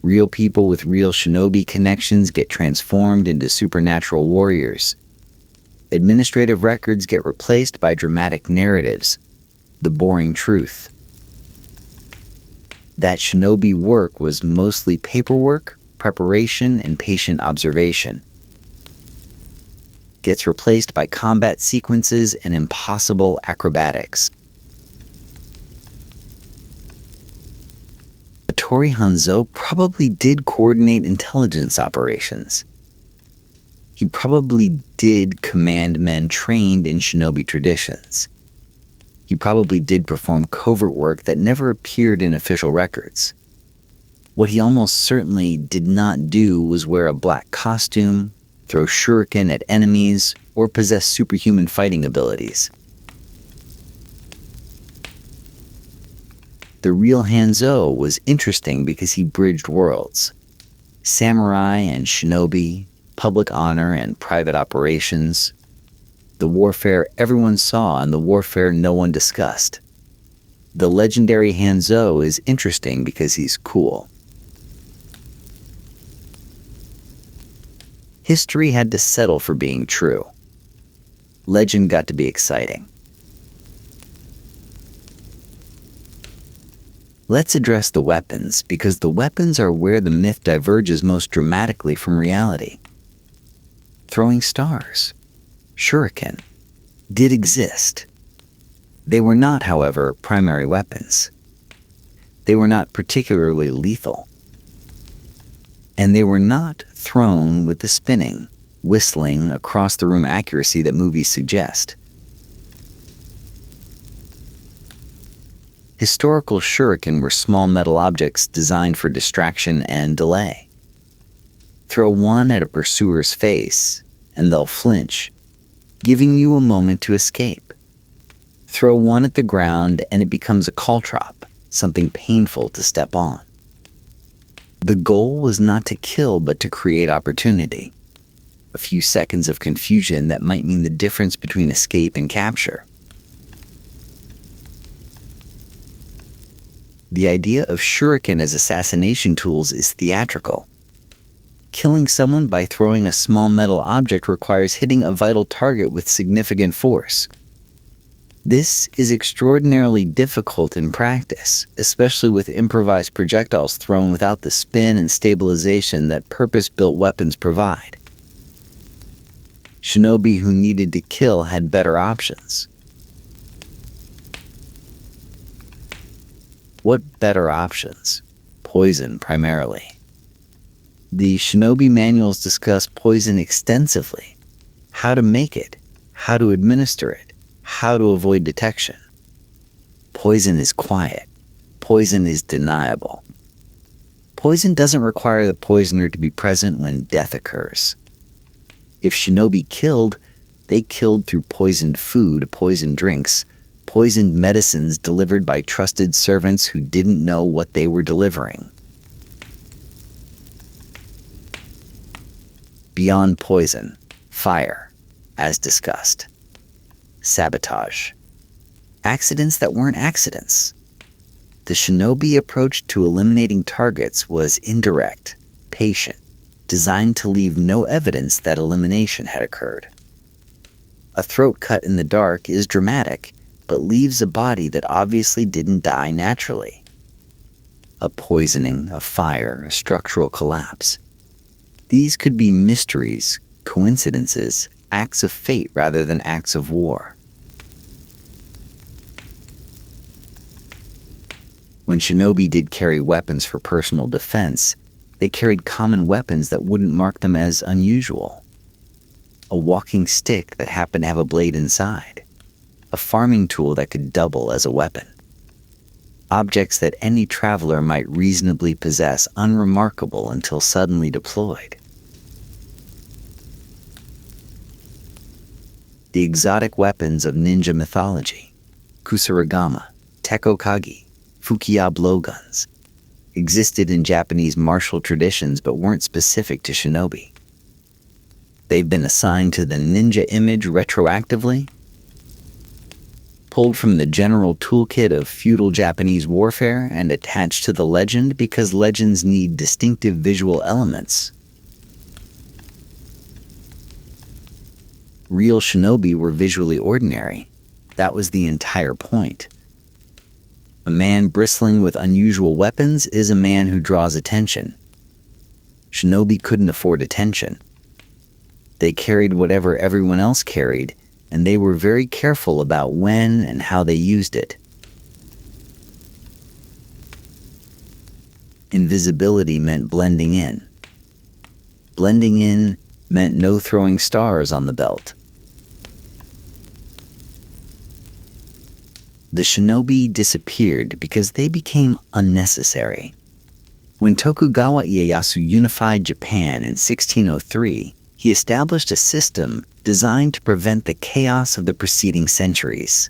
Real people with real shinobi connections get transformed into supernatural warriors. Administrative records get replaced by dramatic narratives, the boring truth. That shinobi work was mostly paperwork, preparation, and patient observation. Gets replaced by combat sequences and impossible acrobatics. Hattori Hanzo probably did coordinate intelligence operations. He probably did command men trained in shinobi traditions. He probably did perform covert work that never appeared in official records. What he almost certainly did not do was wear a black costume, throw shuriken at enemies, or possess superhuman fighting abilities. The real Hanzo was interesting because he bridged worlds. Samurai and shinobi, public honor and private operations, the warfare everyone saw and the warfare no one discussed. The legendary Hanzo is interesting because he's cool. History had to settle for being true. Legend got to be exciting. Let's address the weapons, because the weapons are where the myth diverges most dramatically from reality. Throwing stars, shuriken, did exist. They were not, however, primary weapons. They were not particularly lethal. And they were not thrown with the spinning, whistling across the room accuracy that movies suggest. Historical shuriken were small metal objects designed for distraction and delay. Throw one at a pursuer's face, and they'll flinch, giving you a moment to escape. Throw one at the ground, and it becomes a caltrop, something painful to step on. The goal was not to kill, but to create opportunity. A few seconds of confusion that might mean the difference between escape and capture. The idea of shuriken as assassination tools is theatrical. Killing someone by throwing a small metal object requires hitting a vital target with significant force. This is extraordinarily difficult in practice, especially with improvised projectiles thrown without the spin and stabilization that purpose-built weapons provide. Shinobi who needed to kill had better options. What better options? Poison, primarily. The shinobi manuals discuss poison extensively. How to make it, how to administer it, how to avoid detection. Poison is quiet. Poison is deniable. Poison doesn't require the poisoner to be present when death occurs. If shinobi killed, they killed through poisoned food, poisoned drinks, poisoned medicines delivered by trusted servants who didn't know what they were delivering. Beyond poison, fire, as discussed. Sabotage. Accidents that weren't accidents. The shinobi approach to eliminating targets was indirect, patient, designed to leave no evidence that elimination had occurred. A throat cut in the dark is dramatic, but leaves a body that obviously didn't die naturally. A poisoning, a fire, a structural collapse. These could be mysteries, coincidences, acts of fate rather than acts of war. When shinobi did carry weapons for personal defense, they carried common weapons that wouldn't mark them as unusual. A walking stick that happened to have a blade inside. A farming tool that could double as a weapon. Objects that any traveler might reasonably possess, unremarkable until suddenly deployed. the exotic weapons of ninja mythology, kusarigama, tekokage, fukiya blowguns, existed in Japanese martial traditions but weren't specific to shinobi. They've been assigned to the ninja image retroactively, pulled from the general toolkit of feudal Japanese warfare, and attached to the legend because legends need distinctive visual elements. Real shinobi were visually ordinary. That was the entire point. A man bristling with unusual weapons is a man who draws attention. Shinobi couldn't afford attention. They carried whatever everyone else carried, and they were very careful about when and how they used it. Invisibility meant blending in. Blending in meant no throwing stars on the belt. The shinobi disappeared because they became unnecessary. When Tokugawa Ieyasu unified Japan in 1603, he established a system designed to prevent the chaos of the preceding centuries.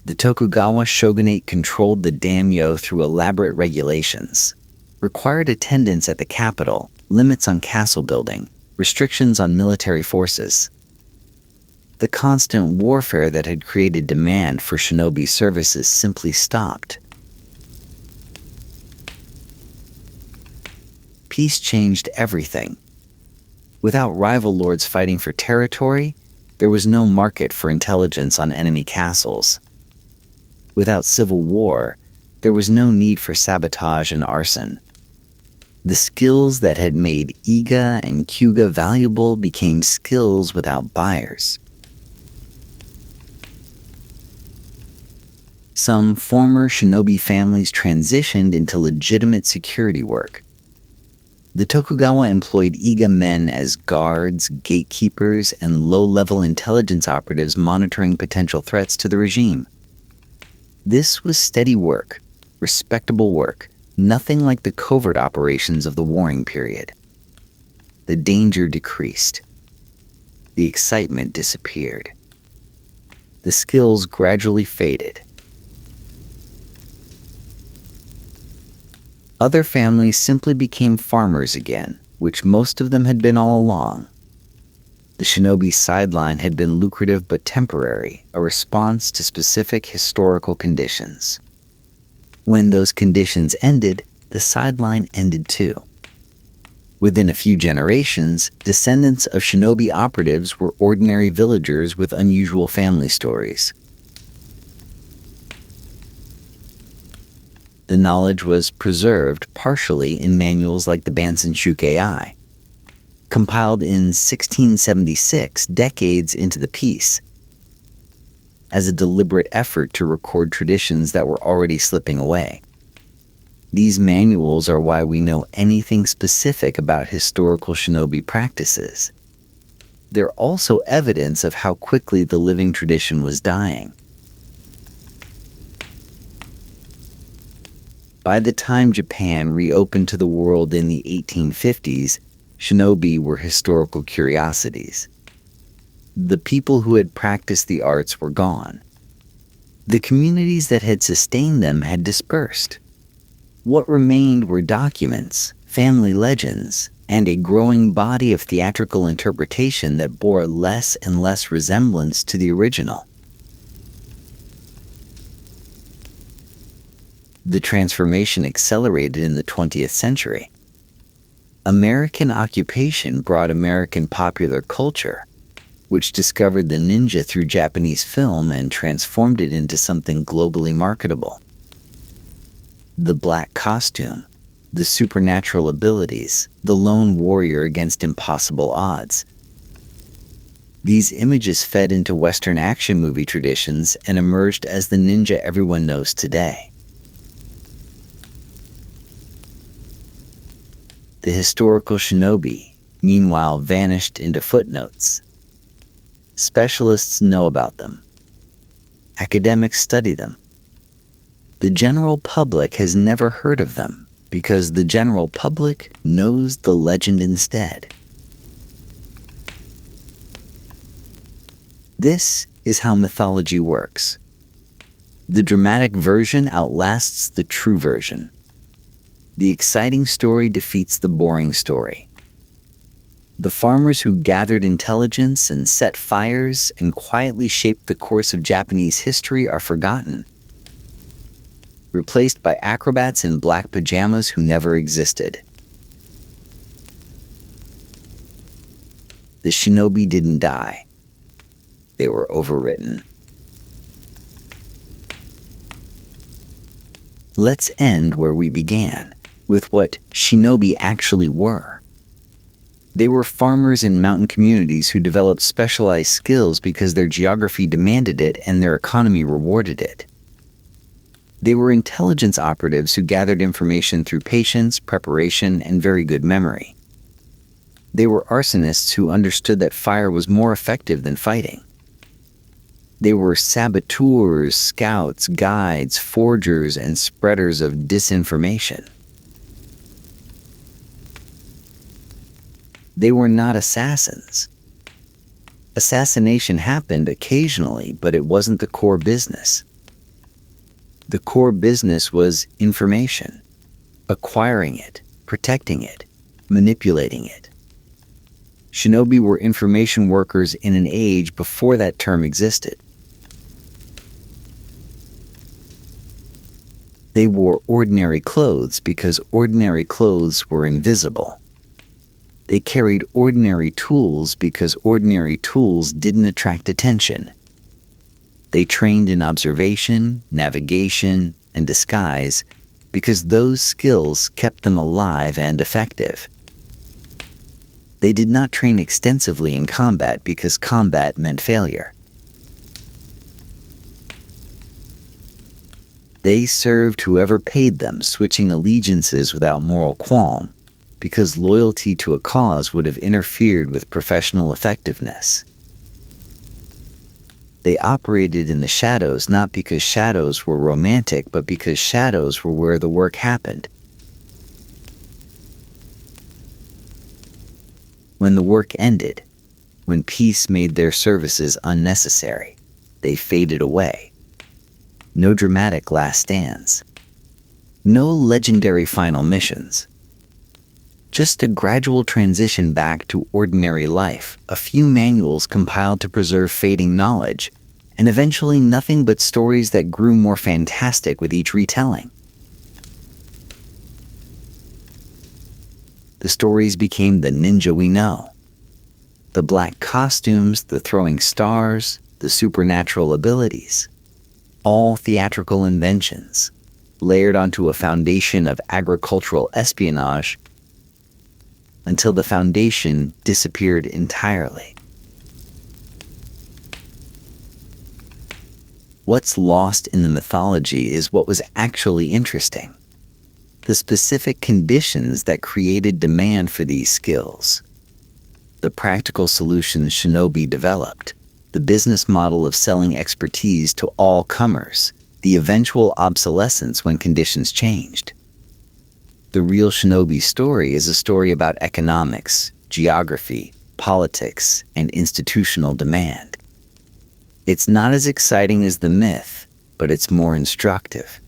The Tokugawa shogunate controlled the daimyo through elaborate regulations, required attendance at the capital, limits on castle building, restrictions on military forces. The constant warfare that had created demand for shinobi services simply stopped. Peace changed everything. Without rival lords fighting for territory, there was no market for intelligence on enemy castles. Without civil war, there was no need for sabotage and arson. The skills that had made Iga and Kyuga valuable became skills without buyers. Some former shinobi families transitioned into legitimate security work. The Tokugawa employed Iga men as guards, gatekeepers, and low-level intelligence operatives monitoring potential threats to the regime. This was steady work, respectable work, nothing like the covert operations of the warring period. The danger decreased. The excitement disappeared. The skills gradually faded. Other families simply became farmers again, which most of them had been all along. The shinobi sideline had been lucrative but temporary, a response to specific historical conditions. When those conditions ended, the sideline ended too. Within a few generations, descendants of shinobi operatives were ordinary villagers with unusual family stories. The knowledge was preserved partially in manuals like the Bansen Shukei, compiled in 1676, decades into the peace, as a deliberate effort to record traditions that were already slipping away. These manuals are why we know anything specific about historical shinobi practices. They're also evidence of how quickly the living tradition was dying. By the time Japan reopened to the world in the 1850s, shinobi were historical curiosities. The people who had practiced the arts were gone. The communities that had sustained them had dispersed. What remained were documents, family legends, and a growing body of theatrical interpretation that bore less and less resemblance to the original. The transformation accelerated in the 20th century. American occupation brought American popular culture, which discovered the ninja through Japanese film and transformed it into something globally marketable. The black costume, the supernatural abilities, the lone warrior against impossible odds. These images fed into Western action movie traditions and emerged as the ninja everyone knows today. The historical shinobi, meanwhile, vanished into footnotes. Specialists know about them. Academics study them. The general public has never heard of them because the general public knows the legend instead. This is how mythology works. The dramatic version outlasts the true version. The exciting story defeats the boring story. The farmers who gathered intelligence and set fires and quietly shaped the course of Japanese history are forgotten, replaced by acrobats in black pajamas who never existed. The shinobi didn't die. They were overwritten. Let's end where we began, with what shinobi actually were. They were farmers in mountain communities who developed specialized skills because their geography demanded it and their economy rewarded it. They were intelligence operatives who gathered information through patience, preparation, and very good memory. They were arsonists who understood that fire was more effective than fighting. They were saboteurs, scouts, guides, forgers, and spreaders of disinformation. They were not assassins. Assassination happened occasionally, but it wasn't the core business. The core business was information, acquiring it, protecting it, manipulating it. Shinobi were information workers in an age before that term existed. They wore ordinary clothes because ordinary clothes were invisible. They carried ordinary tools because ordinary tools didn't attract attention. They trained in observation, navigation, and disguise because those skills kept them alive and effective. They did not train extensively in combat because combat meant failure. They served whoever paid them, switching allegiances without moral qualm, because loyalty to a cause would have interfered with professional effectiveness. They operated in the shadows not because shadows were romantic, but because shadows were where the work happened. When the work ended, when peace made their services unnecessary, they faded away. No dramatic last stands. No legendary final missions. Just a gradual transition back to ordinary life, a few manuals compiled to preserve fading knowledge, and eventually nothing but stories that grew more fantastic with each retelling. The stories became the ninja we know. The black costumes, the throwing stars, the supernatural abilities. All theatrical inventions, layered onto a foundation of agricultural espionage until the foundation disappeared entirely. What's lost in the mythology is what was actually interesting. The specific conditions that created demand for these skills. The practical solutions shinobi developed. The business model of selling expertise to all comers, the eventual obsolescence when conditions changed. The real shinobi story is a story about economics, geography, politics, and institutional demand. It's not as exciting as the myth, but it's more instructive.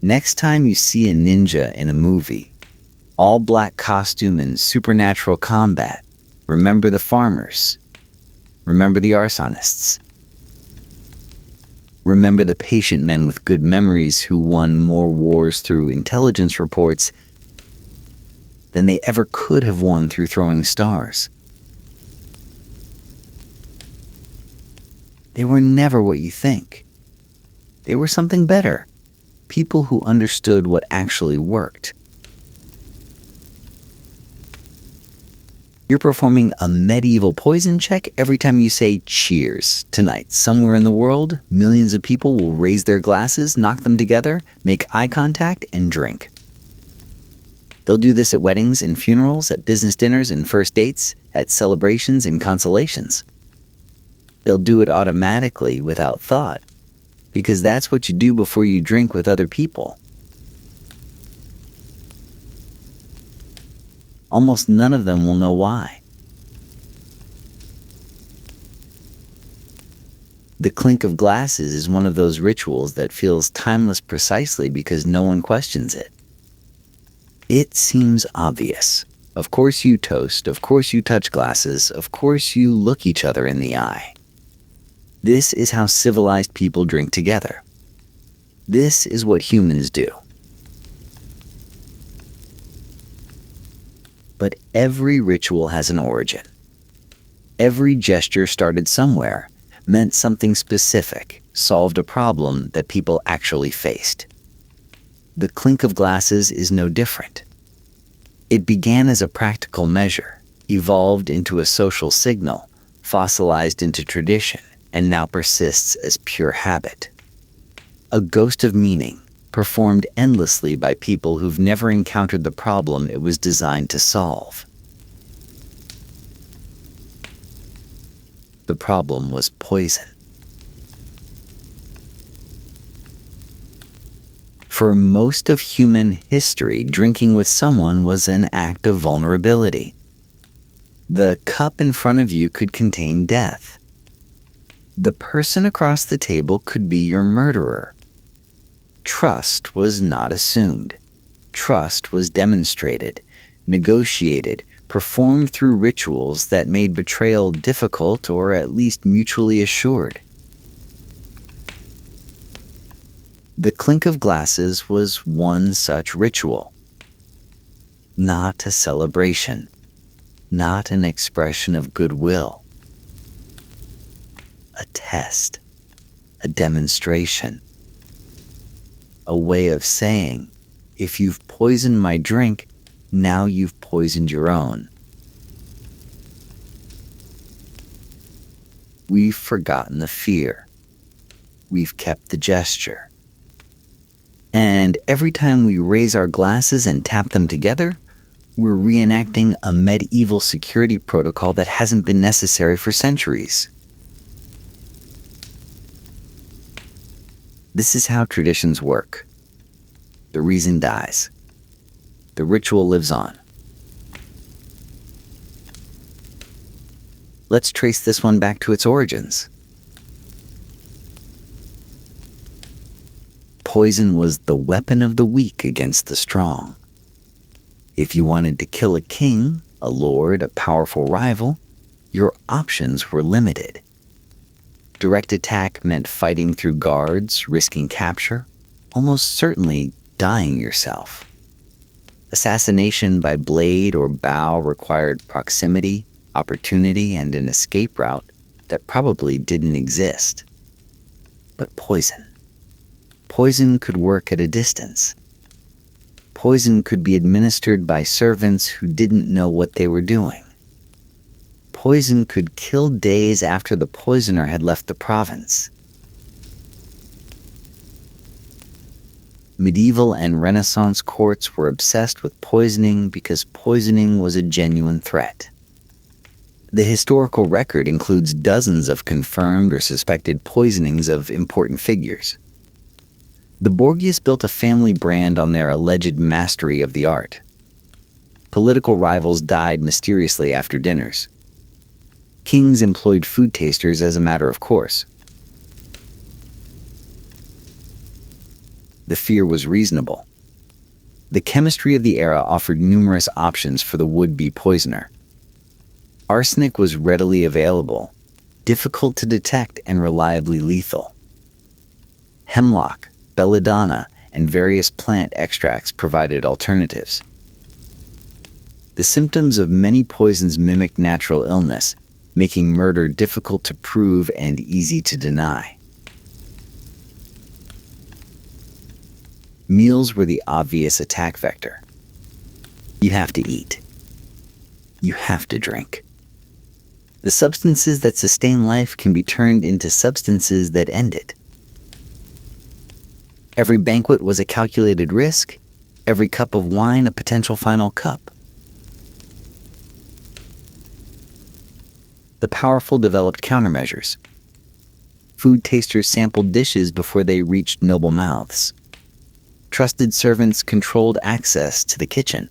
Next time you see a ninja in a movie, all black costume and supernatural combat, remember the farmers. Remember the arsonists. Remember the patient men with good memories who won more wars through intelligence reports than they ever could have won through throwing stars. They were never what you think. They were something better. People who understood what actually worked. You're performing a medieval poison check every time you say cheers. Tonight, somewhere in the world, millions of people will raise their glasses, knock them together, make eye contact, and drink. They'll do this at weddings and funerals, at business dinners and first dates, at celebrations and consolations. They'll do it automatically without thought, because that's what you do before you drink with other people. Almost none of them will know why. The clink of glasses is one of those rituals that feels timeless precisely because no one questions it. It seems obvious. Of course you toast, of course you touch glasses, of course you look each other in the eye. This is how civilized people drink together. This is what humans do. But every ritual has an origin. Every gesture started somewhere, meant something specific, solved a problem that people actually faced. The clink of glasses is no different. It began as a practical measure, evolved into a social signal, fossilized into tradition, and now persists as pure habit. A ghost of meaning, performed endlessly by people who've never encountered the problem it was designed to solve. The problem was poison. For most of human history, drinking with someone was an act of vulnerability. The cup in front of you could contain death. The person across the table could be your murderer. Trust was not assumed. Trust was demonstrated, negotiated, performed through rituals that made betrayal difficult or at least mutually assured. The clink of glasses was one such ritual. Not a celebration, not an expression of goodwill. A test, a demonstration, a way of saying, if you've poisoned my drink, now you've poisoned your own. We've forgotten the fear. We've kept the gesture. And every time we raise our glasses and tap them together, we're reenacting a medieval security protocol that hasn't been necessary for centuries. This is how traditions work. The reason dies. The ritual lives on. Let's trace this one back to its origins. Poison was the weapon of the weak against the strong. If you wanted to kill a king, a lord, a powerful rival, your options were limited. Direct attack meant fighting through guards, risking capture, almost certainly dying yourself. Assassination by blade or bow required proximity, opportunity, and an escape route that probably didn't exist. But poison. Poison could work at a distance. Poison could be administered by servants who didn't know what they were doing. Poison could kill days after the poisoner had left the province. Medieval and Renaissance courts were obsessed with poisoning because poisoning was a genuine threat. The historical record includes dozens of confirmed or suspected poisonings of important figures. The Borgias built a family brand on their alleged mastery of the art. Political rivals died mysteriously after dinners. Kings employed food tasters as a matter of course. The fear was reasonable. The chemistry of the era offered numerous options for the would-be poisoner. Arsenic was readily available, difficult to detect and reliably lethal. Hemlock, belladonna, and various plant extracts provided alternatives. The symptoms of many poisons mimicked natural illness, making murder difficult to prove and easy to deny. Meals were the obvious attack vector. You have to eat. You have to drink. The substances that sustain life can be turned into substances that end it. Every banquet was a calculated risk, every cup of wine a potential final cup. The powerful developed countermeasures. Food tasters sampled dishes before they reached noble mouths. Trusted servants controlled access to the kitchen.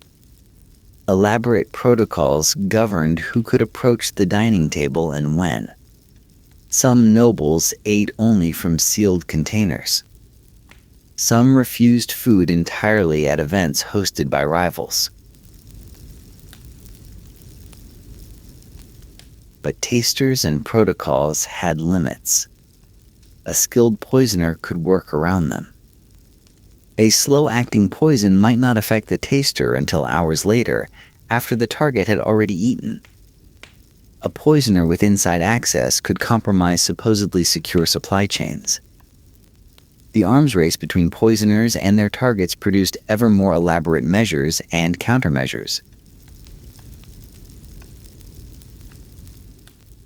Elaborate protocols governed who could approach the dining table and when. Some nobles ate only from sealed containers. Some refused food entirely at events hosted by rivals. But tasters and protocols had limits. A skilled poisoner could work around them. A slow-acting poison might not affect the taster until hours later, after the target had already eaten. A poisoner with inside access could compromise supposedly secure supply chains. The arms race between poisoners and their targets produced ever more elaborate measures and countermeasures.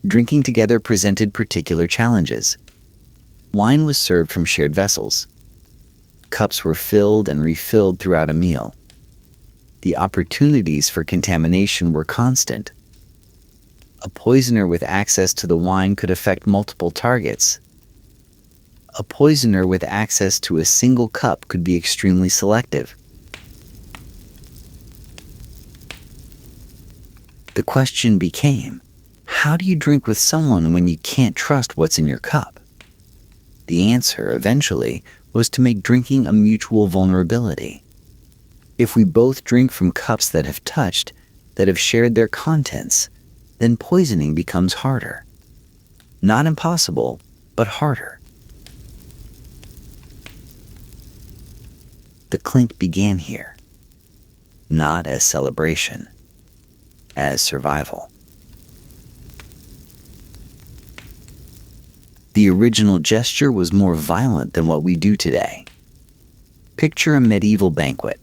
Drinking together presented particular challenges. Wine was served from shared vessels. Cups were filled and refilled throughout a meal. The opportunities for contamination were constant. A poisoner with access to the wine could affect multiple targets. A poisoner with access to a single cup could be extremely selective. The question became, how do you drink with someone when you can't trust what's in your cup? The answer, eventually, was to make drinking a mutual vulnerability. If we both drink from cups that have touched, that have shared their contents, then poisoning becomes harder. Not impossible, but harder. The Clink began here, not as celebration, as survival. The original gesture was more violent than what we do today. Picture a medieval banquet.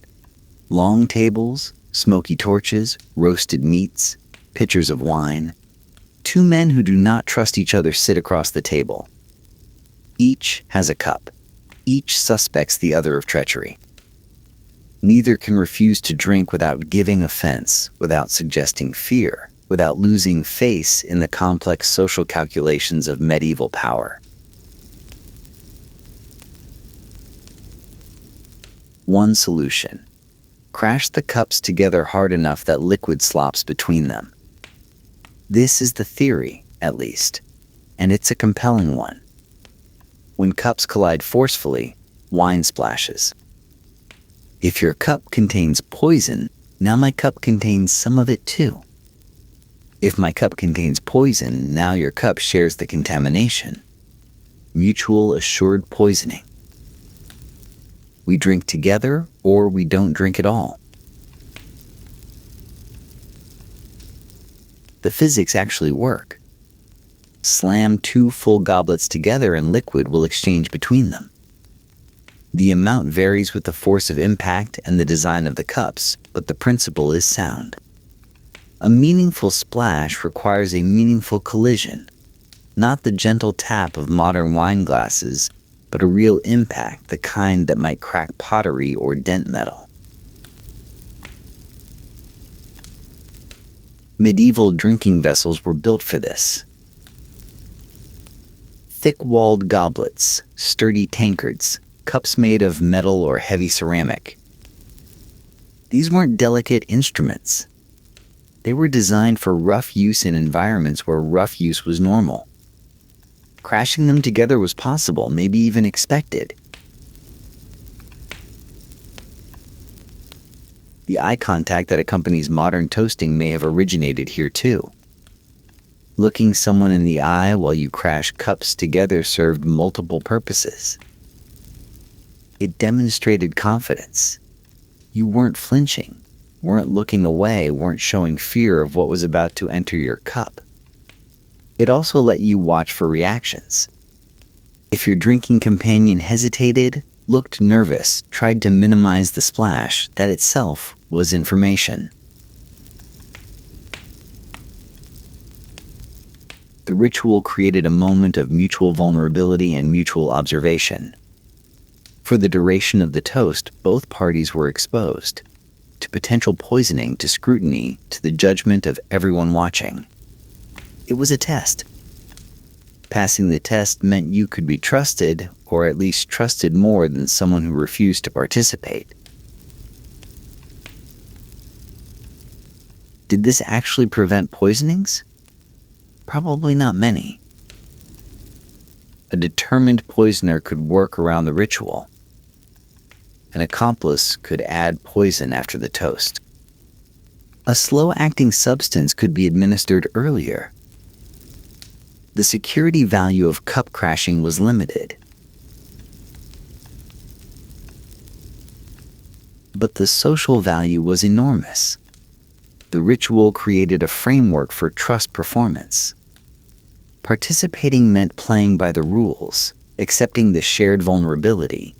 Long tables, smoky torches, roasted meats, pitchers of wine. Two men who do not trust each other sit across the table. Each has a cup. Each suspects the other of treachery. Neither can refuse to drink without giving offense, without suggesting fear, without losing face in the complex social calculations of medieval power. One solution: crash the cups together hard enough that liquid slops between them. This is the theory, at least, and it's a compelling one. When cups collide forcefully, wine splashes. If your cup contains poison, now my cup contains some of it too. If my cup contains poison, now your cup shares the contamination. Mutual assured poisoning. We drink together, or we don't drink at all. The physics actually work. Slam two full goblets together and liquid will exchange between them. The amount varies with the force of impact and the design of the cups, but the principle is sound. A meaningful splash requires a meaningful collision, not the gentle tap of modern wine glasses, but a real impact, the kind that might crack pottery or dent metal. Medieval drinking vessels were built for this. Thick-walled goblets, sturdy tankards, cups made of metal or heavy ceramic. These weren't delicate instruments. They were designed for rough use in environments where rough use was normal. Crashing them together was possible, maybe even expected. The eye contact that accompanies modern toasting may have originated here too. Looking someone in the eye while you crash cups together served multiple purposes. It demonstrated confidence. You weren't flinching, weren't looking away, weren't showing fear of what was about to enter your cup. It also let you watch for reactions. If your drinking companion hesitated, looked nervous, tried to minimize the splash, that itself was information. The ritual created a moment of mutual vulnerability and mutual observation. For the duration of the toast, both parties were exposed to potential poisoning, to scrutiny, to the judgment of everyone watching. It was a test. Passing the test meant you could be trusted, or at least trusted more than someone who refused to participate. Did this actually prevent poisonings? Probably not many. a determined poisoner could work around the ritual. An accomplice could add poison after the toast. A slow-acting substance could be administered earlier. The security value of cup crashing was limited. But the social value was enormous. The ritual created a framework for trust performance. Participating meant playing by the rules, accepting the shared vulnerability,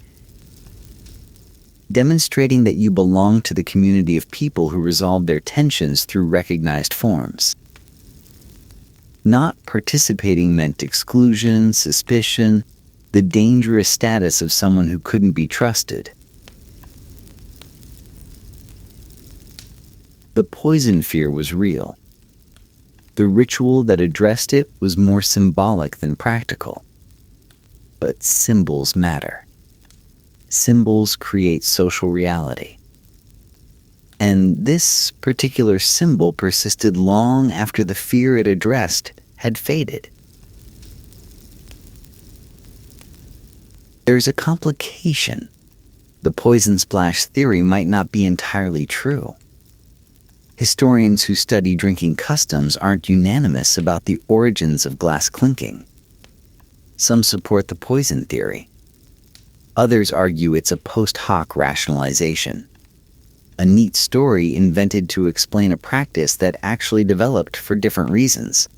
demonstrating that you belong to the community of people who resolve their tensions through recognized forms. Not participating meant exclusion, suspicion, the dangerous status of someone who couldn't be trusted. The poison fear was real. The ritual that addressed it was more symbolic than practical. But symbols matter. Symbols create social reality. And this particular symbol persisted long after the fear it addressed had faded. There's a complication. The poison splash theory might not be entirely true. Historians who study drinking customs aren't unanimous about the origins of glass clinking. Some support the poison theory. Others argue it's a post hoc rationalization, a neat story invented to explain a practice that actually developed for different reasons.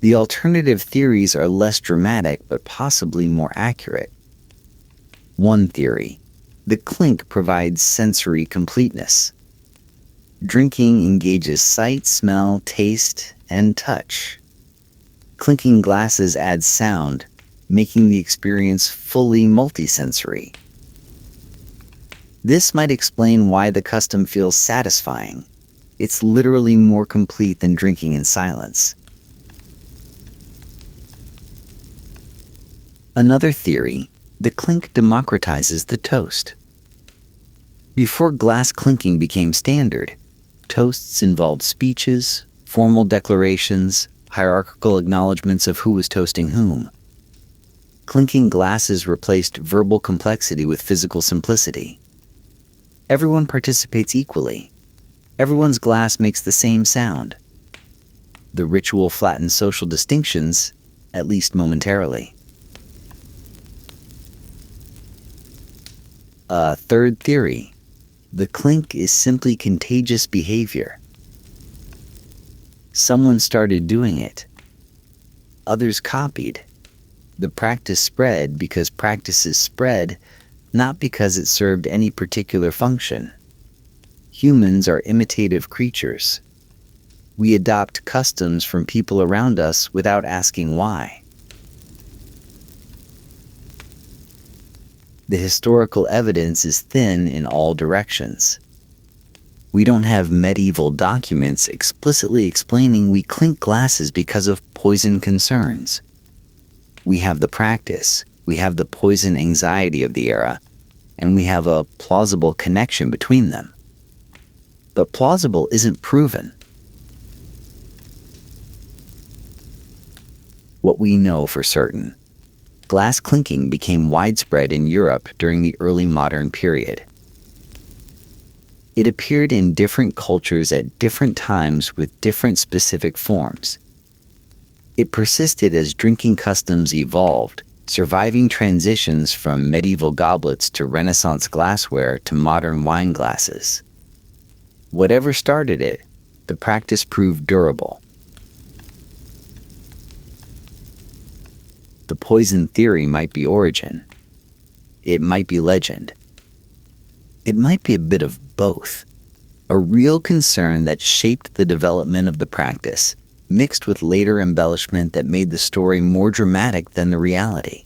The alternative theories are less dramatic but possibly more accurate. One theory: the clink provides sensory completeness. Drinking engages sight, smell, taste, and touch. Clinking glasses adds sound, making the experience fully multisensory. This might explain why the custom feels satisfying. It's literally more complete than drinking in silence. Another theory: the clink democratizes the toast. Before glass clinking became standard, toasts involved speeches, formal declarations, hierarchical acknowledgments of who was toasting whom. Clinking glasses replaced verbal complexity with physical simplicity. Everyone participates equally. Everyone's glass makes the same sound. The ritual flattens social distinctions, at least momentarily. A third theory: the clink is simply contagious behavior. Someone started doing it. Others copied. The practice spread because practices spread, not because it served any particular function. Humans are imitative creatures. We adopt customs from people around us without asking why. The historical evidence is thin in all directions. We don't have medieval documents explicitly explaining we clink glasses because of poison concerns. We have the practice, we have the poison anxiety of the era, and we have a plausible connection between them. But plausible isn't proven. What we know for certain: glass clinking became widespread in Europe during the early modern period. It appeared in different cultures at different times with different specific forms. It persisted as drinking customs evolved, surviving transitions from medieval goblets to Renaissance glassware to modern wine glasses. Whatever started it, the practice proved durable. The poison theory might be origin. It might be legend. It might be a bit of both. A real concern that shaped the development of the practice, mixed with later embellishment that made the story more dramatic than the reality.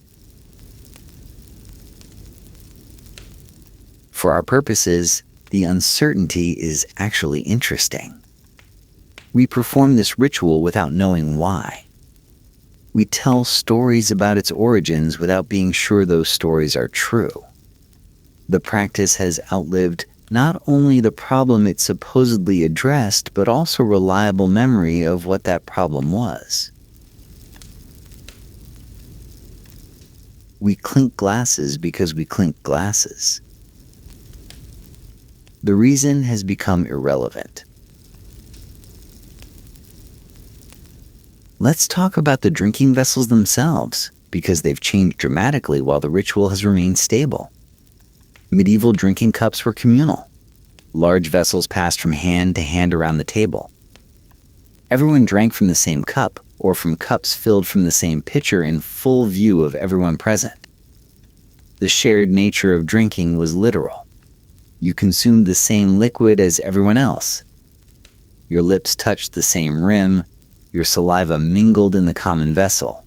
For our purposes, the uncertainty is actually interesting. We perform this ritual without knowing why. We tell stories about its origins without being sure those stories are true. The practice has outlived Not only the problem it supposedly addressed, but also reliable memory of what that problem was. We clink glasses because we clink glasses. The reason has become irrelevant. Let's talk about the drinking vessels themselves, because they've changed dramatically while the ritual has remained stable. Medieval drinking cups were communal. Large vessels passed from hand to hand around the table. Everyone drank from the same cup, or from cups filled from the same pitcher in full view of everyone present. The shared nature of drinking was literal. You consumed the same liquid as everyone else. Your lips touched the same rim. Your saliva mingled in the common vessel.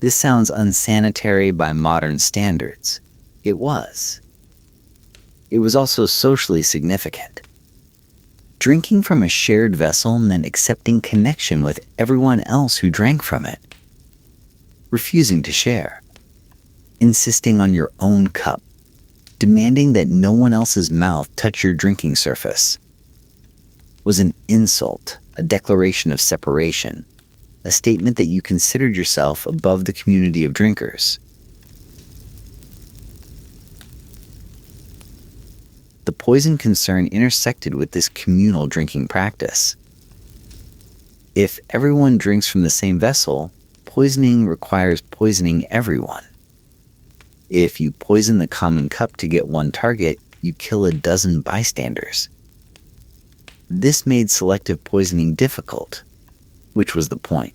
This sounds unsanitary by modern standards. It was. It was also socially significant. Drinking from a shared vessel meant accepting connection with everyone else who drank from it. Refusing to share. Insisting on your own cup. Demanding that no one else's mouth touch your drinking surface. Was an insult, a declaration of separation, a statement that you considered yourself above the community of drinkers. The poison concern intersected with this communal drinking practice. If everyone drinks from the same vessel, poisoning requires poisoning everyone. If you poison the common cup to get one target, you kill a dozen bystanders. This made selective poisoning difficult, which was the point.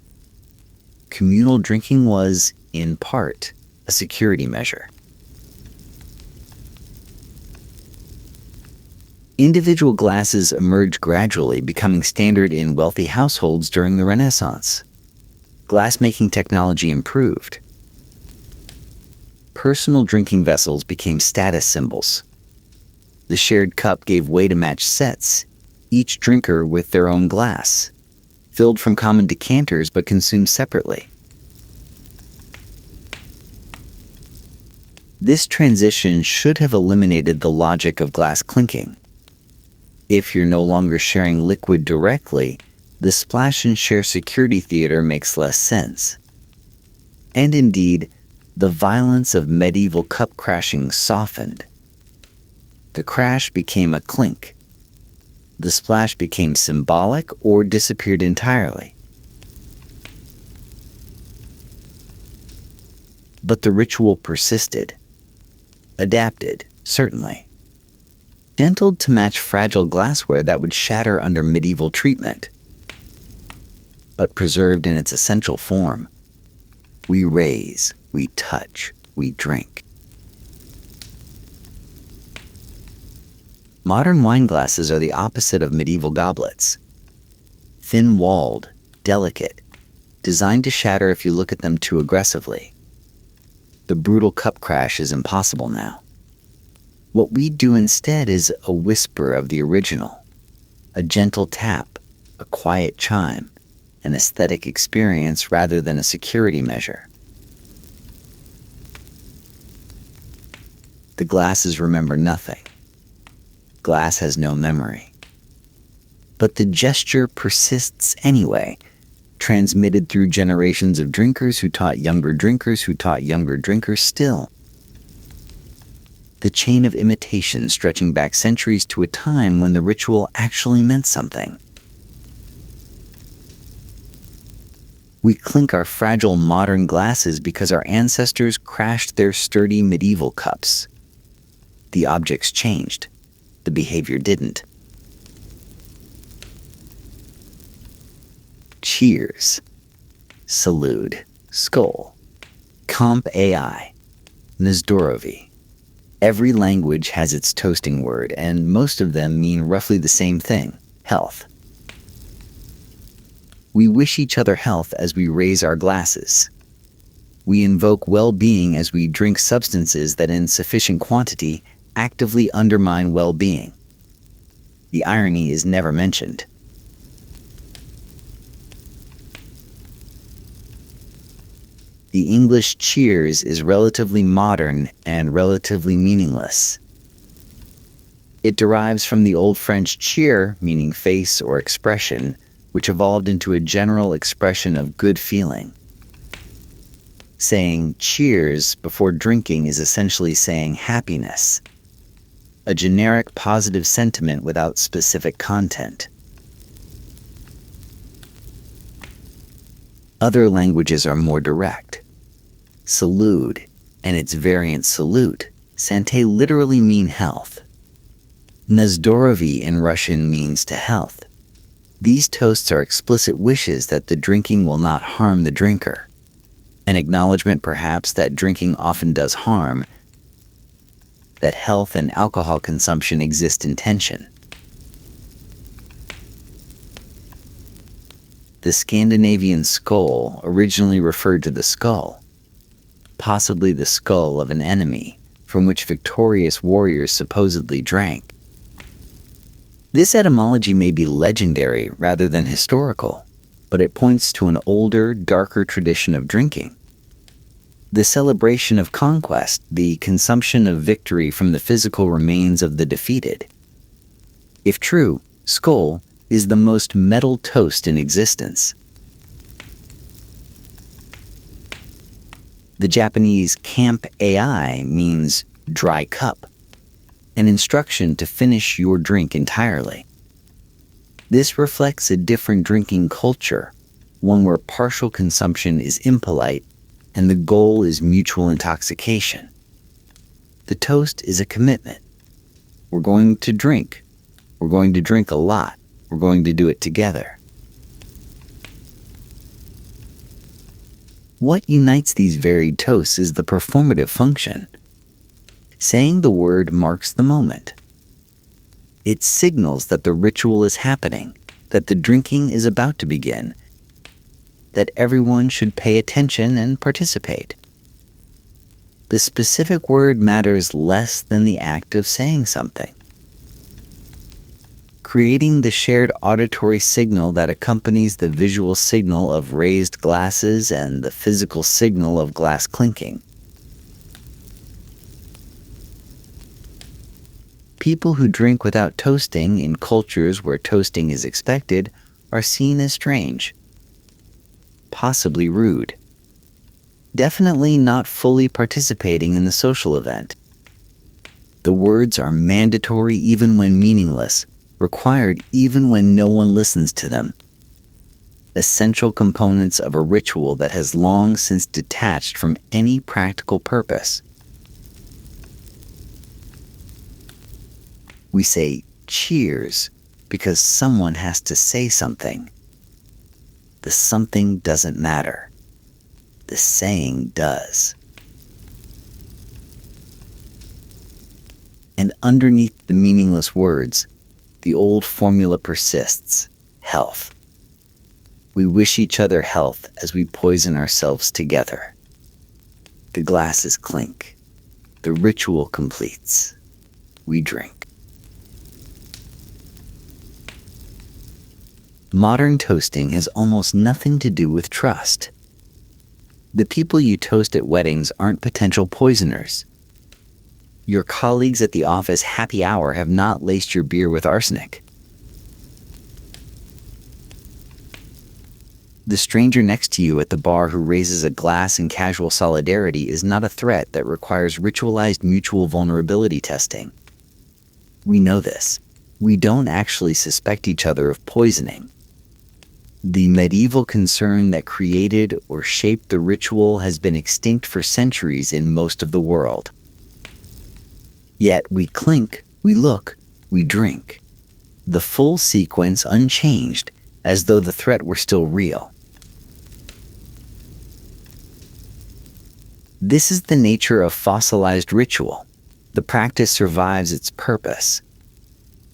Communal drinking was, in part, a security measure. Individual glasses emerged gradually, becoming standard in wealthy households during the Renaissance. Glass-making technology improved. Personal drinking vessels became status symbols. The shared cup gave way to match sets, each drinker with their own glass, filled from common decanters but consumed separately. This transition should have eliminated the logic of glass clinking. If you're no longer sharing liquid directly, the splash and share security theater makes less sense. And indeed, the violence of medieval cup crashing softened. The crash became a clink. The splash became symbolic or disappeared entirely. But the ritual persisted. Adapted, certainly. Gentled to match fragile glassware that would shatter under medieval treatment. But preserved in its essential form. We raise, we touch, we drink. Modern wine glasses are the opposite of medieval goblets. Thin-walled, delicate, designed to shatter if you look at them too aggressively. The brutal cup crash is impossible now. What we do instead is a whisper of the original, a gentle tap, a quiet chime, an aesthetic experience rather than a security measure. The glasses remember nothing. Glass has no memory. But the gesture persists anyway, transmitted through generations of drinkers who taught younger drinkers who taught younger drinkers still. The chain of imitation stretching back centuries to a time when the ritual actually meant something. We clink our fragile modern glasses because our ancestors crashed their sturdy medieval cups. The objects changed. The behavior didn't. Cheers. Salute. Skull. Comp AI. Nzdorovi. Every language has its toasting word, and most of them mean roughly the same thing: health. We wish each other health as we raise our glasses. We invoke well-being as we drink substances that in sufficient quantity actively undermine well-being. The irony is never mentioned. The English cheers is relatively modern and relatively meaningless. It derives from the Old French cheer, meaning face or expression, which evolved into a general expression of good feeling. Saying cheers before drinking is essentially saying happiness, a generic positive sentiment without specific content. Other languages are more direct. Salud and its variant salute, Santé, literally mean health. Nazdorovi in Russian means to health. These toasts are explicit wishes that the drinking will not harm the drinker. An acknowledgement perhaps that drinking often does harm, that health and alcohol consumption exist in tension. The Scandinavian skål originally referred to the skull, possibly the skull of an enemy, from which victorious warriors supposedly drank. This etymology may be legendary rather than historical, but it points to an older, darker tradition of drinking. The celebration of conquest, the consumption of victory from the physical remains of the defeated. If true, skål is the most metal toast in existence. The Japanese camp AI means dry cup, an instruction to finish your drink entirely. This reflects a different drinking culture, one where partial consumption is impolite and the goal is mutual intoxication. The toast is a commitment. We're going to drink. We're going to drink a lot. We're going to do it together. What unites these varied toasts is the performative function. Saying the word marks the moment. It signals that the ritual is happening, that the drinking is about to begin, that everyone should pay attention and participate. The specific word matters less than the act of saying something. Creating the shared auditory signal that accompanies the visual signal of raised glasses and the physical signal of glass clinking. People who drink without toasting in cultures where toasting is expected are seen as strange, possibly rude, definitely not fully participating in the social event. The words are mandatory even when meaningless, required even when no one listens to them. Essential components of a ritual that has long since detached from any practical purpose. We say cheers because someone has to say something. The something doesn't matter. The saying does. And underneath the meaningless words, the old formula persists: health. We wish each other health as we poison ourselves together. The glasses clink. The ritual completes. We drink. Modern toasting has almost nothing to do with trust. The people you toast at weddings aren't potential poisoners. Your colleagues at the office happy hour have not laced your beer with arsenic. The stranger next to you at the bar who raises a glass in casual solidarity is not a threat that requires ritualized mutual vulnerability testing. We know this. We don't actually suspect each other of poisoning. The medieval concern that created or shaped the ritual has been extinct for centuries in most of the world. Yet we clink, we look, we drink. The full sequence unchanged, as though the threat were still real. This is the nature of fossilized ritual. The practice survives its purpose.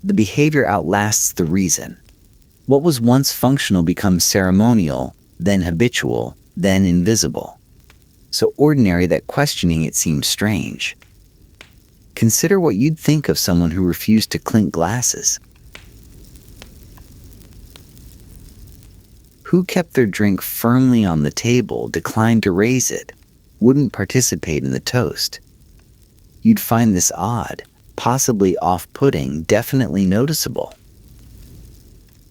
The behavior outlasts the reason. What was once functional becomes ceremonial, then habitual, then invisible. So ordinary that questioning it seems strange. Consider what you'd think of someone who refused to clink glasses. Who kept their drink firmly on the table, declined to raise it, wouldn't participate in the toast? You'd find this odd, possibly off-putting, definitely noticeable.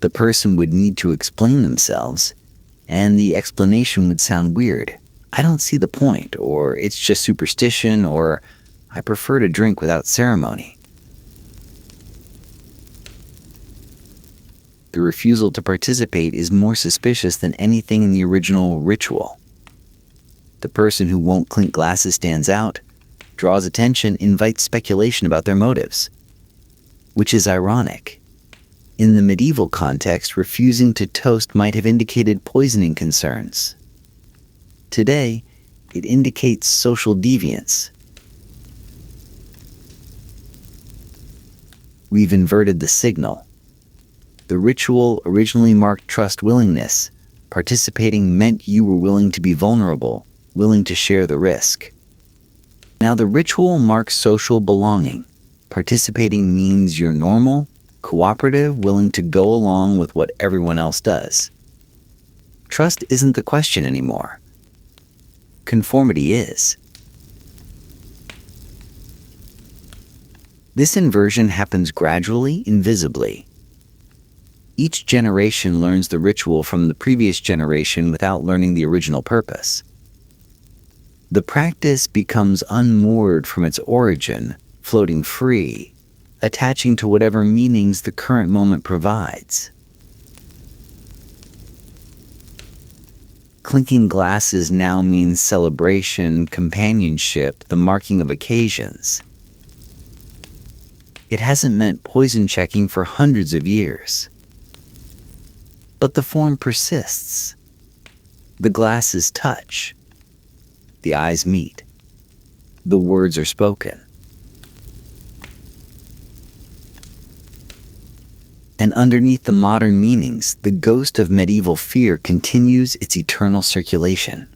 The person would need to explain themselves, and the explanation would sound weird. I don't see the point, or it's just superstition, or I prefer to drink without ceremony. The refusal to participate is more suspicious than anything in the original ritual. The person who won't clink glasses stands out, draws attention, invites speculation about their motives. Which is ironic. In the medieval context, refusing to toast might have indicated poisoning concerns. Today, it indicates social deviance. We've inverted the signal. The ritual originally marked trust willingness. Participating meant you were willing to be vulnerable, willing to share the risk. Now the ritual marks social belonging. Participating means you're normal, cooperative, willing to go along with what everyone else does. Trust isn't the question anymore. Conformity is. This inversion happens gradually, invisibly. Each generation learns the ritual from the previous generation without learning the original purpose. The practice becomes unmoored from its origin, floating free, attaching to whatever meanings the current moment provides. Clinking glasses now means celebration, companionship, the marking of occasions. It hasn't meant poison checking for hundreds of years. But the form persists. The glasses touch. The eyes meet. The words are spoken. And underneath the modern meanings, the ghost of medieval fear continues its eternal circulation.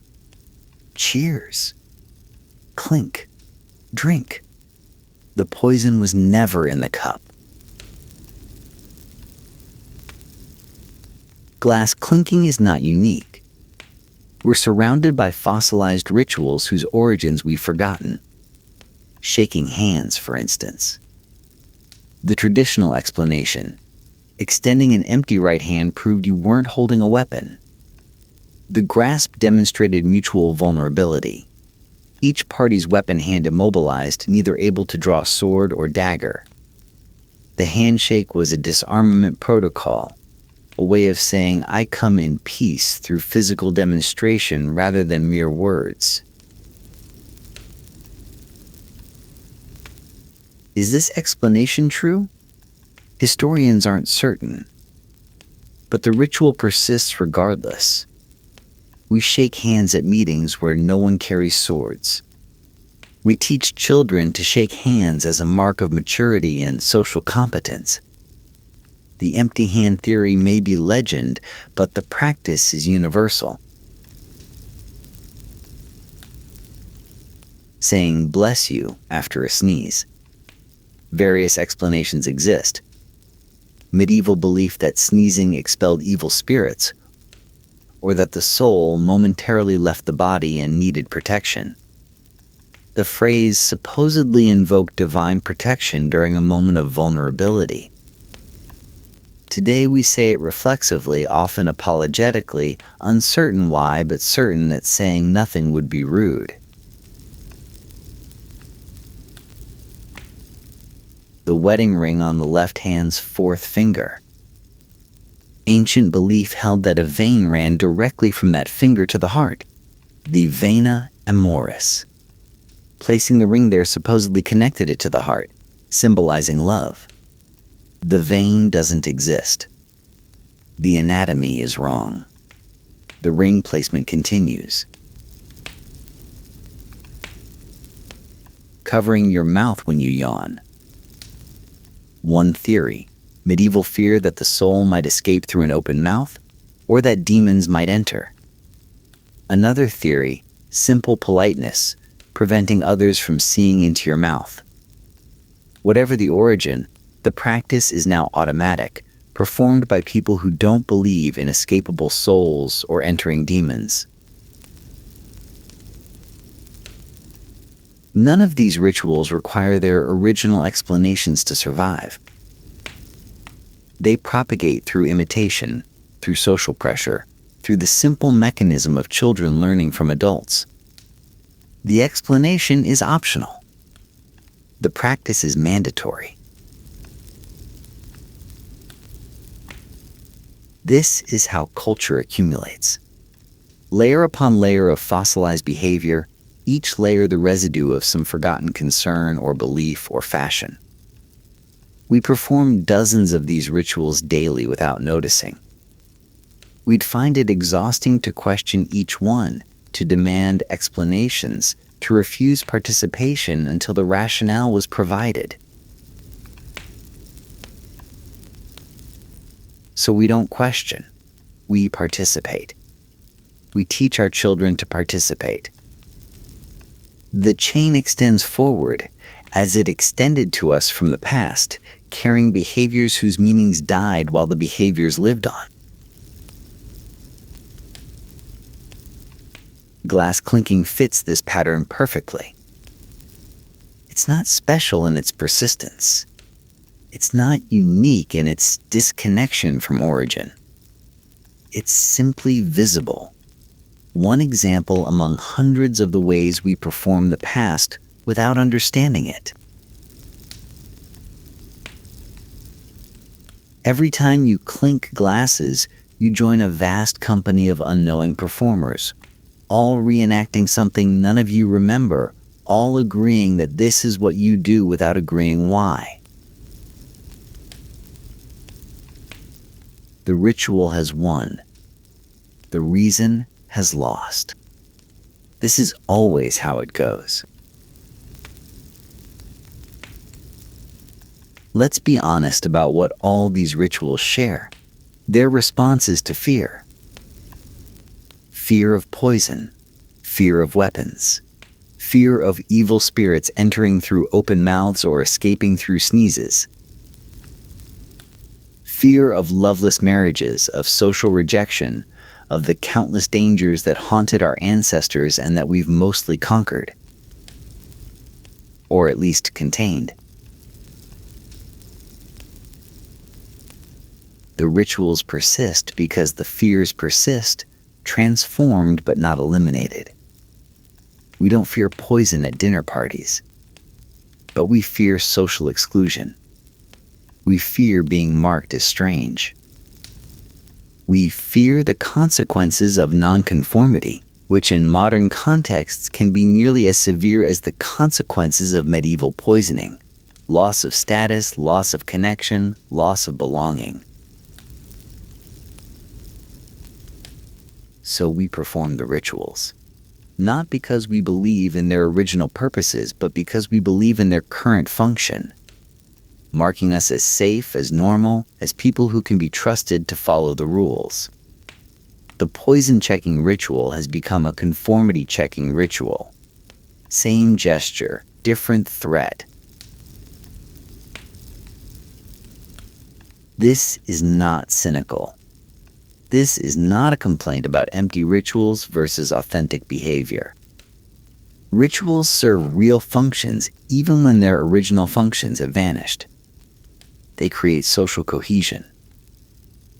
Cheers. Clink. Drink. The poison was never in the cup. Glass clinking is not unique. We're surrounded by fossilized rituals whose origins we've forgotten. Shaking hands, for instance. The traditional explanation: extending an empty right hand proved you weren't holding a weapon. The grasp demonstrated mutual vulnerability. Each party's weapon hand immobilized, neither able to draw sword or dagger. The handshake was a disarmament protocol, a way of saying I come in peace through physical demonstration rather than mere words. Is this explanation true? Historians aren't certain. But the ritual persists regardless. We shake hands at meetings where no one carries swords. We teach children to shake hands as a mark of maturity and social competence. The empty hand theory may be legend, but the practice is universal. Saying bless you after a sneeze. Various explanations exist. Medieval belief that sneezing expelled evil spirits, or that the soul momentarily left the body and needed protection. The phrase supposedly invoked divine protection during a moment of vulnerability. Today we say it reflexively, often apologetically, uncertain why, but certain that saying nothing would be rude. The wedding ring on the left hand's fourth finger. Ancient belief held that a vein ran directly from that finger to the heart, the vena amoris. Placing the ring there supposedly connected it to the heart, symbolizing love. The vein doesn't exist. The anatomy is wrong. The ring placement continues. Covering your mouth when you yawn. One theory: medieval fear that the soul might escape through an open mouth, or that demons might enter. Another theory: simple politeness, preventing others from seeing into your mouth. Whatever the origin, the practice is now automatic, performed by people who don't believe in escapable souls or entering demons. None of these rituals require their original explanations to survive. They propagate through imitation, through social pressure, through the simple mechanism of children learning from adults. The explanation is optional. The practice is mandatory. This is how culture accumulates. Layer upon layer of fossilized behavior, each layer the residue of some forgotten concern or belief or fashion. We perform dozens of these rituals daily without noticing. We'd find it exhausting to question each one, to demand explanations, to refuse participation until the rationale was provided. So we don't question, we participate. We teach our children to participate. The chain extends forward as it extended to us from the past, carrying behaviors whose meanings died while the behaviors lived on. Glass clinking fits this pattern perfectly. It's not special in its persistence. It's not unique in its disconnection from origin. It's simply visible. One example among hundreds of the ways we perform the past without understanding it. Every time you clink glasses, you join a vast company of unknowing performers, all reenacting something none of you remember, all agreeing that this is what you do without agreeing why. The ritual has won. The reason has lost. This is always how it goes. Let's be honest about what all these rituals share. Their responses to fear. Fear of poison, fear of weapons, fear of evil spirits entering through open mouths or escaping through sneezes, fear of loveless marriages, of social rejection, of the countless dangers that haunted our ancestors and that we've mostly conquered, or at least contained. The rituals persist because the fears persist, transformed but not eliminated. We don't fear poison at dinner parties, but we fear social exclusion. We fear being marked as strange. We fear the consequences of nonconformity, which in modern contexts can be nearly as severe as the consequences of medieval poisoning: loss of status, loss of connection, loss of belonging. So we perform the rituals, not because we believe in their original purposes, but because we believe in their current function, marking us as safe, as normal, as people who can be trusted to follow the rules. The poison-checking ritual has become a conformity-checking ritual. Same gesture, different threat. This is not cynical. This is not a complaint about empty rituals versus authentic behavior. Rituals serve real functions even when their original functions have vanished. They create social cohesion.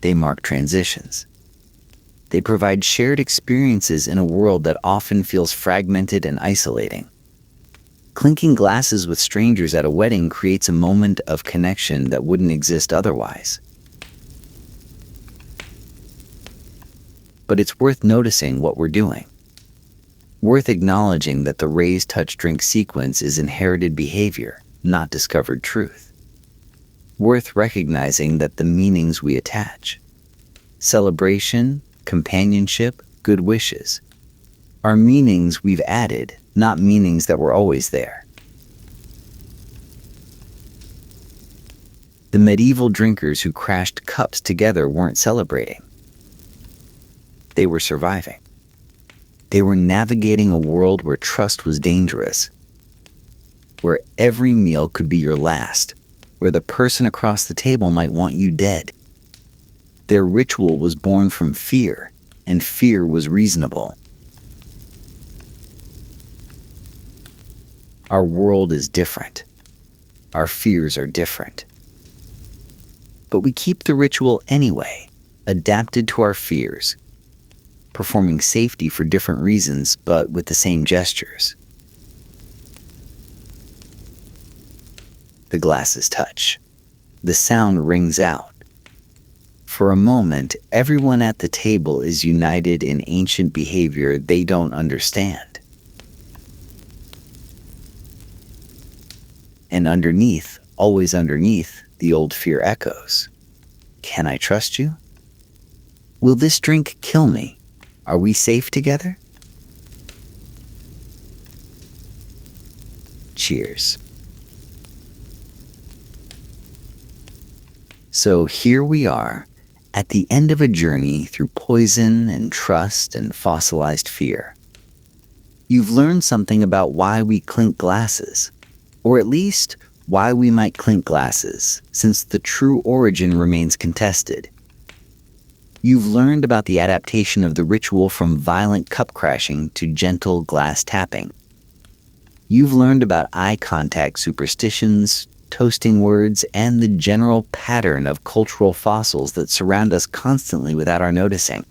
They mark transitions. They provide shared experiences in a world that often feels fragmented and isolating. Clinking glasses with strangers at a wedding creates a moment of connection that wouldn't exist otherwise. But it's worth noticing what we're doing. Worth acknowledging that the raise, touch, drink sequence is inherited behavior, not discovered truth. Worth recognizing that the meanings we attach, celebration, companionship, good wishes, are meanings we've added, not meanings that were always there. The medieval drinkers who crashed cups together weren't celebrating. They were surviving. They were navigating a world where trust was dangerous, where every meal could be your last, where the person across the table might want you dead. Their ritual was born from fear, and fear was reasonable. Our world is different. Our fears are different. But we keep the ritual anyway, adapted to our fears, performing safety for different reasons, but with the same gestures. The glasses touch. The sound rings out. For a moment, everyone at the table is united in ancient behavior they don't understand. And underneath, always underneath, the old fear echoes. Can I trust you? Will this drink kill me? Are we safe together? Cheers. So here we are, at the end of a journey through poison and trust and fossilized fear. You've learned something about why we clink glasses, or at least why we might clink glasses, since the true origin remains contested. You've learned about the adaptation of the ritual from violent cup crashing to gentle glass tapping. You've learned about eye contact superstitions, toasting words, and the general pattern of cultural fossils that surround us constantly without our noticing.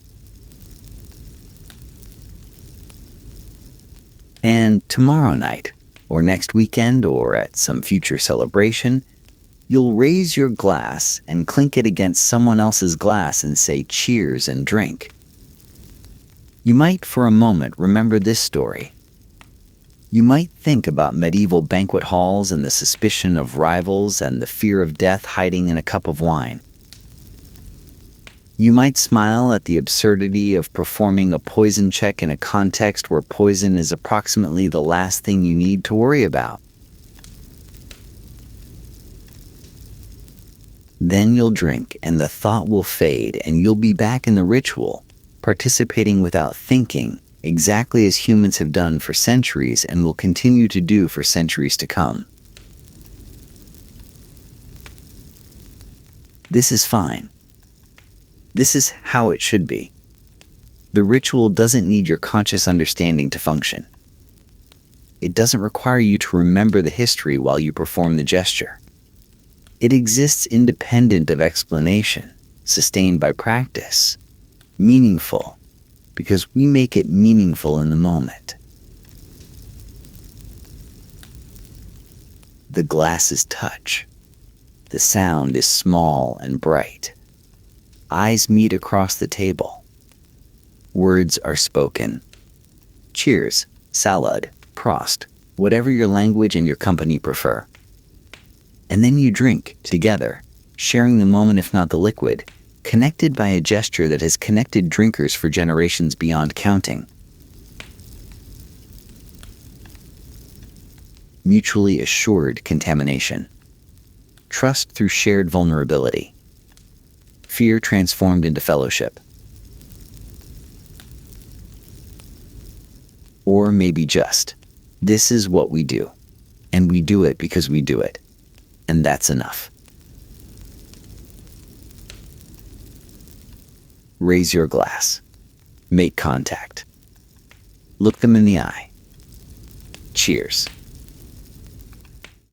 And tomorrow night, or next weekend, or at some future celebration, you'll raise your glass and clink it against someone else's glass and say cheers and drink. You might for a moment remember this story. You might think about medieval banquet halls and the suspicion of rivals and the fear of death hiding in a cup of wine. You might smile at the absurdity of performing a poison check in a context where poison is approximately the last thing you need to worry about. Then you'll drink, and the thought will fade, and you'll be back in the ritual, participating without thinking, exactly as humans have done for centuries and will continue to do for centuries to come. This is fine. This is how it should be. The ritual doesn't need your conscious understanding to function. It doesn't require you to remember the history while you perform the gesture. It exists independent of explanation, sustained by practice, meaningful, because we make it meaningful in the moment. The glasses touch. The sound is small and bright. Eyes meet across the table. Words are spoken. Cheers, salad, prost, whatever your language and your company prefer. And then you drink together, sharing the moment if not the liquid, connected by a gesture that has connected drinkers for generations beyond counting. Mutually assured contamination. Trust through shared vulnerability. Fear transformed into fellowship. Or maybe just, this is what we do, and we do it because we do it, and that's enough. Raise your glass. Make contact. Look them in the eye. Cheers.